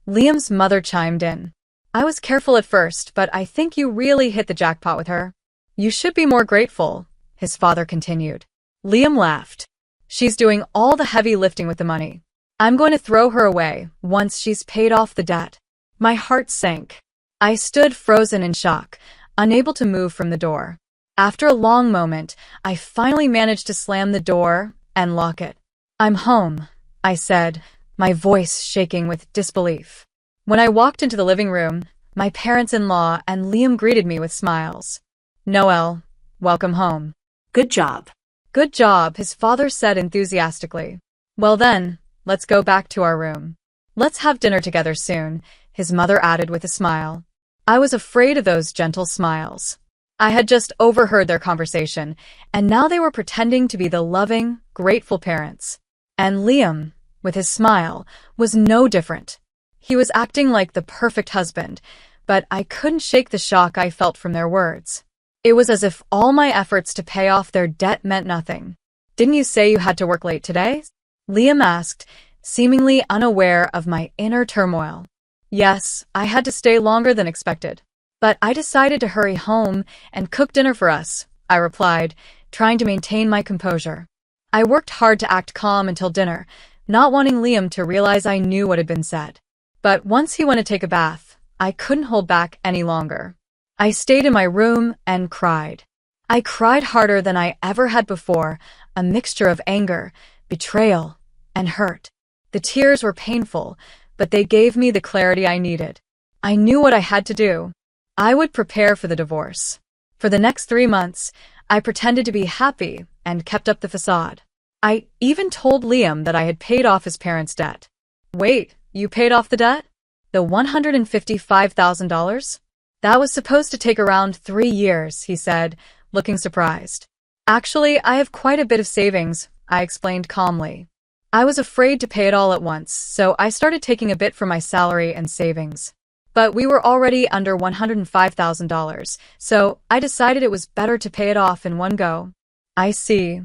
Liam's mother chimed in. I was careful at first, but I think you really hit the jackpot with her. You should be more grateful, his father continued. Liam laughed. She's doing all the heavy lifting with the money. I'm going to throw her away once she's paid off the debt. My heart sank. I stood frozen in shock, unable to move from the door. After a long moment, I finally managed to slam the door and lock it. I'm home, I said, my voice shaking with disbelief. When I walked into the living room, my parents-in-law and Liam greeted me with smiles. Noel, welcome home. Good job. Good job, his father said enthusiastically. Well then, let's go back to our room. Let's have dinner together soon, his mother added with a smile. I was afraid of those gentle smiles. I had just overheard their conversation, and now they were pretending to be the loving, grateful parents. And Liam, with his smile, was no different. He was acting like the perfect husband, but I couldn't shake the shock I felt from their words. It was as if all my efforts to pay off their debt meant nothing. Didn't you say you had to work late today? Liam asked, seemingly unaware of my inner turmoil. Yes, I had to stay longer than expected. But I decided to hurry home and cook dinner for us, I replied, trying to maintain my composure. I worked hard to act calm until dinner, not wanting Liam to realize I knew what had been said. But once he went to take a bath, I couldn't hold back any longer. I stayed in my room and cried. I cried harder than I ever had before, a mixture of anger, betrayal, and hurt. The tears were painful, but they gave me the clarity I needed. I knew what I had to do. I would prepare for the divorce. For the next 3 months, I pretended to be happy and kept up the facade. I even told Liam that I had paid off his parents' debt. Wait, you paid off the debt? The $155,000? That was supposed to take around 3 years, he said, looking surprised. Actually, I have quite a bit of savings, I explained calmly. I was afraid to pay it all at once, so I started taking a bit from my salary and savings. But we were already under $105,000, so I decided it was better to pay it off in one go. I see.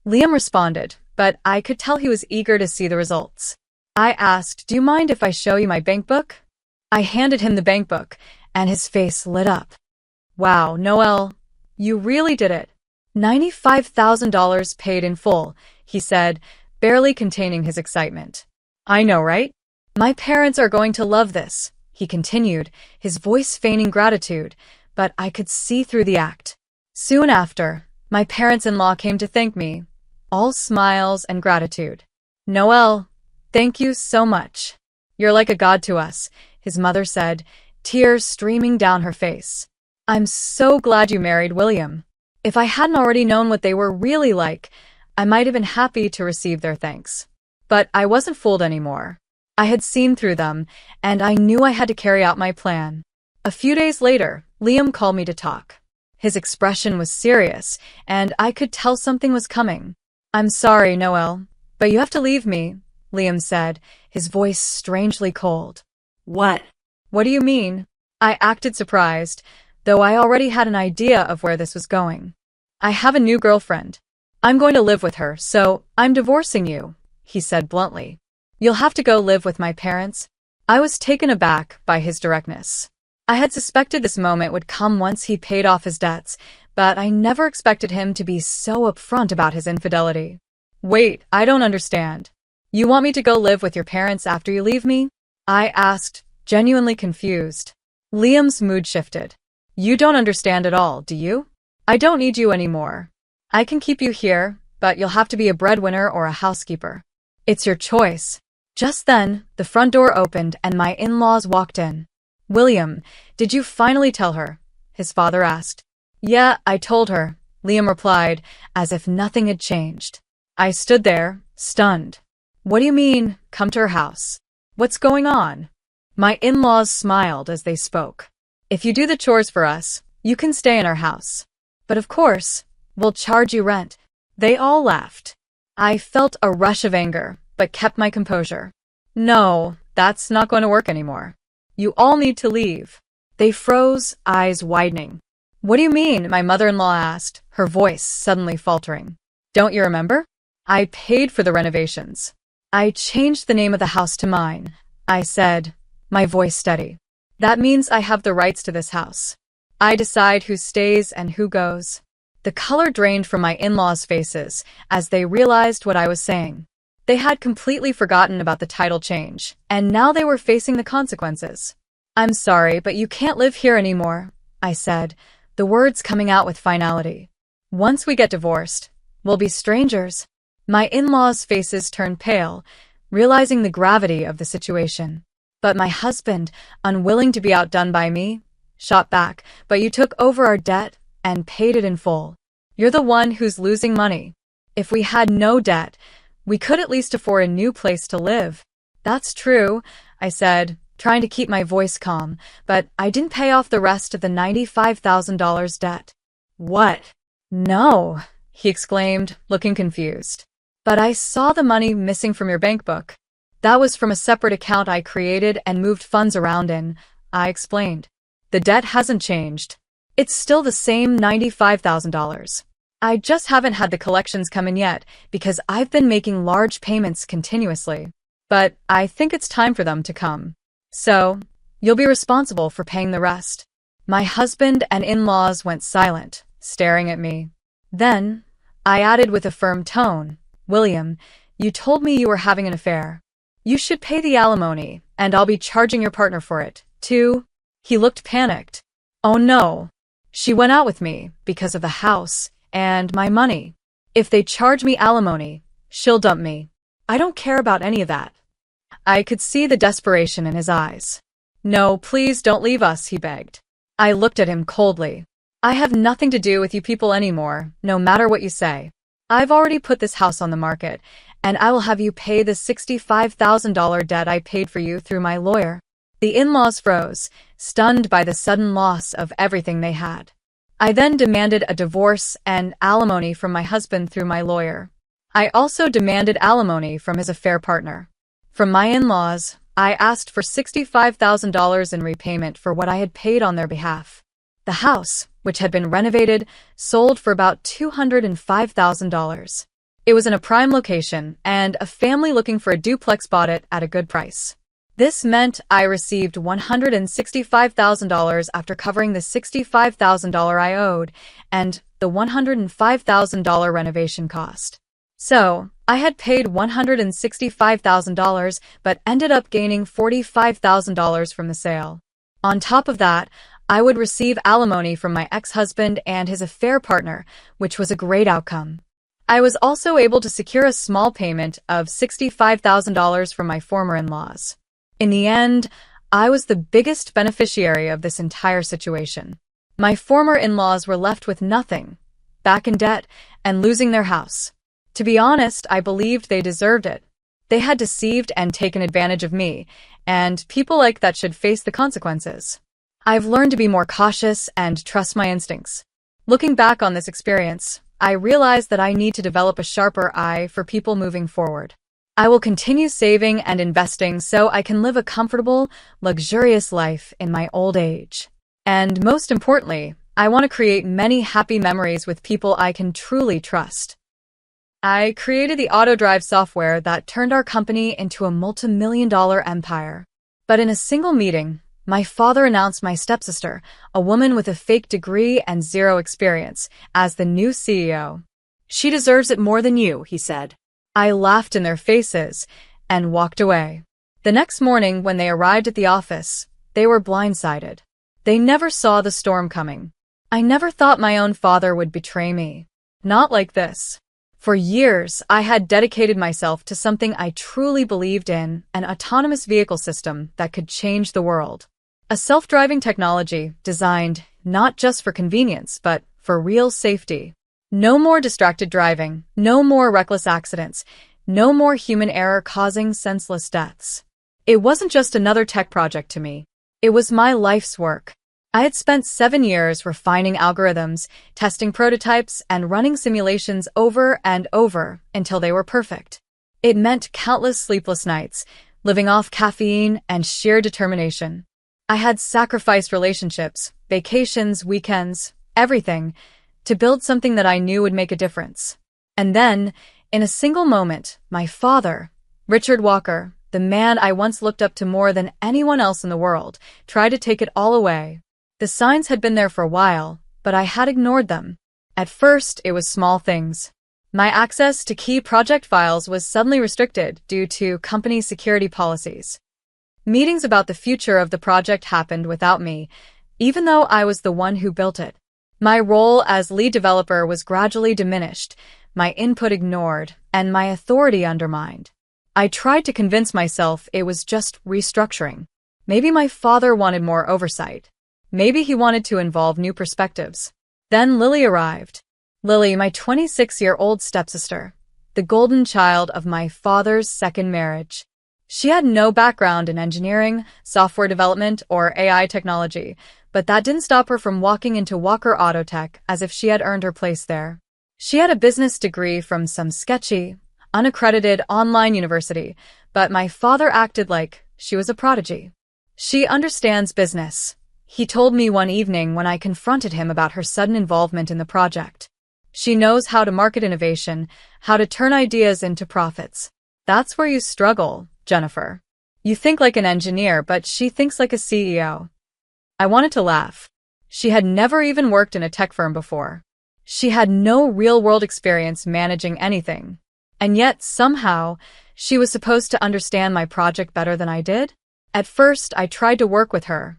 Liam responded, but I could tell he was eager to see the results. I asked, do you mind if I show you my bank book? I handed him the bank book, and his face lit up. Wow, Noel, you really did it. $95,000 paid in full, he said, barely containing his excitement. I know, right? My parents are going to love this, he continued, his voice feigning gratitude, but I could see through the act. Soon after, my parents-in-law came to thank me, all smiles and gratitude. Noel, thank you so much. You're like a god to us, his mother said, tears streaming down her face. I'm so glad you married William. If I hadn't already known what they were really like, I might have been happy to receive their thanks. But I wasn't fooled anymore. I had seen through them, and I knew I had to carry out my plan. A few days later, Liam called me to talk. His expression was serious, and I could tell something was coming. I'm sorry, Noel, but you have to leave me, Liam said, his voice strangely cold. What? What do you mean? I acted surprised, though I already had an idea of where this was going. I have a new girlfriend. I'm going to live with her, so I'm divorcing you, he said bluntly. You'll have to go live with my parents. I was taken aback by his directness. I had suspected this moment would come once he paid off his debts, but I never expected him to be so upfront about his infidelity. Wait, I don't understand. You want me to go live with your parents after you leave me? I asked, genuinely confused. Liam's mood shifted. You don't understand at all, do you? I don't need you anymore. I can keep you here, but you'll have to be a breadwinner or a housekeeper. It's your choice. Just then, the front door opened and my in-laws walked in. William, did you finally tell her? His father asked. Yeah, I told her, Liam replied, as if nothing had changed. I stood there, stunned. What do you mean, come to her house? What's going on? My in-laws smiled as they spoke. If you do the chores for us, you can stay in our house. But of course, we'll charge you rent. They all laughed. I felt a rush of anger, but kept my composure. No, that's not going to work anymore. You all need to leave. They froze, eyes widening. What do you mean? My mother-in-law asked, her voice suddenly faltering. Don't you remember? I paid for the renovations. I changed the name of the house to mine, I said, my voice steady. That means I have the rights to this house. I decide who stays and who goes. The color drained from my in-laws' faces as they realized what I was saying. They had completely forgotten about the title change, and now they were facing the consequences. I'm sorry, but you can't live here anymore, I said, the words coming out with finality. Once we get divorced, we'll be strangers. My in-laws' faces turned pale, realizing the gravity of the situation. But my husband, unwilling to be outdone by me, shot back, but you took over our debt and paid it in full. You're the one who's losing money. If we had no debt, we could at least afford a new place to live. That's true, I said, trying to keep my voice calm, but I didn't pay off the rest of the $95,000 debt. What? No, he exclaimed, looking confused. But I saw the money missing from your bank book. That was from a separate account I created and moved funds around in, I explained. The debt hasn't changed. It's still the same $95,000. I just haven't had the collections come in yet because I've been making large payments continuously. But I think it's time for them to come. So, you'll be responsible for paying the rest. My husband and in-laws went silent, staring at me. Then, I added with a firm tone, William, you told me you were having an affair. You should pay the alimony, and I'll be charging your partner for it, too. He looked panicked. Oh no. She went out with me because of the house and my money. If they charge me alimony, she'll dump me. I don't care about any of that. I could see the desperation in his eyes. No, please don't leave us, he begged. I looked at him coldly. I have nothing to do with you people anymore, no matter what you say. I've already put this house on the market, and I will have you pay the $65,000 debt I paid for you through my lawyer. The in-laws froze, stunned by the sudden loss of everything they had. I then demanded a divorce and alimony from my husband through my lawyer. I also demanded alimony from his affair partner. From my in-laws, I asked for $65,000 in repayment for what I had paid on their behalf. The house, which had been renovated, sold for about $205,000. It was in a prime location, and a family looking for a duplex bought it at a good price. This meant I received $165,000 after covering the $65,000 I owed and the $105,000 renovation cost. So, I had paid $165,000 but ended up gaining $45,000 from the sale. On top of that, I would receive alimony from my ex-husband and his affair partner, which was a great outcome. I was also able to secure a small payment of $65,000 from my former in-laws. In the end, I was the biggest beneficiary of this entire situation. My former in-laws were left with nothing, back in debt, and losing their house. To be honest, I believed they deserved it. They had deceived and taken advantage of me, and people like that should face the consequences. I've learned to be more cautious and trust my instincts. Looking back on this experience, I realized that I need to develop a sharper eye for people moving forward. I will continue saving and investing so I can live a comfortable, luxurious life in my old age. And most importantly, I want to create many happy memories with people I can truly trust. I created the auto-drive software that turned our company into a multi-million-dollar empire. But in a single meeting, My father announced my stepsister, a woman with a fake degree and zero experience, as the new CEO. She deserves it more than you, he said. I laughed in their faces and walked away. The next morning, when they arrived at the office, they were blindsided. They never saw the storm coming. I never thought my own father would betray me. Not like this. For years, I had dedicated myself to something I truly believed in, an autonomous vehicle system that could change the world. A self-driving technology designed not just for convenience, but for real safety. No more distracted driving, no more reckless accidents, no more human error causing senseless deaths. It wasn't just another tech project to me. It was my life's work. I had spent 7 years refining algorithms, testing prototypes, and running simulations over and over until they were perfect. It meant countless sleepless nights, living off caffeine and sheer determination. I had sacrificed relationships, vacations, weekends, everything, to build something that I knew would make a difference. And then, in a single moment, my father, Richard Walker, the man I once looked up to more than anyone else in the world, tried to take it all away. The signs had been there for a while, but I had ignored them. At first, it was small things. My access to key project files was suddenly restricted due to company security policies. Meetings about the future of the project happened without me, even though I was the one who built it. My role as lead developer was gradually diminished, my input ignored, and my authority undermined. I tried to convince myself it was just restructuring. Maybe my father wanted more oversight. Maybe he wanted to involve new perspectives. Then Lily arrived. Lily, my 26-year-old stepsister, the golden child of my father's second marriage. She had no background in engineering, software development, or AI technology, but that didn't stop her from walking into Walker Autotech as if she had earned her place there. She had a business degree from some sketchy, unaccredited online university, but my father acted like she was a prodigy. She understands business, he told me one evening when I confronted him about her sudden involvement in the project. She knows how to market innovation, how to turn ideas into profits. That's where you struggle, Jennifer. You think like an engineer, but she thinks like a CEO. I wanted to laugh. She had never even worked in a tech firm before. She had no real-world experience managing anything. And yet, somehow, she was supposed to understand my project better than I did? At first, I tried to work with her.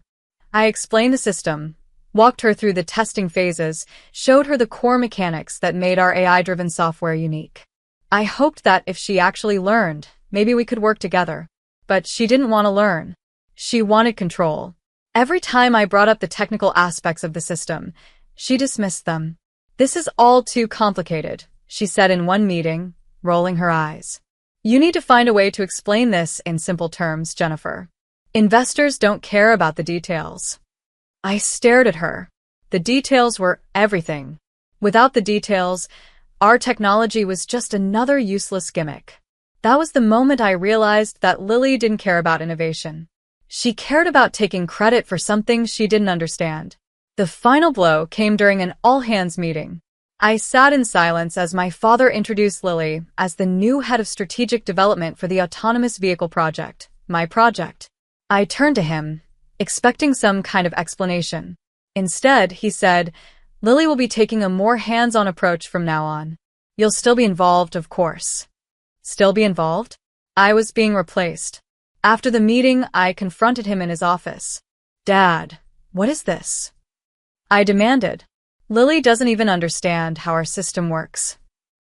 I explained the system, walked her through the testing phases, showed her the core mechanics that made our AI-driven software unique. I hoped that if she actually learned, maybe we could work together. But she didn't want to learn. She wanted control. Every time I brought up the technical aspects of the system, she dismissed them. "This is all too complicated," she said in one meeting, rolling her eyes. "You need to find a way to explain this in simple terms, Jennifer. Investors don't care about the details." I stared at her. The details were everything. Without the details, our technology was just another useless gimmick. That was the moment I realized that Lily didn't care about innovation. She cared about taking credit for something she didn't understand. The final blow came during an all-hands meeting. I sat in silence as my father introduced Lily as the new head of strategic development for the autonomous vehicle project, my project. I turned to him, expecting some kind of explanation. Instead, he said, "Lily will be taking a more hands-on approach from now on. You'll still be involved, of course." Still be involved? I was being replaced. After the meeting, I confronted him in his office. "Dad, what is this?" I demanded. "Lily doesn't even understand how our system works."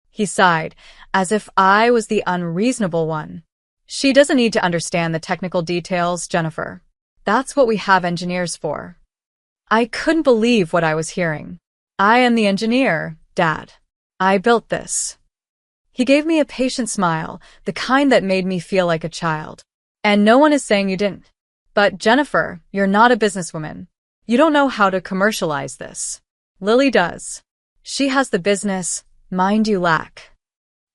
He sighed, as if I was the unreasonable one. "She doesn't need to understand the technical details, Jennifer. That's what we have engineers for." I couldn't believe what I was hearing. "I am the engineer, Dad. I built this." He gave me a patient smile, the kind that made me feel like a child. "And no one is saying you didn't. But Jennifer, you're not a businesswoman. You don't know how to commercialize this. Lily does. She has the business mind you lack."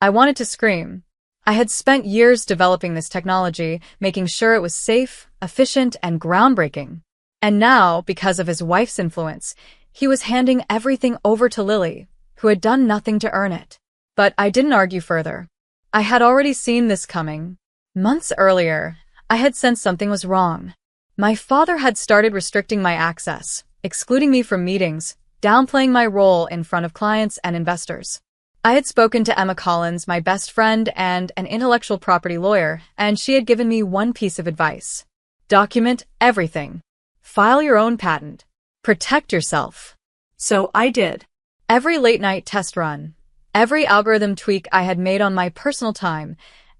I wanted to scream. I had spent years developing this technology, making sure it was safe, efficient, and groundbreaking. And now, because of his wife's influence, he was handing everything over to Lily, who had done nothing to earn it. But I didn't argue further. I had already seen this coming. Months earlier, I had sensed something was wrong. My father had started restricting my access, excluding me from meetings, downplaying my role in front of clients and investors. I had spoken to Emma Collins, my best friend and an intellectual property lawyer, and she had given me one piece of advice. Document everything. File your own patent. Protect yourself. So I did. Every late-night test run, every algorithm tweak I had made on my personal time,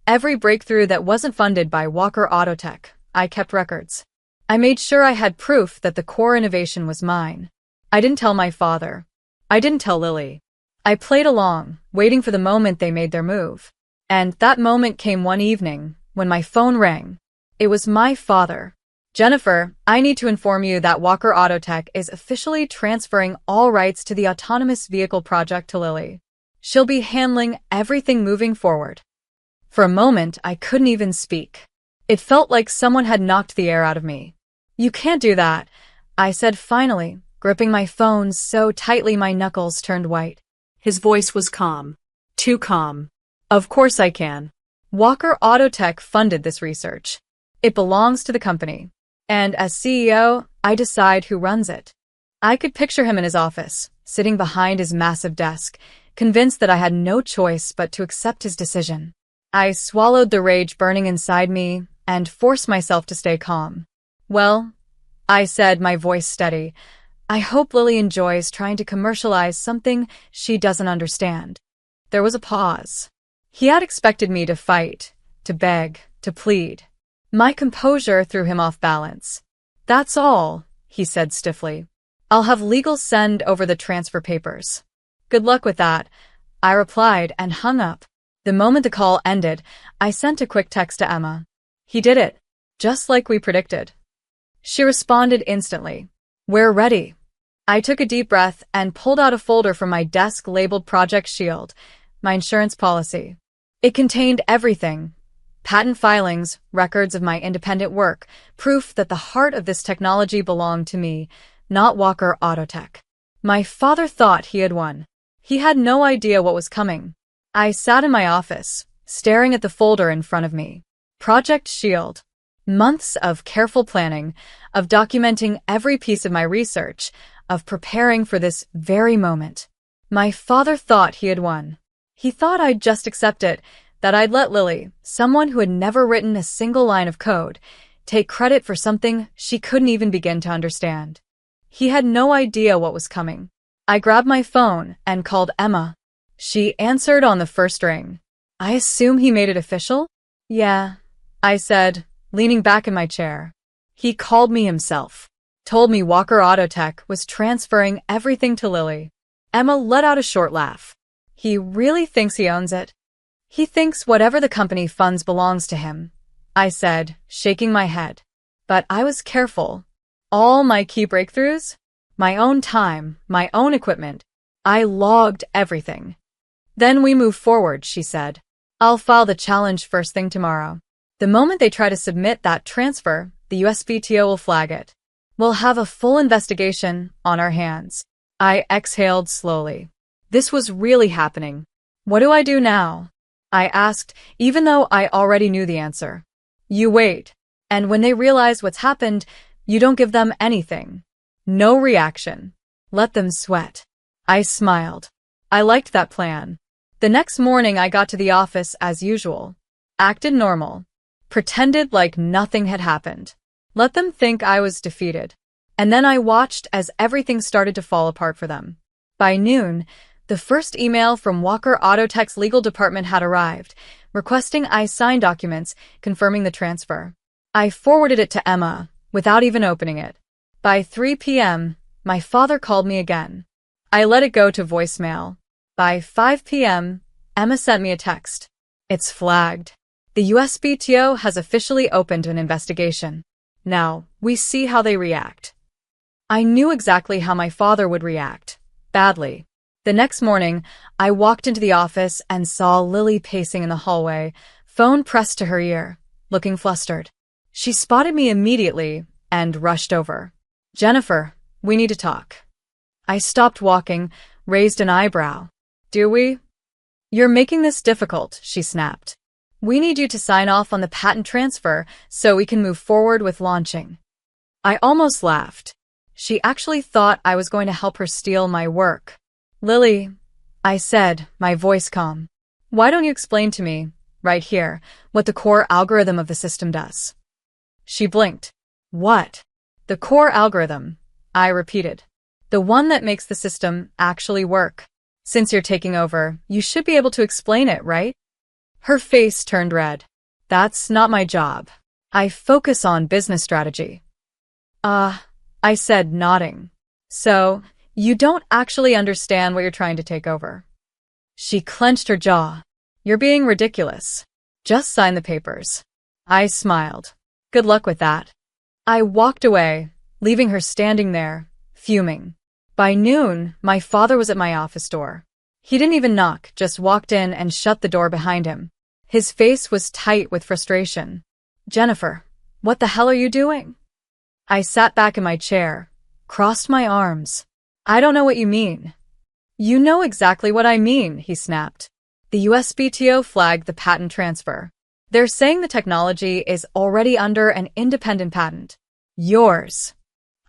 every breakthrough that wasn't funded by Walker Autotech, I kept records. I made sure I had proof that the core innovation was mine. I didn't tell my father. I didn't tell Lily. I played along, waiting for the moment they made their move. And that moment came one evening, when my phone rang. It was my father. Jennifer, I need to inform you that Walker Autotech is officially transferring all rights to the autonomous vehicle project to Lily. She'll be handling everything moving forward. For a moment, I couldn't even speak. It felt like someone had knocked the air out of me. You can't do that, I said finally, gripping my phone so tightly my knuckles turned white. His voice was calm. Too calm. Of course I can. Walker Autotech funded this research. It belongs to the company. And as CEO, I decide who runs it. I could picture him in his office, sitting behind his massive desk, convinced that I had no choice but to accept his decision. I swallowed the rage burning inside me and forced myself to stay calm. Well, I said, my voice steady, I hope Lily enjoys trying to commercialize something she doesn't understand. There was a pause. He had expected me to fight, to beg, to plead. My composure threw him off balance. That's all, he said stiffly. I'll have legal send over the transfer papers. Good luck with that, I replied and hung up. The moment the call ended, I sent a quick text to Emma. He did it, just like we predicted. She responded instantly. We're ready. I took a deep breath and pulled out a folder from my desk labeled Project Shield, my insurance policy. It contained everything. Patent filings, records of my independent work, proof that the heart of this technology belonged to me, not Walker Autotech. My father thought he had won. He had no idea what was coming. I sat in my office, staring at the folder in front of me. Project Shield. Months of careful planning, of documenting every piece of my research, of preparing for this very moment. My father thought he had won. He thought I'd just accept it, that I'd let Lily, someone who had never written a single line of code, take credit for something she couldn't even begin to understand. He had no idea what was coming. I grabbed my phone and called Emma. She answered on the first ring. I assume he made it official? Yeah, I said, leaning back in my chair. He called me himself. Told me Walker Autotech was transferring everything to Lily. Emma let out a short laugh. He really thinks he owns it? He thinks whatever the company funds belongs to him, I said, shaking my head. But I was careful. All my key breakthroughs? My own time, my own equipment. I logged everything. Then we move forward, she said. I'll file the challenge first thing tomorrow. The moment they try to submit that transfer, the USPTO will flag it. We'll have a full investigation on our hands. I exhaled slowly. This was really happening. What do I do now? I asked, even though I already knew the answer. You wait. And when they realize what's happened, you don't give them anything. No reaction. Let them sweat. I smiled. I liked that plan. The next morning I got to the office as usual. Acted normal. Pretended like nothing had happened. Let them think I was defeated. And then I watched as everything started to fall apart for them. By noon, the first email from Walker Autotech's legal department had arrived, requesting I sign documents confirming the transfer. I forwarded it to Emma, without even opening it. By 3 p.m., my father called me again. I let it go to voicemail. By 5 p.m., Emma sent me a text. It's flagged. The USPTO has officially opened an investigation. Now, we see how they react. I knew exactly how my father would react. Badly. The next morning, I walked into the office and saw Lily pacing in the hallway, phone pressed to her ear, looking flustered. She spotted me immediately and rushed over. Jennifer, we need to talk. I stopped walking, raised an eyebrow. Do we? You're making this difficult, she snapped. We need you to sign off on the patent transfer so we can move forward with launching. I almost laughed. She actually thought I was going to help her steal my work. Lily, I said, my voice calm. Why don't you explain to me, right here, what the core algorithm of the system does? She blinked. What? The core algorithm, I repeated. The one that makes the system actually work. Since you're taking over, you should be able to explain it, right? Her face turned red. That's not my job. I focus on business strategy. I said, nodding. So, you don't actually understand what you're trying to take over. She clenched her jaw. You're being ridiculous. Just sign the papers. I smiled. Good luck with that. I walked away, leaving her standing there, fuming. By noon, my father was at my office door. He didn't even knock, just walked in and shut the door behind him. His face was tight with frustration. Jennifer, what the hell are you doing? I sat back in my chair, crossed my arms. I don't know what you mean. You know exactly what I mean, he snapped. The USPTO flagged the patent transfer. They're saying the technology is already under an independent patent. Yours.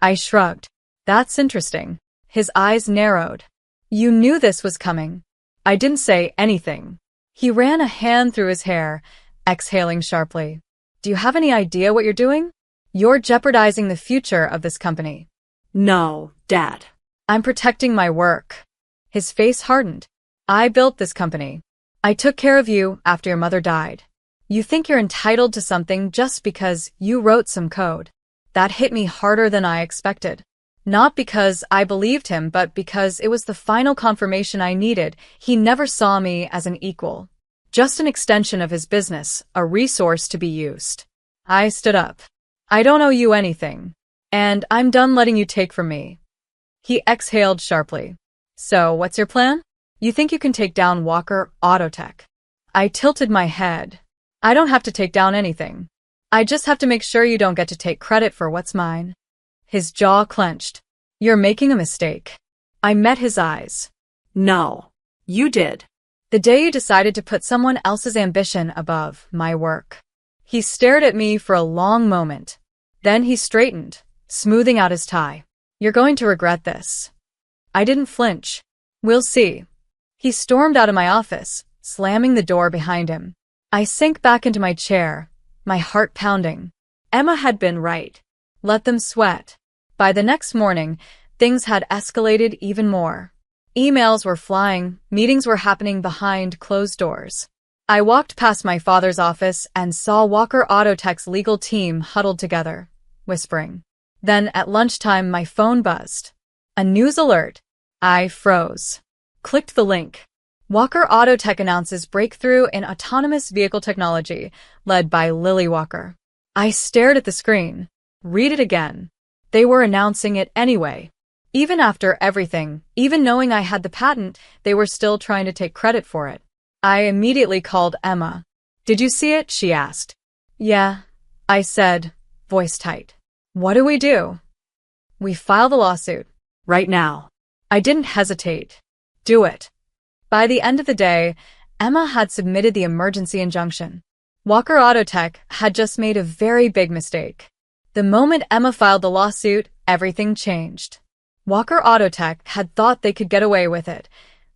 I shrugged. That's interesting. His eyes narrowed. You knew this was coming. I didn't say anything. He ran a hand through his hair, exhaling sharply. Do you have any idea what you're doing? You're jeopardizing the future of this company. No, Dad. I'm protecting my work. His face hardened. I built this company. I took care of you after your mother died. You think you're entitled to something just because you wrote some code. That hit me harder than I expected. Not because I believed him, but because it was the final confirmation I needed. He never saw me as an equal. Just an extension of his business, a resource to be used. I stood up. I don't owe you anything. And I'm done letting you take from me. He exhaled sharply. So, what's your plan? You think you can take down Walker Autotech? I tilted my head. I don't have to take down anything. I just have to make sure you don't get to take credit for what's mine. His jaw clenched. You're making a mistake. I met his eyes. No, you did. The day you decided to put someone else's ambition above my work. He stared at me for a long moment. Then he straightened, smoothing out his tie. You're going to regret this. I didn't flinch. We'll see. He stormed out of my office, slamming the door behind him. I sank back into my chair, my heart pounding. Emma had been right. Let them sweat. By the next morning, things had escalated even more. Emails were flying, meetings were happening behind closed doors. I walked past my father's office and saw Walker Autotech's legal team huddled together, whispering. Then, at lunchtime, my phone buzzed. A news alert. I froze. Clicked the link. Walker Autotech announces breakthrough in autonomous vehicle technology, led by Lily Walker. I stared at the screen. Read it again. They were announcing it anyway. Even after everything, even knowing I had the patent, they were still trying to take credit for it. I immediately called Emma. Did you see it? She asked. Yeah, I said, voice tight. What do we do? We file the lawsuit. Right now. I didn't hesitate. Do it. By the end of the day, Emma had submitted the emergency injunction. Walker Autotech had just made a very big mistake. The moment Emma filed the lawsuit, everything changed. Walker Autotech had thought they could get away with it,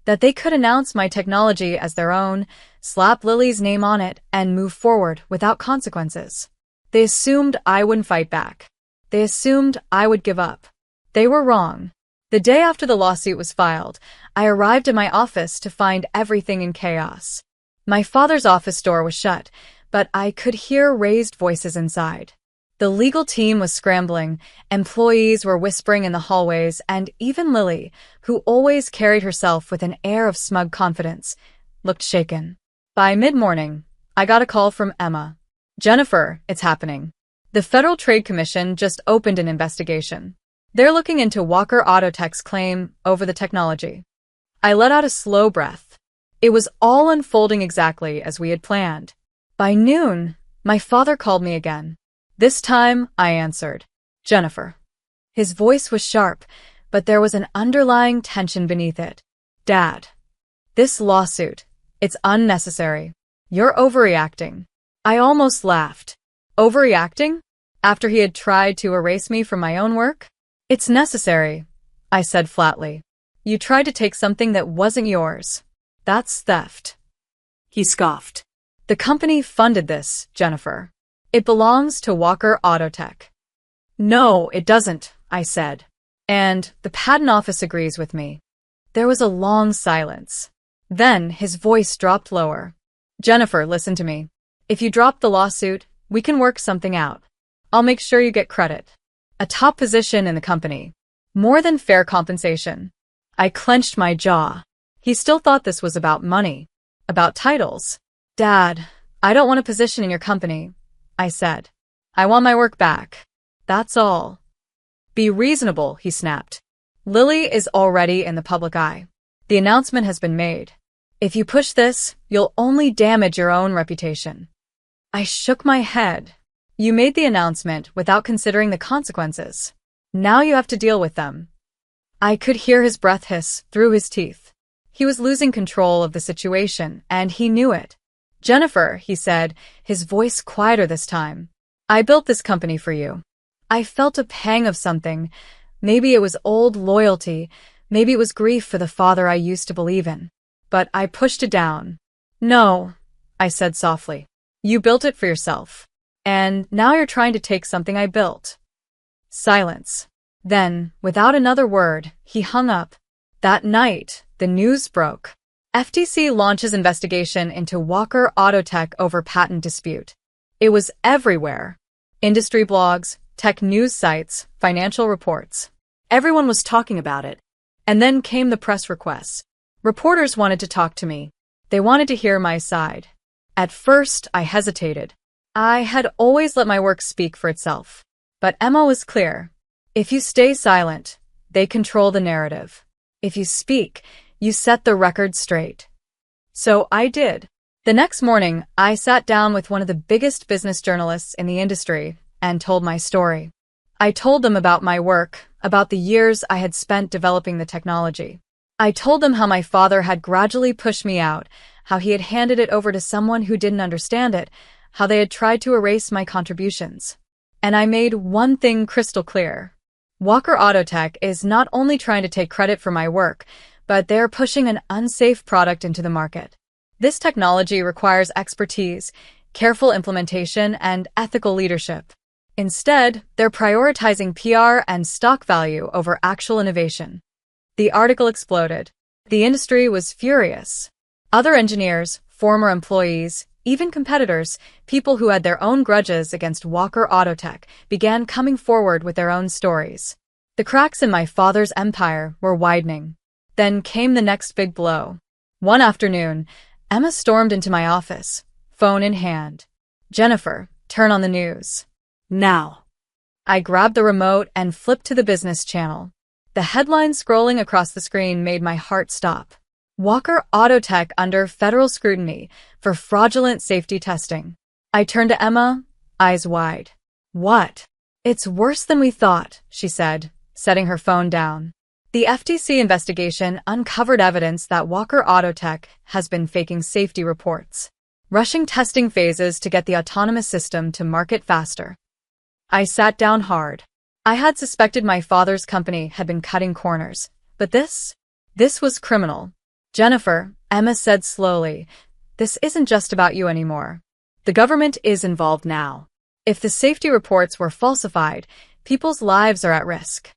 that they could announce my technology as their own, slap Lily's name on it, and move forward without consequences. They assumed I wouldn't fight back. They assumed I would give up. They were wrong. The day after the lawsuit was filed, I arrived at my office to find everything in chaos. My father's office door was shut, but I could hear raised voices inside. The legal team was scrambling, employees were whispering in the hallways, and even Lily, who always carried herself with an air of smug confidence, looked shaken. By mid-morning, I got a call from Emma. Jennifer, it's happening. The Federal Trade Commission just opened an investigation. They're looking into Walker Autotech's claim over the technology. I let out a slow breath. It was all unfolding exactly as we had planned. By noon, my father called me again. This time, I answered. Jennifer. His voice was sharp, but there was an underlying tension beneath it. Dad. This lawsuit. It's unnecessary. You're overreacting. I almost laughed. Overreacting? After he had tried to erase me from my own work? It's necessary, I said flatly. You tried to take something that wasn't yours. That's theft. He scoffed. The company funded this, Jennifer. It belongs to Walker Autotech. No, it doesn't, I said. And the patent office agrees with me. There was a long silence. Then his voice dropped lower. Jennifer, listen to me. If you drop the lawsuit, we can work something out. I'll make sure you get credit. A top position in the company. More than fair compensation. I clenched my jaw. He still thought this was about money. About titles. Dad, I don't want a position in your company, I said. I want my work back. That's all. Be reasonable, he snapped. Lily is already in the public eye. The announcement has been made. If you push this, you'll only damage your own reputation. I shook my head. You made the announcement without considering the consequences. Now you have to deal with them. I could hear his breath hiss through his teeth. He was losing control of the situation, and he knew it. Jennifer, he said, his voice quieter this time. I built this company for you. I felt a pang of something. Maybe it was old loyalty. Maybe it was grief for the father I used to believe in. But I pushed it down. No, I said softly. You built it for yourself. And now you're trying to take something I built. Silence. Then, without another word, he hung up. That night, the news broke. FTC launches investigation into Walker Autotech over patent dispute. It was everywhere. Industry blogs, tech news sites, financial reports. Everyone was talking about it. And then came the press requests. Reporters wanted to talk to me. They wanted to hear my side. At first, I hesitated. I had always let my work speak for itself. But Emma was clear. If you stay silent, they control the narrative. If you speak, you set the record straight. So I did. The next morning, I sat down with one of the biggest business journalists in the industry and told my story. I told them about my work, about the years I had spent developing the technology. I told them how my father had gradually pushed me out, how he had handed it over to someone who didn't understand it, how they had tried to erase my contributions. And I made one thing crystal clear. Walker Autotech is not only trying to take credit for my work, but they're pushing an unsafe product into the market. This technology requires expertise, careful implementation, and ethical leadership. Instead, they're prioritizing PR and stock value over actual innovation. The article exploded. The industry was furious. Other engineers, former employees, even competitors, people who had their own grudges against Walker Autotech, began coming forward with their own stories. The cracks in my father's empire were widening. Then came the next big blow. One afternoon, Emma stormed into my office, phone in hand. Jennifer, turn on the news. Now. I grabbed the remote and flipped to the business channel. The headline scrolling across the screen made my heart stop. Walker Autotech under federal scrutiny for fraudulent safety testing. I turned to Emma, eyes wide. What? It's worse than we thought, she said, setting her phone down. The FTC investigation uncovered evidence that Walker Autotech has been faking safety reports, rushing testing phases to get the autonomous system to market faster. I sat down hard. I had suspected my father's company had been cutting corners, but this was criminal. Jennifer, Emma said slowly, this isn't just about you anymore. The government is involved now. If the safety reports were falsified, people's lives are at risk.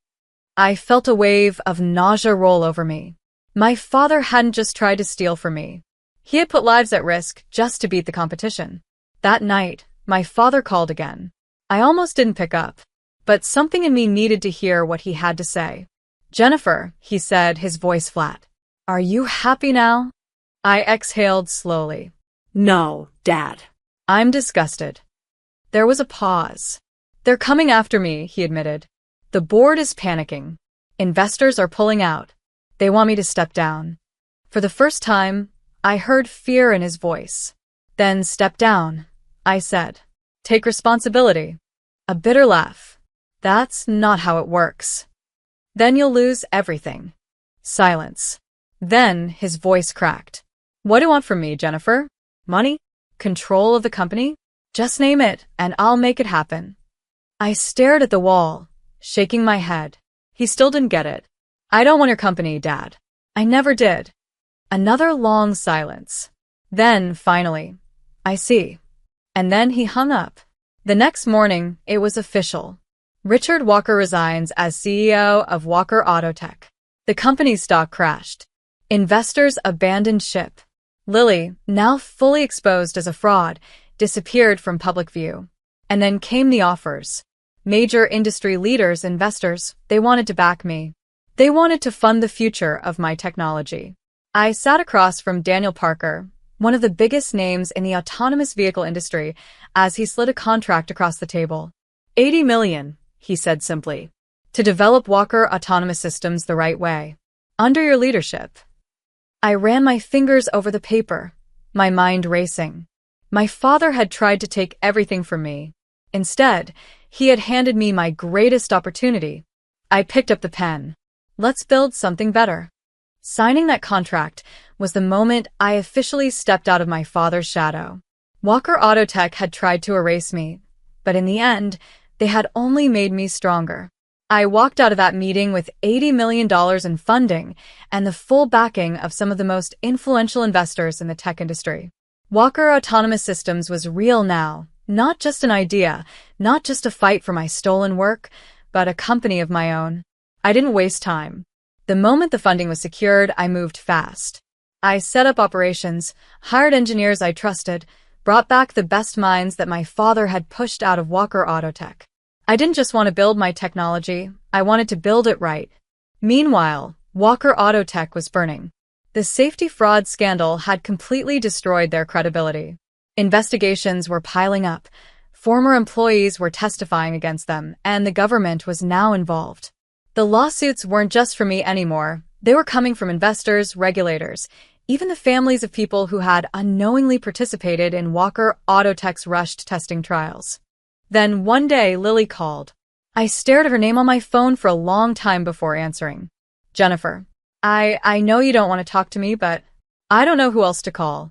I felt a wave of nausea roll over me. My father hadn't just tried to steal from me. He had put lives at risk just to beat the competition. That night, my father called again. I almost didn't pick up, but something in me needed to hear what he had to say. Jennifer, he said, his voice flat. Are you happy now? I exhaled slowly. No, Dad. I'm disgusted. There was a pause. They're coming after me, he admitted. The board is panicking. Investors are pulling out. They want me to step down. For the first time, I heard fear in his voice. Then step down, I said. Take responsibility. A bitter laugh. That's not how it works. Then you'll lose everything. Silence. Then his voice cracked. What do you want from me, Jennifer? Money? Control of the company? Just name it, and I'll make it happen. I stared at the wall, shaking my head. He still didn't get it. I don't want your company, Dad. I never did. Another long silence. Then, finally, I see. And then he hung up. The next morning, it was official. Richard Walker resigns as CEO of Walker Autotech. The company's stock crashed. Investors abandoned ship. Lily, now fully exposed as a fraud, disappeared from public view. And then came the offers. Major industry leaders, investors, they wanted to back me. They wanted to fund the future of my technology. I sat across from Daniel Parker, one of the biggest names in the autonomous vehicle industry, as he slid a contract across the table. $80 million, he said simply. To develop Walker Autonomous Systems the right way. Under your leadership. I ran my fingers over the paper, my mind racing. My father had tried to take everything from me. Instead, he had handed me my greatest opportunity. I picked up the pen. Let's build something better. Signing that contract was the moment I officially stepped out of my father's shadow. Walker Autotech had tried to erase me, but in the end, they had only made me stronger. I walked out of that meeting with $80 million in funding and the full backing of some of the most influential investors in the tech industry. Walker Autonomous Systems was real now, not just an idea, not just a fight for my stolen work, but a company of my own. I didn't waste time. The moment the funding was secured, I moved fast. I set up operations, hired engineers I trusted, brought back the best minds that my father had pushed out of Walker Autotech. I didn't just want to build my technology, I wanted to build it right. Meanwhile, Walker Autotech was burning. The safety fraud scandal had completely destroyed their credibility. Investigations were piling up, former employees were testifying against them, and the government was now involved. The lawsuits weren't just for me anymore, they were coming from investors, regulators, even the families of people who had unknowingly participated in Walker Autotech's rushed testing trials. Then one day, Lily called. I stared at her name on my phone for a long time before answering. Jennifer, I know you don't want to talk to me, but I don't know who else to call.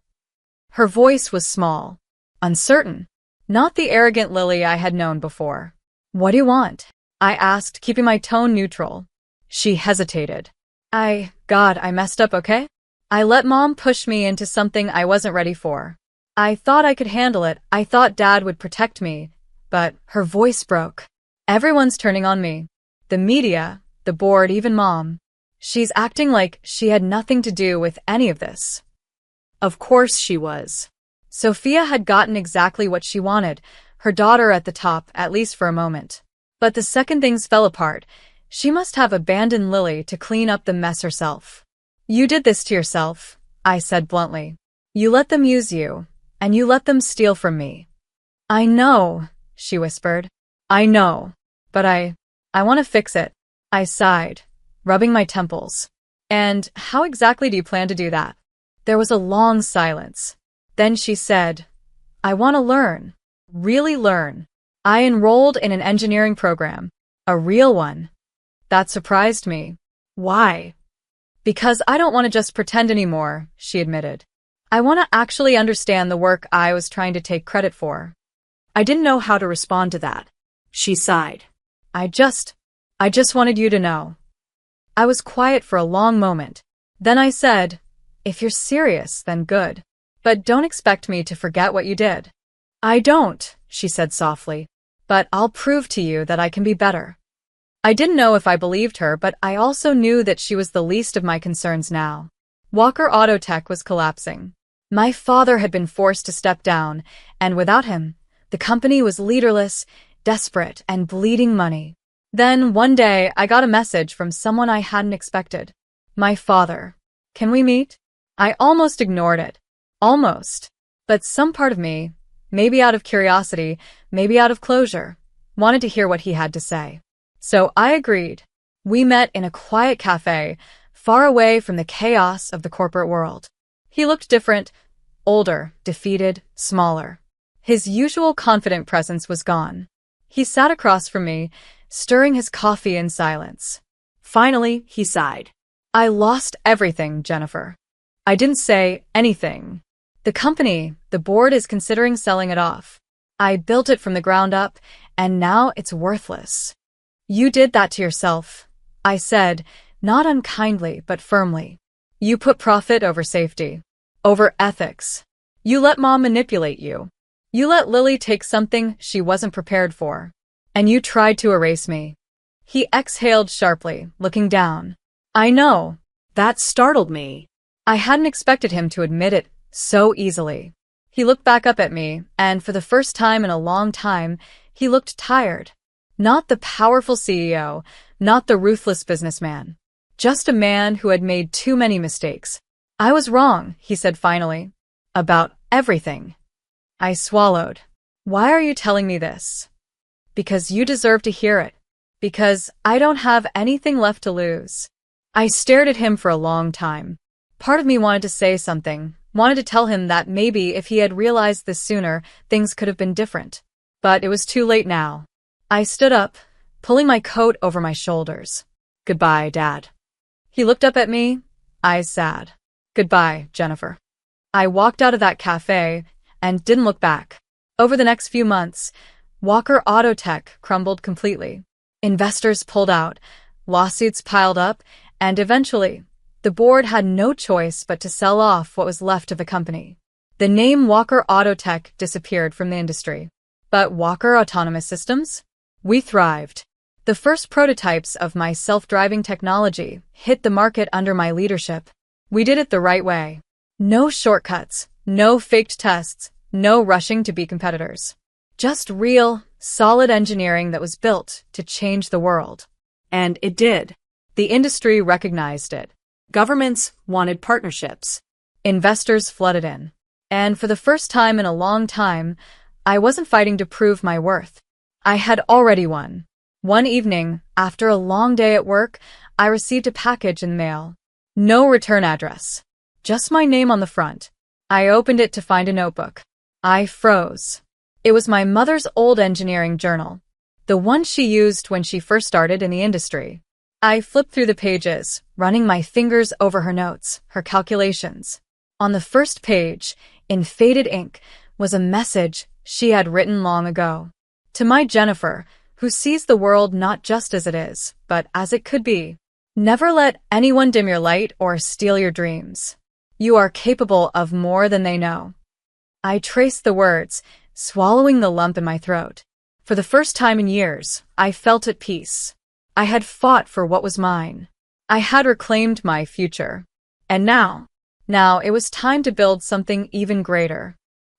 Her voice was small, uncertain, not the arrogant Lily I had known before. What do you want? I asked, keeping my tone neutral. She hesitated. God, I messed up, okay? I let Mom push me into something I wasn't ready for. I thought I could handle it, I thought Dad would protect me. But her voice broke. Everyone's turning on me. The media, the board, even Mom. She's acting like she had nothing to do with any of this. Of course she was. Sophia had gotten exactly what she wanted, her daughter at the top, at least for a moment. But the second things fell apart, she must have abandoned Lily to clean up the mess herself. You did this to yourself, I said bluntly. You let them use you, and you let them steal from me. I know, she whispered. I know, but I want to fix it. I sighed, rubbing my temples. And how exactly do you plan to do that? There was a long silence. Then she said, I want to learn, really learn. I enrolled in an engineering program, a real one. That surprised me. Why? Because I don't want to just pretend anymore, she admitted. I want to actually understand the work I was trying to take credit for. I didn't know how to respond to that. She sighed. I just wanted you to know. I was quiet for a long moment. Then I said, if you're serious, then good. But don't expect me to forget what you did. I don't, she said softly. But I'll prove to you that I can be better. I didn't know if I believed her, but I also knew that she was the least of my concerns now. Walker Autotech was collapsing. My father had been forced to step down, and without him, the company was leaderless, desperate, and bleeding money. Then, one day, I got a message from someone I hadn't expected. My father. Can we meet? I almost ignored it. Almost. But some part of me, maybe out of curiosity, maybe out of closure, wanted to hear what he had to say. So I agreed. We met in a quiet cafe, far away from the chaos of the corporate world. He looked different, older, defeated, smaller. His usual confident presence was gone. He sat across from me, stirring his coffee in silence. Finally, he sighed. I lost everything, Jennifer. I didn't say anything. The company, the board is considering selling it off. I built it from the ground up, and now it's worthless. You did that to yourself, I said, not unkindly but firmly. You put profit over safety, over ethics. You let Mom manipulate you. You let Lily take something she wasn't prepared for. And you tried to erase me. He exhaled sharply, looking down. I know. That startled me. I hadn't expected him to admit it so easily. He looked back up at me, and for the first time in a long time, he looked tired. Not the powerful CEO, not the ruthless businessman. Just a man who had made too many mistakes. I was wrong, he said finally. About everything. I swallowed. Why are you telling me this? Because you deserve to hear it. Because I don't have anything left to lose. I stared at him for a long time. Part of me wanted to say something, wanted to tell him that maybe if he had realized this sooner, things could have been different. But it was too late now. I stood up, pulling my coat over my shoulders. Goodbye, Dad. He looked up at me, eyes sad. Goodbye, Jennifer. I walked out of that cafe and didn't look back. Over the next few months, Walker Auto Tech crumbled completely. Investors pulled out, lawsuits piled up, and eventually, the board had no choice but to sell off what was left of the company. The name Walker Auto Tech disappeared from the industry. But Walker Autonomous Systems? We thrived. The first prototypes of my self-driving technology hit the market under my leadership. We did it the right way. No shortcuts, no faked tests, no rushing to be competitors. Just real, solid engineering that was built to change the world. And it did. The industry recognized it. Governments wanted partnerships. Investors flooded in. And for the first time in a long time, I wasn't fighting to prove my worth. I had already won. One evening, after a long day at work, I received a package in the mail. No return address. Just my name on the front. I opened it to find a notebook. I froze. It was my mother's old engineering journal, the one she used when she first started in the industry. I flipped through the pages, running my fingers over her notes, her calculations. On the first page, in faded ink, was a message she had written long ago. To my Jennifer, who sees the world not just as it is, but as it could be. Never let anyone dim your light or steal your dreams. You are capable of more than they know. I traced the words, swallowing the lump in my throat. For the first time in years, I felt at peace. I had fought for what was mine. I had reclaimed my future. And now it was time to build something even greater.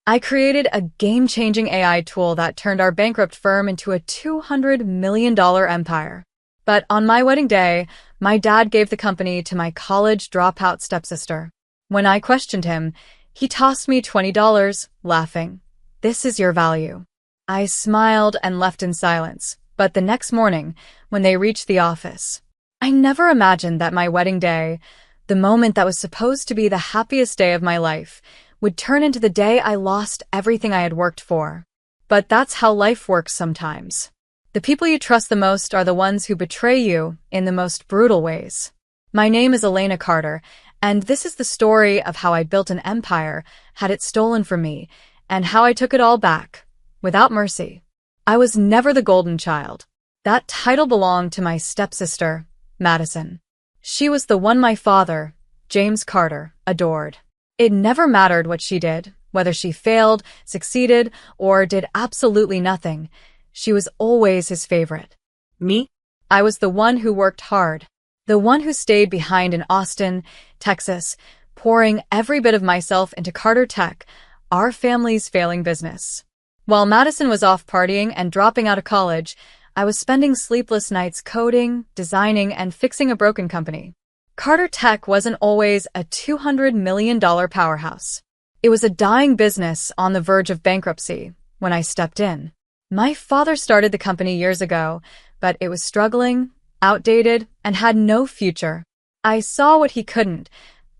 I created a game-changing AI tool that turned our bankrupt firm into a $200 million empire. But on my wedding day, my dad gave the company to my college dropout stepsister. When I questioned him, he tossed me $20, laughing. This is your value. I smiled and left in silence, but the next morning, when they reached the office, I never imagined that my wedding day, the moment that was supposed to be the happiest day of my life, would turn into the day I lost everything I had worked for. But that's how life works sometimes. The people you trust the most are the ones who betray you in the most brutal ways. My name is Elena Carter, and this is the story of how I built an empire, had it stolen from me, and how I took it all back, without mercy. I was never the golden child. That title belonged to my stepsister, Madison. She was the one my father, James Carter, adored. It never mattered what she did, whether she failed, succeeded, or did absolutely nothing. She was always his favorite. Me? I was the one who worked hard, the one who stayed behind in Austin, Texas, pouring every bit of myself into Carter Tech, our family's failing business. While Madison was off partying and dropping out of college, I was spending sleepless nights coding, designing, and fixing a broken company. Carter Tech wasn't always a $200 million powerhouse. It was a dying business on the verge of bankruptcy when I stepped in. My father started the company years ago, but it was struggling, outdated, and had no future. I saw what he couldn't,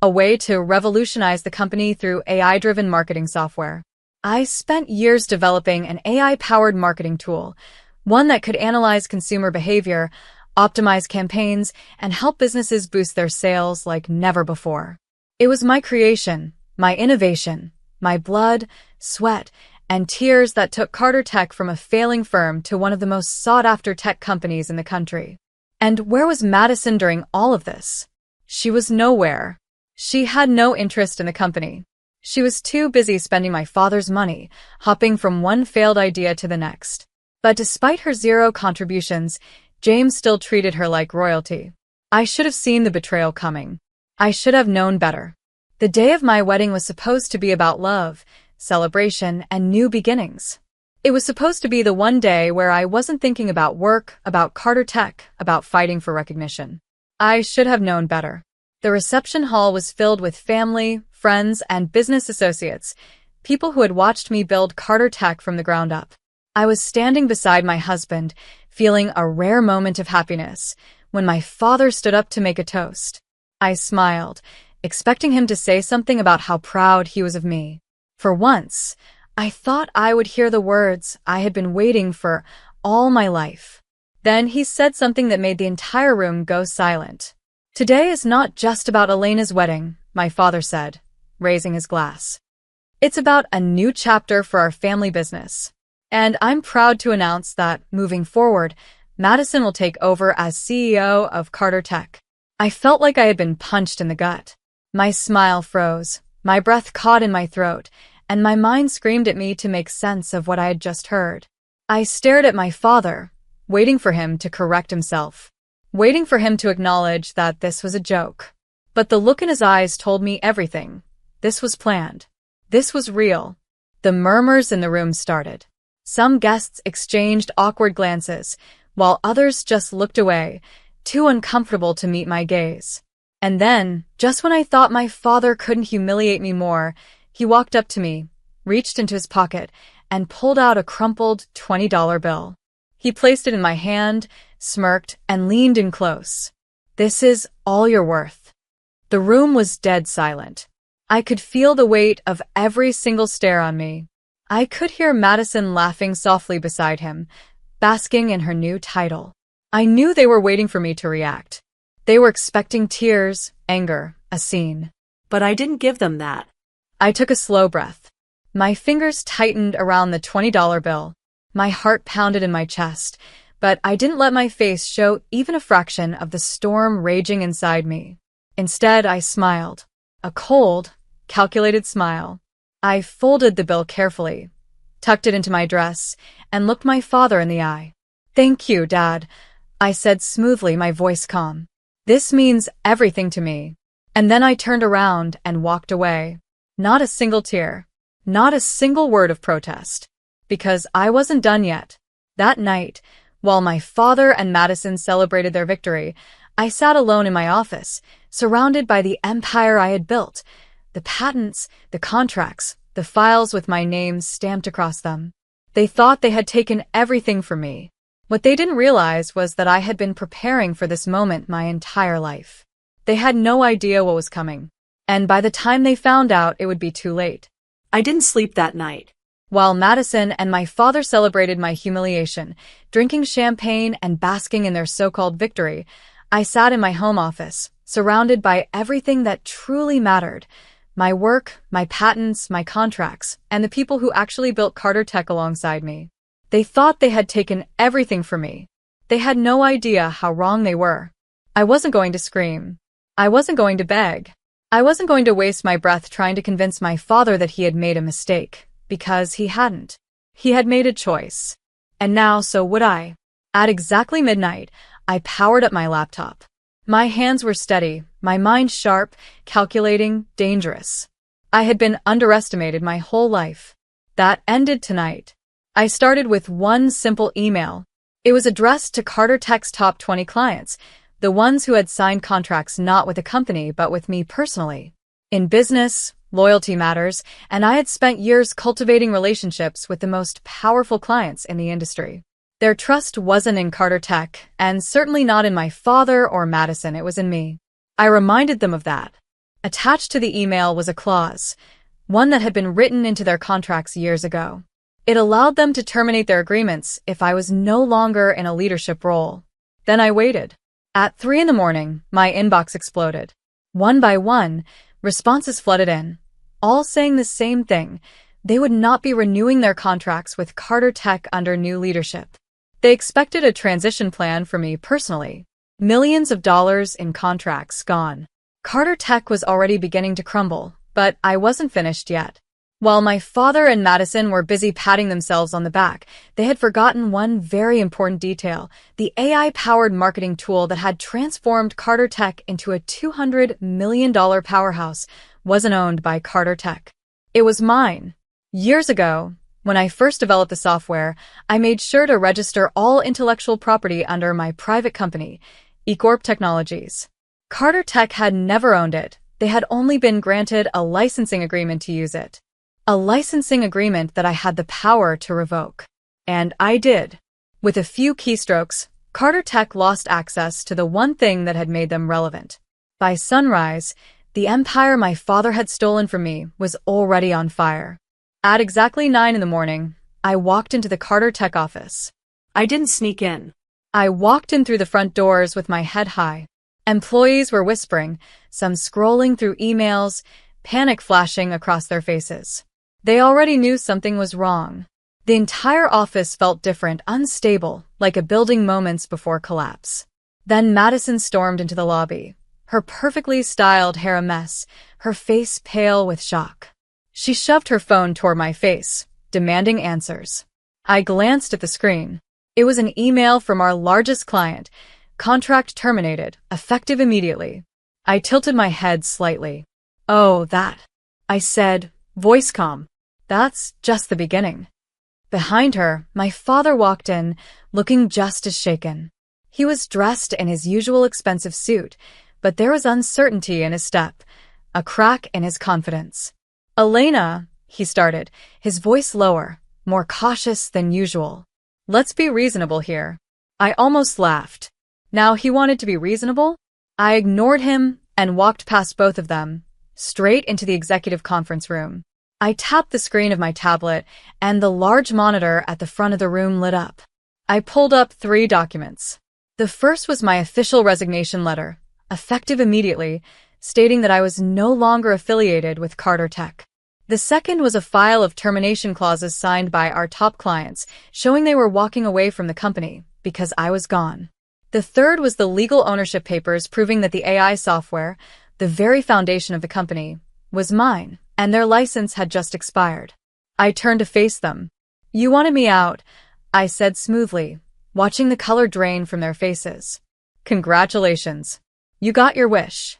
a way to revolutionize the company through AI-driven marketing software. I spent years developing an AI-powered marketing tool, one that could analyze consumer behavior, optimize campaigns, and help businesses boost their sales like never before. It was my creation, my innovation, my blood, sweat, and tears that took Carter Tech from a failing firm to one of the most sought-after tech companies in the country. And where was Madison during all of this? She was nowhere. She had no interest in the company. She was too busy spending my father's money, hopping from one failed idea to the next. But despite her zero contributions, James still treated her like royalty. I should have seen the betrayal coming. I should have known better. The day of my wedding was supposed to be about love, celebration, and new beginnings. It was supposed to be the one day where I wasn't thinking about work, about Carter Tech, about fighting for recognition. I should have known better. The reception hall was filled with family, friends, and business associates, people who had watched me build Carter Tech from the ground up. I was standing beside my husband, feeling a rare moment of happiness, when my father stood up to make a toast. I smiled, expecting him to say something about how proud he was of me. For once, I thought I would hear the words I had been waiting for all my life. Then he said something that made the entire room go silent. "Today is not just about Elena's wedding," my father said, raising his glass. "It's about a new chapter for our family business. And I'm proud to announce that, moving forward, Madison will take over as CEO of Carter Tech." I felt like I had been punched in the gut. My smile froze, my breath caught in my throat, and my mind screamed at me to make sense of what I had just heard. I stared at my father, waiting for him to correct himself, waiting for him to acknowledge that this was a joke. But the look in his eyes told me everything. This was planned. This was real. The murmurs in the room started. Some guests exchanged awkward glances, while others just looked away, too uncomfortable to meet my gaze. And then, just when I thought my father couldn't humiliate me more, he walked up to me, reached into his pocket, and pulled out a crumpled $20 bill. He placed it in my hand, smirked, and leaned in close. "This is all you're worth." The room was dead silent. I could feel the weight of every single stare on me. I could hear Madison laughing softly beside him, basking in her new title. I knew they were waiting for me to react. They were expecting tears, anger, a scene. But I didn't give them that. I took a slow breath. My fingers tightened around the $20 bill. My heart pounded in my chest, but I didn't let my face show even a fraction of the storm raging inside me. Instead, I smiled. A cold, calculated smile. I folded the bill carefully, tucked it into my dress, and looked my father in the eye. "Thank you, Dad," I said smoothly, my voice calm. "This means everything to me." And then I turned around and walked away. Not a single tear. Not a single word of protest. Because I wasn't done yet. That night, while my father and Madison celebrated their victory, I sat alone in my office, surrounded by the empire I had built. The patents, the contracts, the files with my name stamped across them. They thought they had taken everything from me. What they didn't realize was that I had been preparing for this moment my entire life. They had no idea what was coming. And by the time they found out, it would be too late. I didn't sleep that night. While Madison and my father celebrated my humiliation, drinking champagne and basking in their so-called victory, I sat in my home office, surrounded by everything that truly mattered. My work, my patents, my contracts, and the people who actually built Carter Tech alongside me. They thought they had taken everything from me. They had no idea how wrong they were. I wasn't going to scream. I wasn't going to beg. I wasn't going to waste my breath trying to convince my father that he had made a mistake, because he hadn't. He had made a choice. And now, so would I. At exactly midnight, I powered up my laptop. My hands were steady, my mind sharp, calculating, dangerous. I had been underestimated my whole life. That ended tonight. I started with one simple email. It was addressed to Carter Tech's top 20 clients, the ones who had signed contracts not with a company but with me personally. In business, loyalty matters, and I had spent years cultivating relationships with the most powerful clients in the industry. Their trust wasn't in Carter Tech, and certainly not in my father or Madison, it was in me. I reminded them of that. Attached to the email was a clause, one that had been written into their contracts years ago. It allowed them to terminate their agreements if I was no longer in a leadership role. Then I waited. At 3 a.m, my inbox exploded. One by one, responses flooded in, all saying the same thing. they would not be renewing their contracts with Carter Tech under new leadership. They expected a transition plan for me personally. Millions of dollars in contracts gone. Carter Tech was already beginning to crumble, but I wasn't finished yet. While my father and Madison were busy patting themselves on the back, they had forgotten one very important detail: the AI-powered marketing tool that had transformed Carter Tech into a $200 million powerhouse wasn't owned by Carter Tech. It was mine. Years ago, when I first developed the software, I made sure to register all intellectual property under my private company, eCorp Technologies. Carter Tech had never owned it. They had only been granted a licensing agreement to use it. A licensing agreement that I had the power to revoke. And I did. With a few keystrokes, Carter Tech lost access to the one thing that had made them relevant. By sunrise, the empire my father had stolen from me was already on fire. At exactly 9 a.m, I walked into the Carter Tech office. I didn't sneak in. I walked in through the front doors with my head high. Employees were whispering, some scrolling through emails, panic flashing across their faces. They already knew something was wrong. The entire office felt different, unstable, like a building moments before collapse. Then Madison stormed into the lobby, her perfectly styled hair a mess, her face pale with shock. She shoved her phone toward my face, demanding answers. I glanced at the screen. It was an email from our largest client. Contract terminated, effective immediately. I tilted my head slightly. Oh, that. I said, voice calm. That's just the beginning. Behind her, my father walked in, looking just as shaken. He was dressed in his usual expensive suit, but there was uncertainty in his step, a crack in his confidence. Elena, he started, his voice lower, more cautious than usual. Let's be reasonable here. I almost laughed. Now he wanted to be reasonable? I ignored him and walked past both of them, straight into the executive conference room. I tapped the screen of my tablet, and the large monitor at the front of the room lit up. I pulled up 3 documents. The first was my official resignation letter, effective immediately, stating that I was no longer affiliated with Carter Tech. The second was a file of termination clauses signed by our top clients, showing they were walking away from the company because I was gone. The third was the legal ownership papers proving that the AI software, the very foundation of the company, was mine, and their license had just expired. I turned to face them. You wanted me out, I said smoothly, watching the color drain from their faces. Congratulations. You got your wish.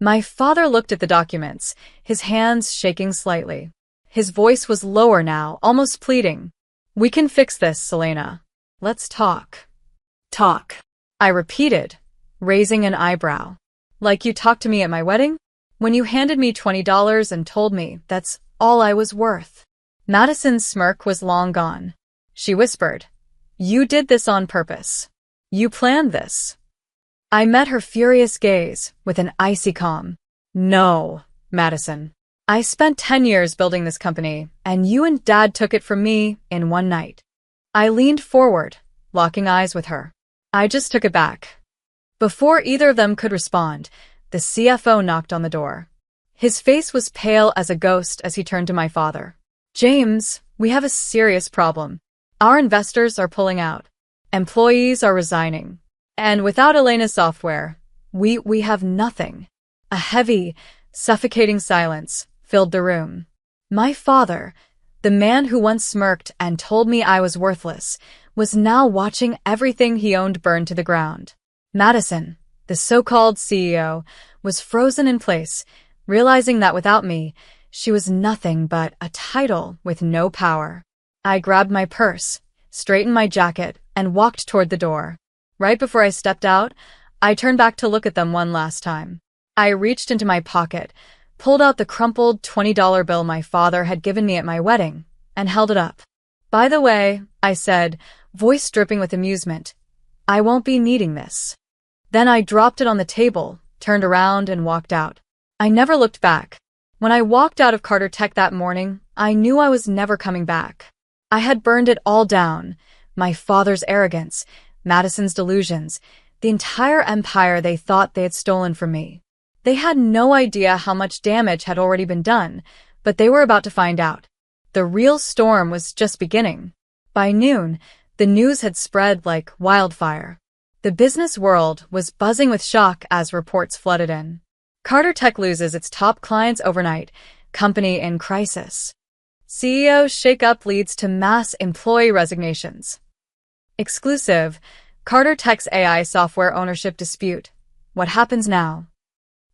My father looked at the documents, his hands shaking slightly. His voice was lower now, almost pleading. We can fix this, Selena. Let's talk. Talk. I repeated, raising an eyebrow. Like you talked to me at my wedding? When you handed me $20 and told me that's all I was worth. Madison's smirk was long gone. She whispered, You did this on purpose. You planned this. I met her furious gaze with an icy calm. No, Madison. I spent 10 years building this company, and you and Dad took it from me in one night. I leaned forward, locking eyes with her. I just took it back. Before either of them could respond, the CFO knocked on the door. His face was pale as a ghost as he turned to my father. James, we have a serious problem. Our investors are pulling out. Employees are resigning. And without Elena's software, we have nothing. A heavy, suffocating silence filled the room. My father, the man who once smirked and told me I was worthless, was now watching everything he owned burn to the ground. Madison, the so-called CEO, was frozen in place, realizing that without me, she was nothing but a title with no power. I grabbed my purse, straightened my jacket, and walked toward the door. Right before I stepped out, I turned back to look at them one last time. I reached into my pocket, pulled out the crumpled $20 bill my father had given me at my wedding, and held it up. By the way, I said, voice dripping with amusement, I won't be needing this. Then I dropped it on the table, turned around, and walked out. I never looked back. When I walked out of Carter Tech that morning, I knew I was never coming back. I had burned it all down, my father's arrogance, Madison's delusions, the entire empire they thought they had stolen from me. They had no idea how much damage had already been done, but they were about to find out. The real storm was just beginning. By noon, the news had spread like wildfire. The business world was buzzing with shock as reports flooded in. Carter Tech loses its top clients overnight. Company in crisis. CEO shakeup leads to mass employee resignations. Exclusive. Carter Tech's AI software ownership dispute. What happens now?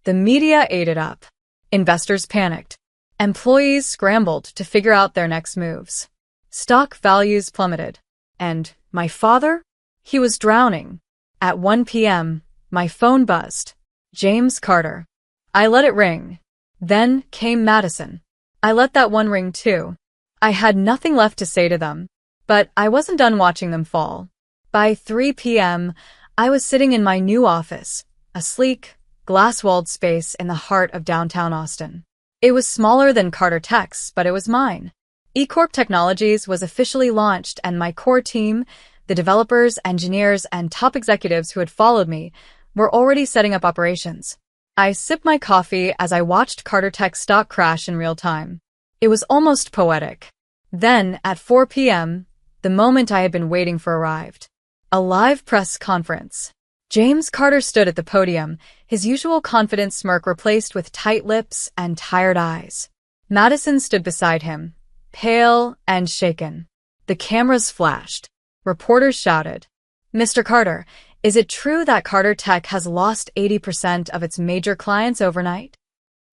The media ate it up. Investors panicked. Employees scrambled to figure out their next moves. Stock values plummeted. And my father? He was drowning. At 1 p.m., my phone buzzed. James Carter. I let it ring. Then came Madison. I let that one ring too. I had nothing left to say to them, but I wasn't done watching them fall. By 3 p.m., I was sitting in my new office, a sleek, glass-walled space in the heart of downtown Austin. It was smaller than Carter Tech's, but it was mine. eCorp Technologies was officially launched, and my core team, the developers, engineers, and top executives who had followed me, were already setting up operations. I sipped my coffee as I watched Carter Tech's stock crash in real time. It was almost poetic. Then, at 4 p.m., the moment I had been waiting for arrived. A live press conference. James Carter stood at the podium, his usual confident smirk replaced with tight lips and tired eyes. Madison stood beside him, pale and shaken. The cameras flashed. Reporters shouted, "Mr. Carter, is it true that Carter Tech has lost 80% of its major clients overnight?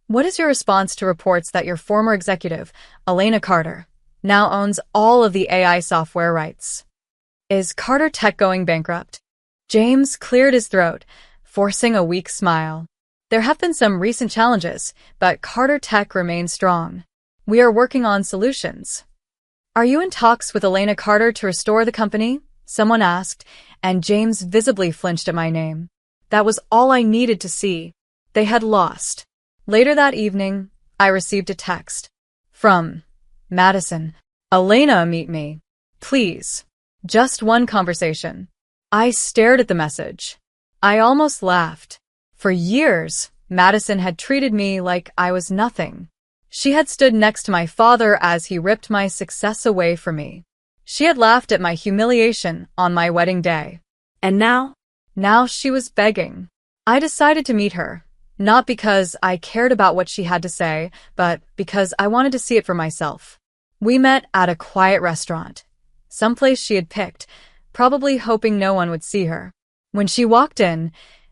What is your response to reports that your former executive, Elena Carter, now owns all of the AI software rights? Is Carter Tech going bankrupt?" James cleared his throat, forcing a weak smile. "There have been some recent challenges, but Carter Tech remains strong. We are working on solutions." "Are you in talks with Elena Carter to restore the company?" someone asked, and James visibly flinched at my name. That was all I needed to see. They had lost. Later that evening, I received a text. From Madison. "Elena, meet me. Please. Just one conversation." I stared at the message. I almost laughed. For years, Madison had treated me like I was nothing. She had stood next to my father as he ripped my success away from me. She had laughed at my humiliation on my wedding day. And now? Now she was begging. I decided to meet her, not because I cared about what she had to say, but because I wanted to see it for myself. We met at a quiet restaurant, someplace she had picked, probably hoping no one would see her. When she walked in,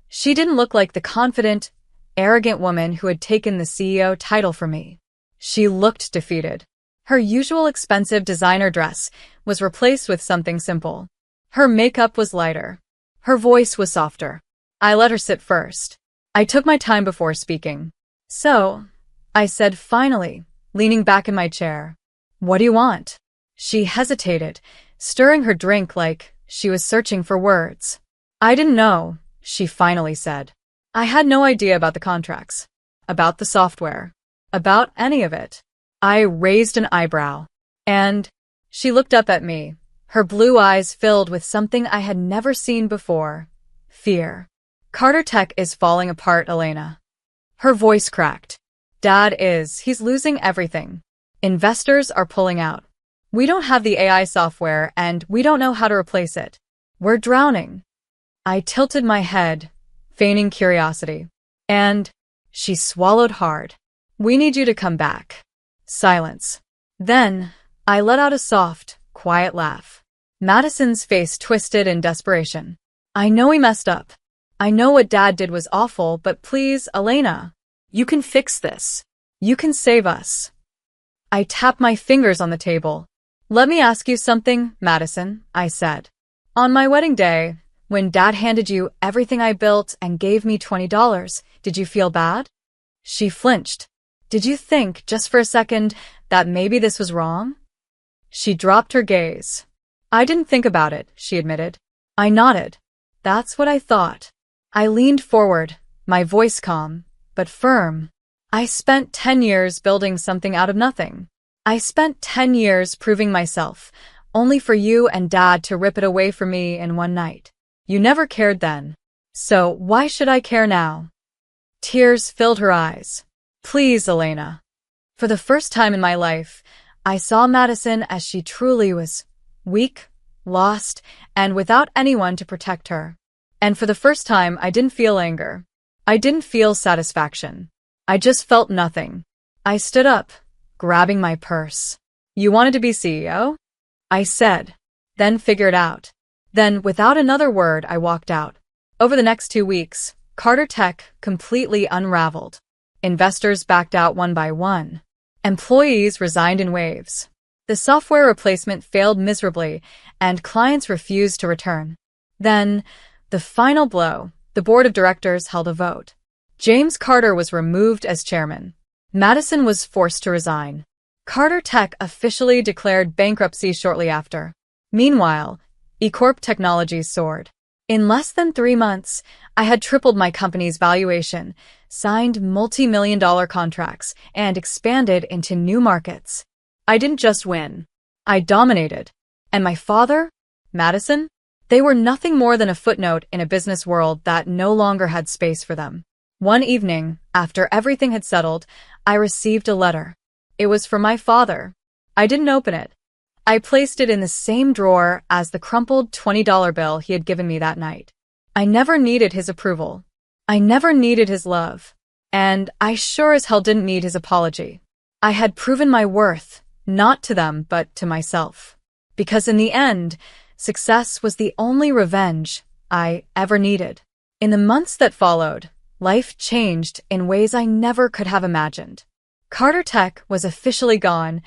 she didn't look like the confident, arrogant woman who had taken the CEO title from me. She looked defeated. Her usual expensive designer dress was replaced with something simple. Her makeup was lighter. Her voice was softer. I let her sit first. I took my time before speaking. "So," I said finally, leaning back in my chair. "What do you want?" She hesitated, stirring her drink like she was searching for words. "I didn't know," she finally said. "I had no idea about the contracts, about the software, about any of it." I raised an eyebrow. And she looked up at me, her blue eyes filled with something I had never seen before. Fear. "Carter Tech is falling apart, Elena." Her voice cracked. He's losing everything. Investors are pulling out. We don't have the AI software and we don't know how to replace it. We're drowning." I tilted my head, feigning curiosity. And she swallowed hard. "We need you to come back." Silence. Then, I let out a soft, quiet laugh. Madison's face twisted in desperation. "I know we messed up. I know what Dad did was awful, but please, Elena, you can fix this. You can save us." I tapped my fingers on the table. "Let me ask you something, Madison," I said. "On my wedding day, when Dad handed you everything I built and gave me $20, did you feel bad?" She flinched. "Did you think, just for a second, that maybe this was wrong?" She dropped her gaze. "I didn't think about it," she admitted. I nodded. "That's what I thought." I leaned forward, my voice calm, but firm. "I spent 10 years building something out of nothing. I spent 10 years proving myself, only for you and Dad to rip it away from me in one night. You never cared then. So why should I care now?" Tears filled her eyes. "Please, Elena." For the first time in my life, I saw Madison as she truly was: weak, lost, and without anyone to protect her. And for the first time, I didn't feel anger. I didn't feel satisfaction. I just felt nothing. I stood up, grabbing my purse. "You wanted to be CEO?" I said, then figured out. Then, without another word, I walked out. Over the next 2 weeks, Carter Tech completely unraveled. Investors backed out one by one. Employees resigned in waves. The software replacement failed miserably, and clients refused to return. Then, the final blow: the board of directors held a vote. James Carter was removed as chairman. Madison was forced to resign. Carter Tech officially declared bankruptcy shortly after. Meanwhile, eCorp Technologies soared. In less than 3 months, I had tripled my company's valuation, signed multi-million-dollar contracts, and expanded into new markets. I didn't just win. I dominated. And my father, Madison, they were nothing more than a footnote in a business world that no longer had space for them. One evening, after everything had settled, I received a letter. It was from my father. I didn't open it. I placed it in the same drawer as the crumpled $20 bill he had given me that night. I never needed his approval. I never needed his love. And I sure as hell didn't need his apology. I had proven my worth, not to them, but to myself. Because in the end, success was the only revenge I ever needed. In the months that followed, life changed in ways I never could have imagined. Carter Tech was officially gone,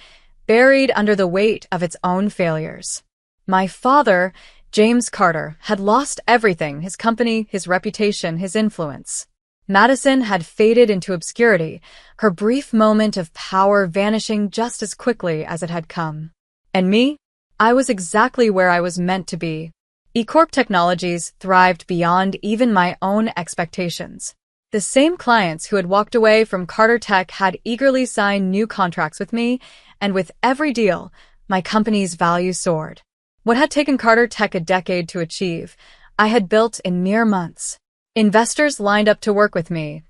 buried under the weight of its own failures. My father, James Carter, had lost everything: his company, his reputation, his influence. Madison had faded into obscurity, her brief moment of power vanishing just as quickly as it had come. And me? I was exactly where I was meant to be. eCorp Technologies thrived beyond even my own expectations. The same clients who had walked away from Carter Tech had eagerly signed new contracts with me, and with every deal, my company's value soared. What had taken Carter Tech a decade to achieve, I had built in mere months. Investors lined up to work with me,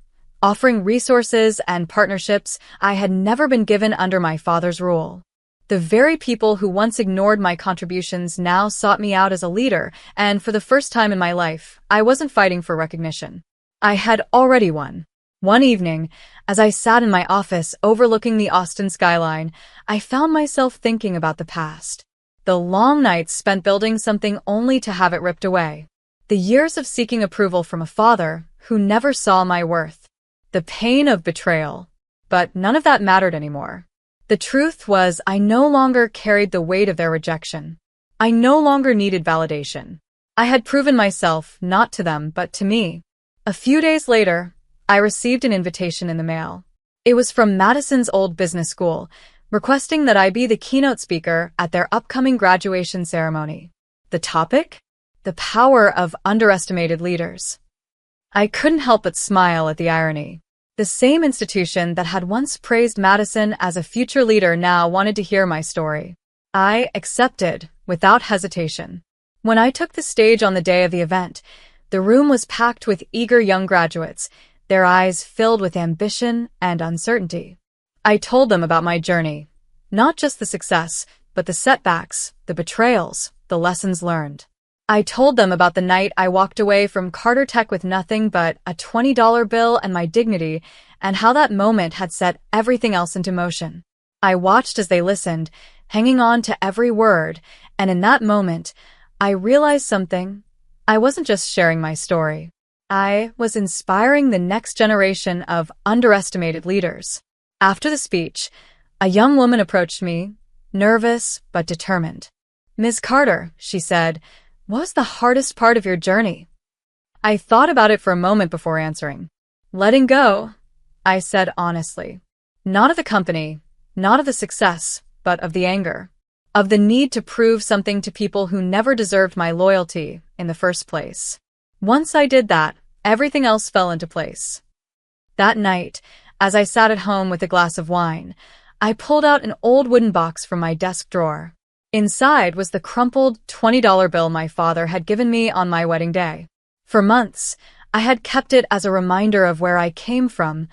offering resources and partnerships I had never been given under my father's rule. The very people who once ignored my contributions now sought me out as a leader, and for the first time in my life, I wasn't fighting for recognition. I had already won. One evening, as I sat in my office overlooking the Austin skyline, I found myself thinking about the past. The long nights spent building something only to have it ripped away. The years of seeking approval from a father who never saw my worth. The pain of betrayal. But none of that mattered anymore. The truth was, I no longer carried the weight of their rejection. I no longer needed validation. I had proven myself, not to them, but to me. A few days later, I received an invitation in the mail. It was from Madison's old business school, requesting that I be the keynote speaker at their upcoming graduation ceremony. The topic? The power of underestimated leaders. I couldn't help but smile at the irony. The same institution that had once praised Madison as a future leader now wanted to hear my story. I accepted without hesitation. When I took the stage on the day of the event, the room was packed with eager young graduates, their eyes filled with ambition and uncertainty. I told them about my journey, not just the success, but the setbacks, the betrayals, the lessons learned. I told them about the night I walked away from Carter Tech with nothing but a $20 bill and my dignity, and how that moment had set everything else into motion. I watched as they listened, hanging on to every word, and in that moment, I realized something. I wasn't just sharing my story. I was inspiring the next generation of underestimated leaders. After the speech, a young woman approached me, nervous but determined. "Ms. Carter," she said, "what was the hardest part of your journey?" I thought about it for a moment before answering. "Letting go," I said honestly. Not of the company, not of the success, but of the anger. Of the need to prove something to people who never deserved my loyalty in the first place. Once I did that, everything else fell into place. That night, as I sat at home with a glass of wine, I pulled out an old wooden box from my desk drawer. Inside was the crumpled $20 bill my father had given me on my wedding day. For months, I had kept it as a reminder of where I came from,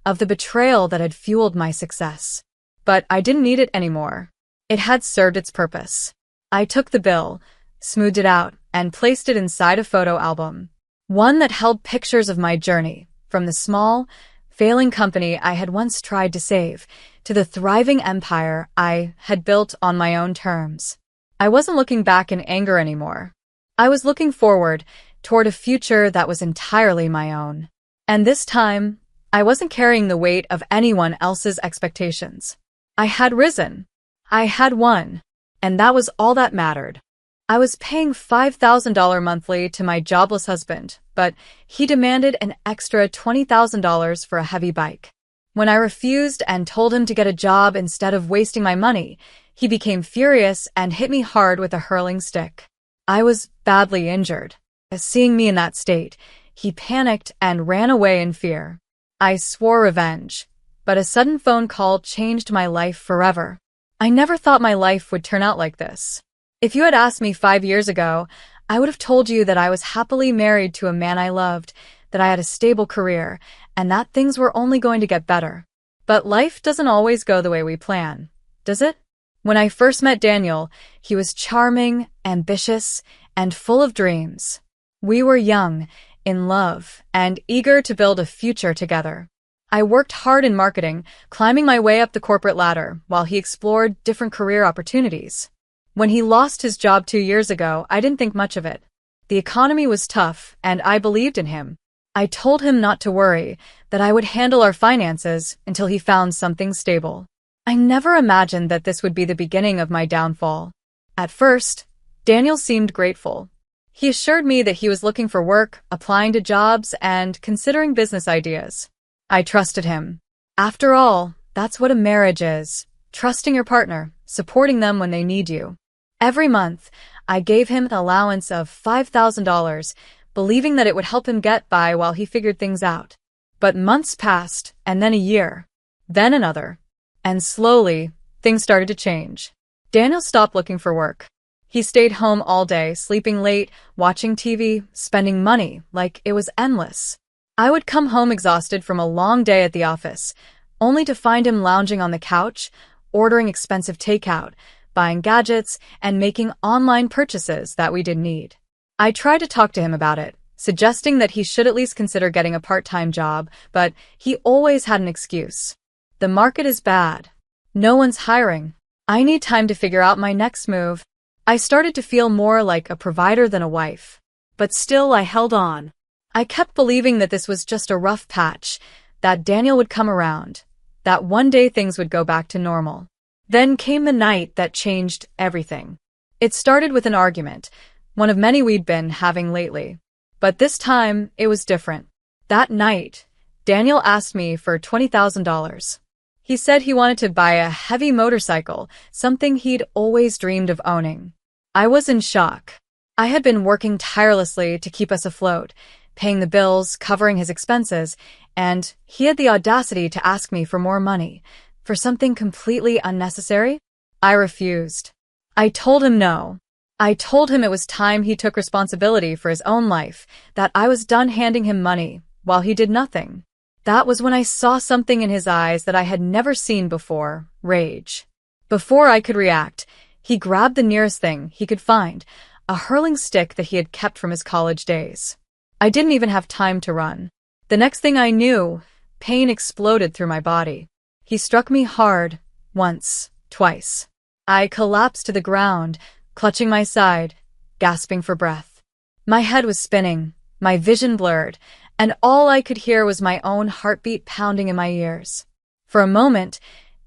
of the betrayal that had fueled my success. but I didn't need it anymore. It had served its purpose. I took the bill, smoothed it out, and placed it inside a photo album. One that held pictures of my journey, from the small, failing company I had once tried to save, to the thriving empire I had built on my own terms. I wasn't looking back in anger anymore. I was looking forward, toward a future that was entirely my own. And this time, I wasn't carrying the weight of anyone else's expectations. I had risen. I had won. And that was all that mattered. I was paying $5,000 monthly to my jobless husband, but he demanded an extra $20,000 for a heavy bike. When I refused and told him to get a job instead of wasting my money, he became furious and hit me hard with a hurling stick. I was badly injured. Seeing me in that state, he panicked and ran away in fear. I swore revenge, but a sudden phone call changed my life forever. I never thought my life would turn out like this. If you had asked me 5 years ago, I would have told you that I was happily married to a man I loved, that I had a stable career, and that things were only going to get better. But life doesn't always go the way we plan, does it? When I first met Daniel, he was charming, ambitious, and full of dreams. We were young, in love, and eager to build a future together. I worked hard in marketing, climbing my way up the corporate ladder, while he explored different career opportunities. When he lost his job 2 years ago, I didn't think much of it. The economy was tough, and I believed in him. I told him not to worry, that I would handle our finances until he found something stable. I never imagined that this would be the beginning of my downfall. At first, Daniel seemed grateful. He assured me that he was looking for work, applying to jobs, and considering business ideas. I trusted him. After all, that's what a marriage is. Trusting your partner, supporting them when they need you. Every month, I gave him an allowance of $5,000, believing that it would help him get by while he figured things out. But months passed, and then a year. Then another. And slowly, things started to change. Daniel stopped looking for work. He stayed home all day, sleeping late, watching TV, spending money like it was endless. I would come home exhausted from a long day at the office, only to find him lounging on the couch, ordering expensive takeout, buying gadgets, and making online purchases that we didn't need. I tried to talk to him about it, suggesting that he should at least consider getting a part-time job, but he always had an excuse. The market is bad. No one's hiring. I need time to figure out my next move. I started to feel more like a provider than a wife. But still I held on. I kept believing that this was just a rough patch, that Daniel would come around, that one day things would go back to normal. Then came the night that changed everything. It started with an argument, one of many we'd been having lately. But this time, it was different. That night, Daniel asked me for $20,000. He said he wanted to buy a heavy motorcycle, something he'd always dreamed of owning. I was in shock. I had been working tirelessly to keep us afloat, paying the bills, covering his expenses, and he had the audacity to ask me for more money, for something completely unnecessary? I refused. I told him no. I told him it was time he took responsibility for his own life, that I was done handing him money, while he did nothing. That was when I saw something in his eyes that I had never seen before, rage. Before I could react, he grabbed the nearest thing he could find, a hurling stick that he had kept from his college days. I didn't even have time to run. The next thing I knew, pain exploded through my body. He struck me hard, once, twice. I collapsed to the ground, clutching my side, gasping for breath. My head was spinning, my vision blurred, and all I could hear was my own heartbeat pounding in my ears. For a moment,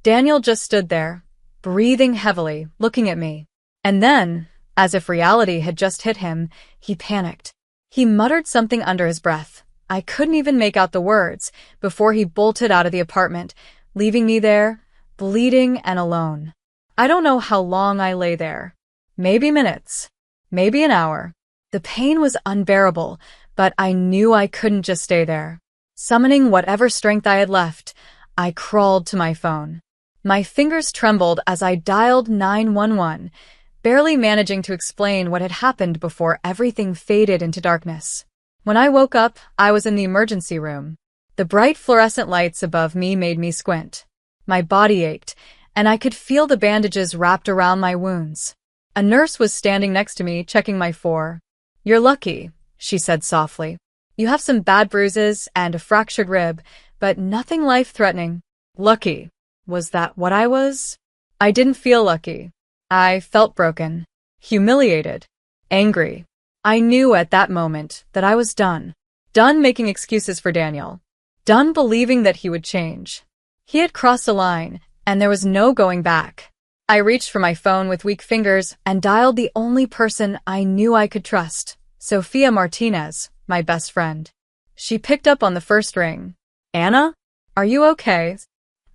Daniel just stood there, breathing heavily, looking at me. And then, as if reality had just hit him, he panicked. He muttered something under his breath. I couldn't even make out the words, before he bolted out of the apartment, leaving me there, bleeding and alone. I don't know how long I lay there. Maybe minutes. Maybe an hour. The pain was unbearable, but I knew I couldn't just stay there. Summoning whatever strength I had left, I crawled to my phone. My fingers trembled as I dialed 911, barely managing to explain what had happened before everything faded into darkness. When I woke up, I was in the emergency room. The bright fluorescent lights above me made me squint. My body ached, and I could feel the bandages wrapped around my wounds. A nurse was standing next to me, checking my "4." "You're lucky," she said softly. "You have some bad bruises and a fractured rib, but nothing life-threatening." Lucky. Was that what I was? I didn't feel lucky. I felt broken, humiliated, angry. I knew at that moment that I was done. Done making excuses for Daniel. Done believing that he would change. He had crossed a line, and there was no going back. I reached for my phone with weak fingers and dialed the only person I knew I could trust, Sophia Martinez, my best friend. She picked up on the first ring. "Anna? Are you okay?"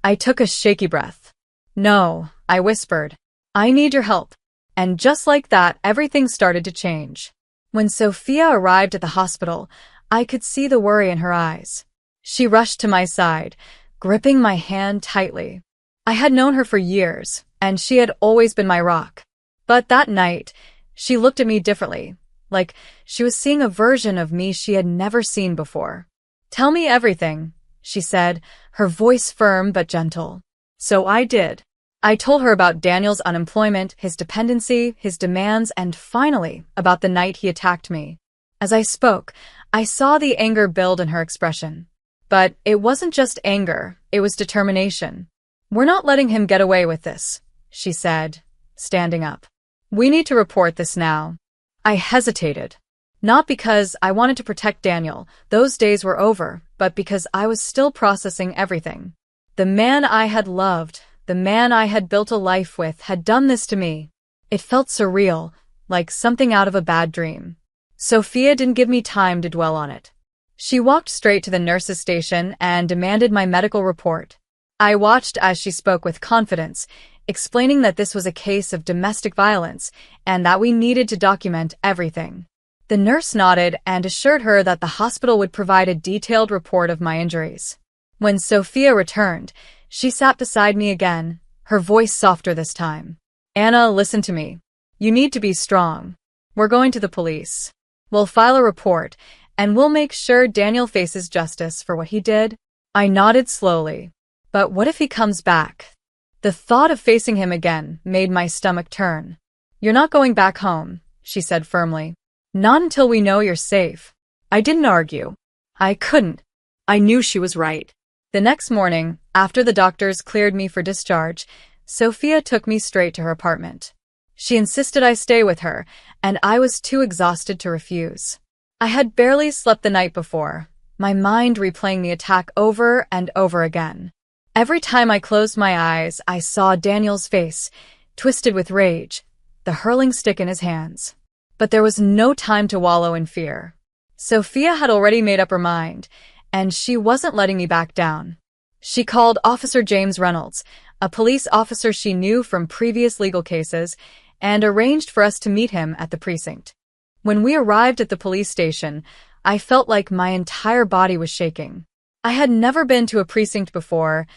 I took a shaky breath. "No," I whispered. "I need your help." And just like that, everything started to change. When Sophia arrived at the hospital, I could see the worry in her eyes. She rushed to my side, gripping my hand tightly. I had known her for years, and she had always been my rock. But that night, she looked at me differently, like she was seeing a version of me she had never seen before. "Tell me everything," she said, her voice firm but gentle. So I did. I told her about Daniel's unemployment, his dependency, his demands, and finally, about the night he attacked me. As I spoke, I saw the anger build in her expression. But it wasn't just anger, it was determination. "We're not letting him get away with this," she said, standing up. "We need to report this now." I hesitated. Not because I wanted to protect Daniel, those days were over, but because I was still processing everything. The man I had loved, the man I had built a life with, had done this to me. It felt surreal, like something out of a bad dream. Sophia didn't give me time to dwell on it. She walked straight to the nurse's station and demanded my medical report. I watched as she spoke with confidence, explaining that this was a case of domestic violence and that we needed to document everything. The nurse nodded and assured her that the hospital would provide a detailed report of my injuries. When Sophia returned, she sat beside me again, her voice softer this time. "Anna, listen to me. You need to be strong. We're going to the police. We'll file a report, and we'll make sure Daniel faces justice for what he did." I nodded slowly. But what if he comes back? The thought of facing him again made my stomach turn. "You're not going back home," she said firmly. "Not until we know you're safe." I didn't argue. I couldn't. I knew she was right. The next morning, after the doctors cleared me for discharge, Sophia took me straight to her apartment. She insisted I stay with her, and I was too exhausted to refuse. I had barely slept the night before, my mind replaying the attack over and over again. Every time I closed my eyes, I saw Daniel's face, twisted with rage, the hurling stick in his hands. But there was no time to wallow in fear. Sophia had already made up her mind, and she wasn't letting me back down. She called Officer James Reynolds, a police officer she knew from previous legal cases, and arranged for us to meet him at the precinct. When we arrived at the police station, I felt like my entire body was shaking. I had never been to a precinct before,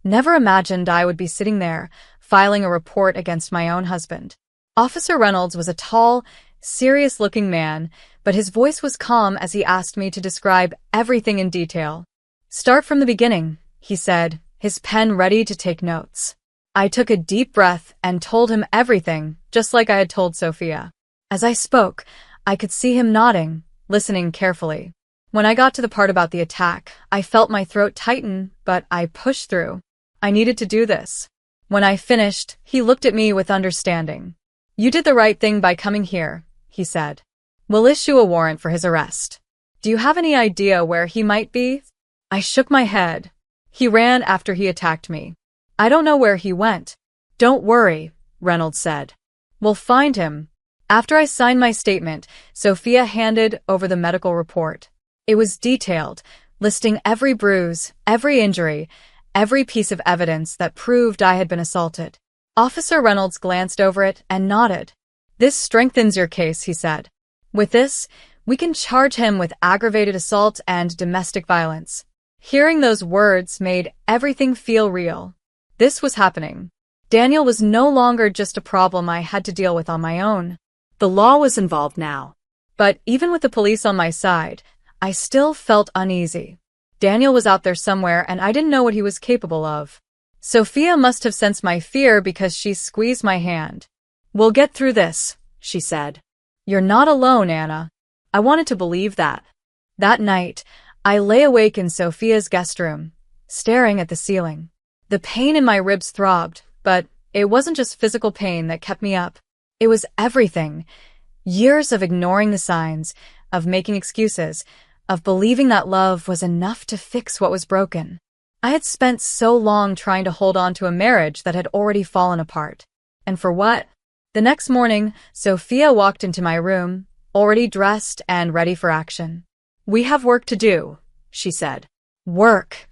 never imagined I would be sitting there, filing a report against my own husband. Officer Reynolds was a tall, serious-looking man, but his voice was calm as he asked me to describe everything in detail. "Start from the beginning," he said, his pen ready to take notes. I took a deep breath and told him everything, just like I had told Sophia. As I spoke, I could see him nodding, listening carefully. When I got to the part about the attack, I felt my throat tighten, but I pushed through. I needed to do this. When I finished, he looked at me with understanding. "You did the right thing by coming here," he said. "We'll issue a warrant for his arrest. Do you have any idea where he might be?" I shook my head. "He ran after he attacked me. I don't know where he went." "Don't worry," Reynolds said. "We'll find him." After I signed my statement, Sophia handed over the medical report. It was detailed, listing every bruise, every injury, every piece of evidence that proved I had been assaulted. Officer Reynolds glanced over it and nodded. "This strengthens your case," he said. "With this, we can charge him with aggravated assault and domestic violence." Hearing those words made everything feel real. This was happening. Daniel was no longer just a problem I had to deal with on my own. The law was involved now. But even with the police on my side, I still felt uneasy. Daniel was out there somewhere and I didn't know what he was capable of. Sophia must have sensed my fear because she squeezed my hand. "We'll get through this," she said. "You're not alone, Anna." I wanted to believe that. That night, I lay awake in Sophia's guest room, staring at the ceiling. The pain in my ribs throbbed, but it wasn't just physical pain that kept me up. It was everything. Years of ignoring the signs, of making excuses, of believing that love was enough to fix what was broken. I had spent so long trying to hold on to a marriage that had already fallen apart. And for what? The next morning, Sophia walked into my room, already dressed and ready for action. "We have work to do," she said. "Work?"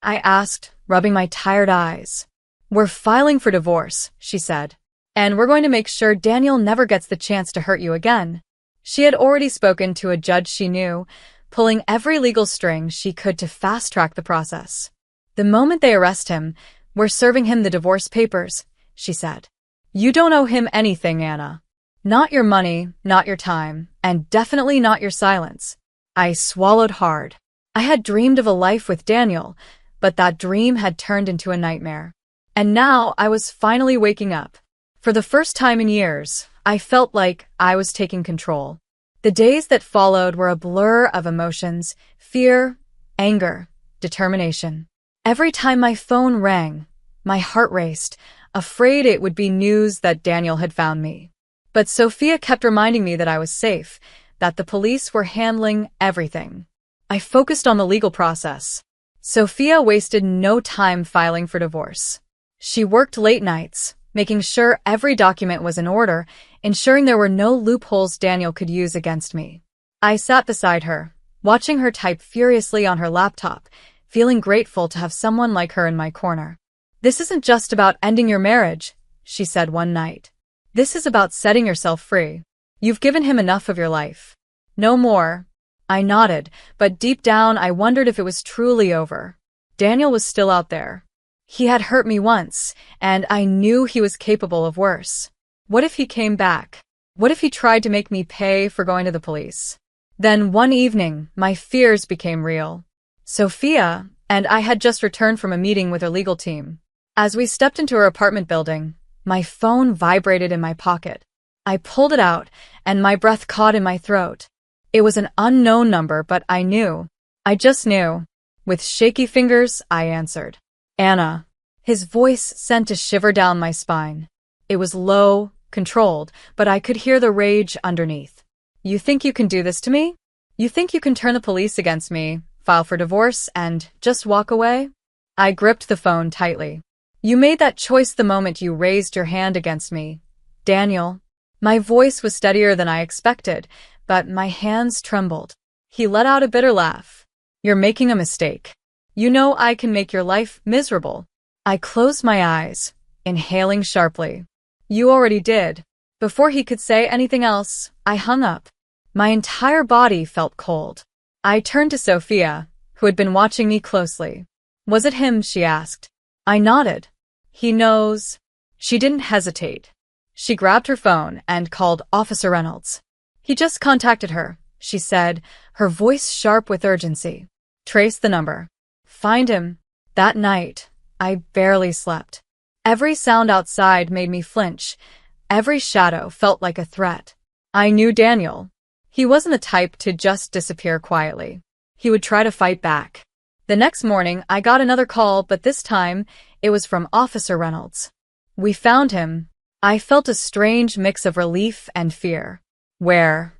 I asked, rubbing my tired eyes. "We're filing for divorce," she said. "And we're going to make sure Daniel never gets the chance to hurt you again." She had already spoken to a judge she knew, pulling every legal string she could to fast-track the process. "The moment they arrest him, we're serving him the divorce papers," she said. "You don't owe him anything, Anna. Not your money, not your time, and definitely not your silence." I swallowed hard. I had dreamed of a life with Daniel, but that dream had turned into a nightmare. And now I was finally waking up. For the first time in years, I felt like I was taking control. The days that followed were a blur of emotions: fear, anger, determination. Every time my phone rang, my heart raced, afraid it would be news that Daniel had found me. But Sophia kept reminding me that I was safe, that the police were handling everything. I focused on the legal process. Sophia wasted no time filing for divorce. She worked late nights, making sure every document was in order, ensuring there were no loopholes Daniel could use against me. I sat beside her, watching her type furiously on her laptop, feeling grateful to have someone like her in my corner. "This isn't just about ending your marriage," she said one night. "This is about setting yourself free. You've given him enough of your life. No more." I nodded, but deep down I wondered if it was truly over. Daniel was still out there. He had hurt me once, and I knew he was capable of worse. What if he came back? What if he tried to make me pay for going to the police? Then one evening, my fears became real. Sophia and I had just returned from a meeting with her legal team. As we stepped into her apartment building, my phone vibrated in my pocket. I pulled it out, and my breath caught in my throat. It was an unknown number, but I knew. I just knew. With shaky fingers, I answered. "Anna." His voice sent a shiver down my spine. It was low, controlled, but I could hear the rage underneath. "You think you can do this to me? You think you can turn the police against me, file for divorce, and just walk away?" I gripped the phone tightly. "You made that choice the moment you raised your hand against me, Daniel." My voice was steadier than I expected, but my hands trembled. He let out a bitter laugh. "You're making a mistake. You know I can make your life miserable." I closed my eyes, inhaling sharply. "You already did." Before he could say anything else, I hung up. My entire body felt cold. I turned to Sophia, who had been watching me closely. "Was it him?" she asked. I nodded. "He knows." She didn't hesitate. She grabbed her phone and called Officer Reynolds. "He just contacted her," she said, her voice sharp with urgency. "Trace the number. Find him." That night, I barely slept. Every sound outside made me flinch. Every shadow felt like a threat. I knew Daniel. He wasn't the type to just disappear quietly. He would try to fight back. The next morning, I got another call, but this time, it was from Officer Reynolds. "We found him." I felt a strange mix of relief and fear. "Where?"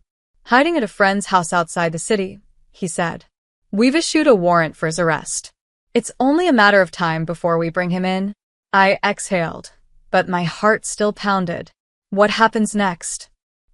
"Hiding at a friend's house outside the city," he said. "We've issued a warrant for his arrest. It's only a matter of time before we bring him in." I exhaled, but my heart still pounded. What happens next?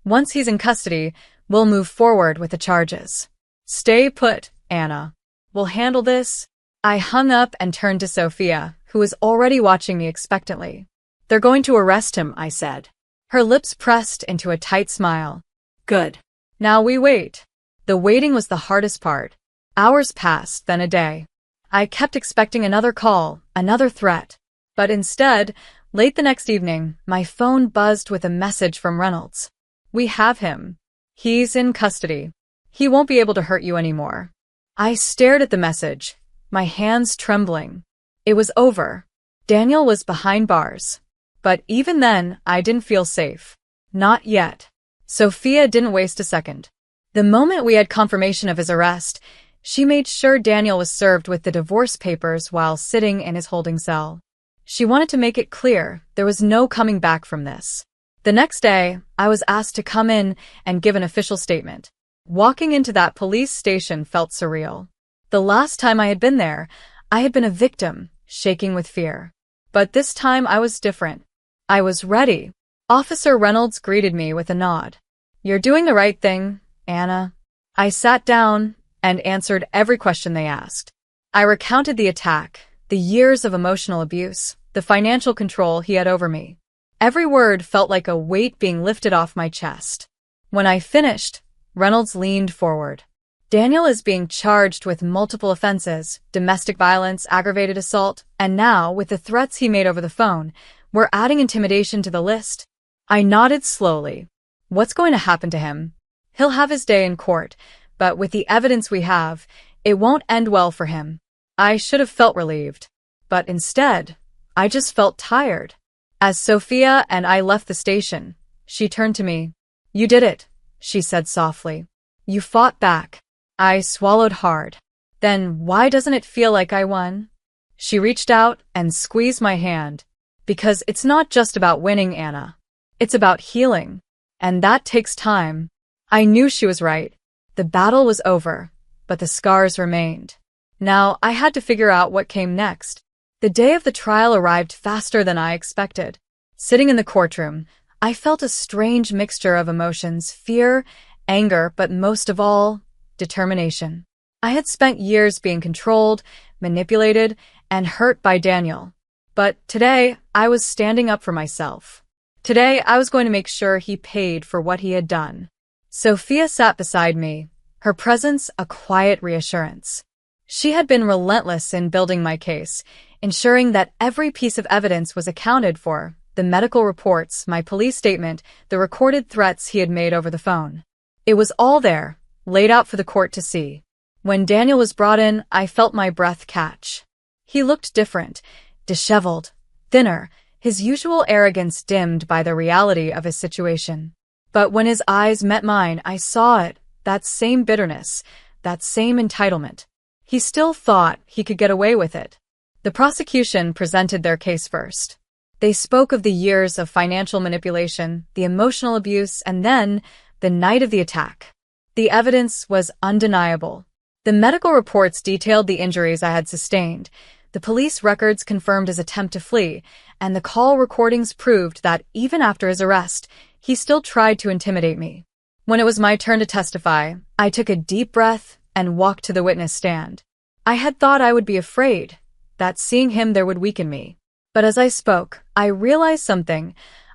Once he's in custody, we'll move forward with the charges. "Stay put, Anna. We'll handle this." I hung up and turned to Sophia, who was already watching me expectantly. "They're going to arrest him," I said. Her lips pressed into a tight smile. "Good. Now we wait." The waiting was the hardest part. Hours passed, then a day. I kept expecting another call, another threat. But instead, late the next evening, my phone buzzed with a message from Reynolds. "We have him. He's in custody. He won't be able to hurt you anymore." I stared at the message, my hands trembling. It was over. Daniel was behind bars. But even then, I didn't feel safe. Not yet. Sophia didn't waste a second. The moment we had confirmation of his arrest, she made sure Daniel was served with the divorce papers while sitting in his holding cell. She wanted to make it clear there was no coming back from this. The next day, I was asked to come in and give an official statement. Walking into that police station felt surreal. The last time I had been there, I had been a victim, shaking with fear. But this time I was different. I was ready. Officer Reynolds greeted me with a nod. "You're doing the right thing, Anna." I sat down and answered every question they asked. I recounted the attack, the years of emotional abuse, the financial control he had over me. Every word felt like a weight being lifted off my chest. When I finished, Reynolds leaned forward. "Daniel is being charged with multiple offenses, domestic violence, aggravated assault, and now, with the threats he made over the phone, we're adding intimidation to the list." I nodded slowly. "What's going to happen to him? He'll have his day in court, but with the evidence we have, it won't end well for him." I should have felt relieved. But instead, I just felt tired. As Sophia and I left the station, she turned to me. "You did it," she said softly. "You fought back." I swallowed hard. "Then why doesn't it feel like I won?" She reached out and squeezed my hand. "Because it's not just about winning, Anna. It's about healing. And that takes time." I knew she was right. The battle was over, but the scars remained. Now I had to figure out what came next. The day of the trial arrived faster than I expected. Sitting in the courtroom, I felt a strange mixture of emotions, fear, anger, but most of all, determination. I had spent years being controlled, manipulated, and hurt by Daniel. But today, I was standing up for myself. Today, I was going to make sure he paid for what he had done. Sophia sat beside me, her presence a quiet reassurance. She had been relentless in building my case, ensuring that every piece of evidence was accounted for, the medical reports, my police statement, the recorded threats he had made over the phone. It was all there, laid out for the court to see. When Daniel was brought in, I felt my breath catch. He looked different, disheveled, thinner, his usual arrogance dimmed by the reality of his situation. But when his eyes met mine, I saw it, that same bitterness, that same entitlement. He still thought he could get away with it. The prosecution presented their case first. They spoke of the years of financial manipulation, the emotional abuse, and then the night of the attack. The evidence was undeniable. The medical reports detailed the injuries I had sustained. The police records confirmed his attempt to flee, and the call recordings proved that even after his arrest, he still tried to intimidate me. When it was my turn to testify, I took a deep breath and walked to the witness stand. I had thought I would be afraid, that seeing him there would weaken me. But as I spoke, I realized something.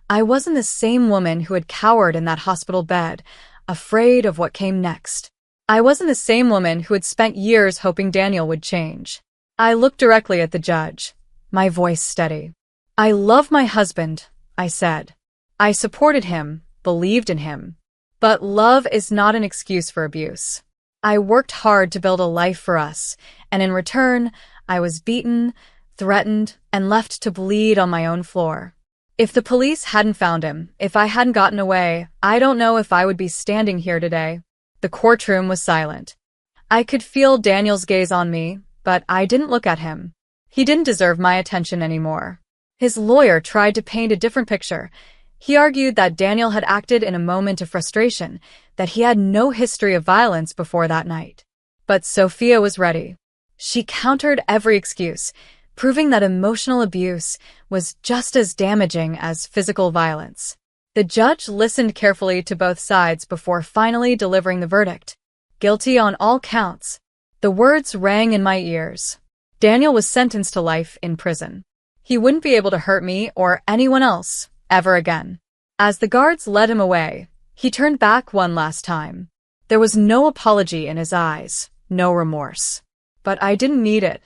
I wasn't the same woman who had cowered in that hospital bed, afraid of what came next. I wasn't the same woman who had spent years hoping Daniel would change. I looked directly at the judge, my voice steady. "I love my husband," I said. "I supported him, believed in him. But love is not an excuse for abuse. I worked hard to build a life for us, and in return, I was beaten, threatened, and left to bleed on my own floor. If the police hadn't found him, if I hadn't gotten away, I don't know if I would be standing here today." The courtroom was silent. I could feel Daniel's gaze on me, but I didn't look at him. He didn't deserve my attention anymore. His lawyer tried to paint a different picture. He argued that Daniel had acted in a moment of frustration, that he had no history of violence before that night. But Sophia was ready. She countered every excuse, proving that emotional abuse was just as damaging as physical violence. The judge listened carefully to both sides before finally delivering the verdict. "Guilty on all counts." The words rang in my ears. Daniel was sentenced to life in prison. He wouldn't be able to hurt me or anyone else ever again. As the guards led him away, he turned back one last time. There was no apology in his eyes, no remorse. But I didn't need it.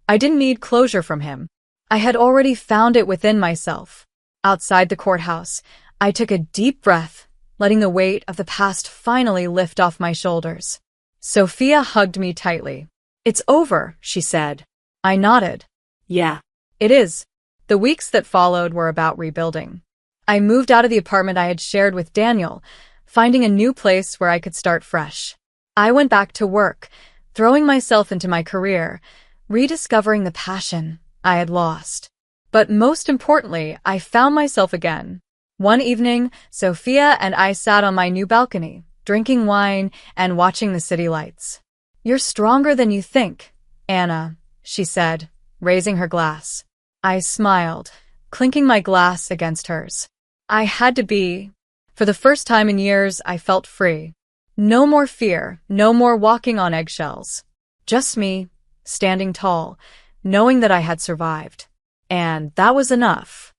I didn't need closure from him. I had already found it within myself. Outside the courthouse, I took a deep breath, letting the weight of the past finally lift off my shoulders. Sophia hugged me tightly. "It's over," she said. I nodded. "Yeah, it is." The weeks that followed were about rebuilding. I moved out of the apartment I had shared with Daniel, finding a new place where I could start fresh. I went back to work, throwing myself into my career, rediscovering the passion I had lost. But most importantly, I found myself again. One evening, Sophia and I sat on my new balcony, drinking wine and watching the city lights. "You're stronger than you think, Anna," she said, raising her glass. I smiled, clinking my glass against hers. I had to be. For the first time in years, I felt free. No more fear, no more walking on eggshells. Just me, standing tall, knowing that I had survived. And that was enough.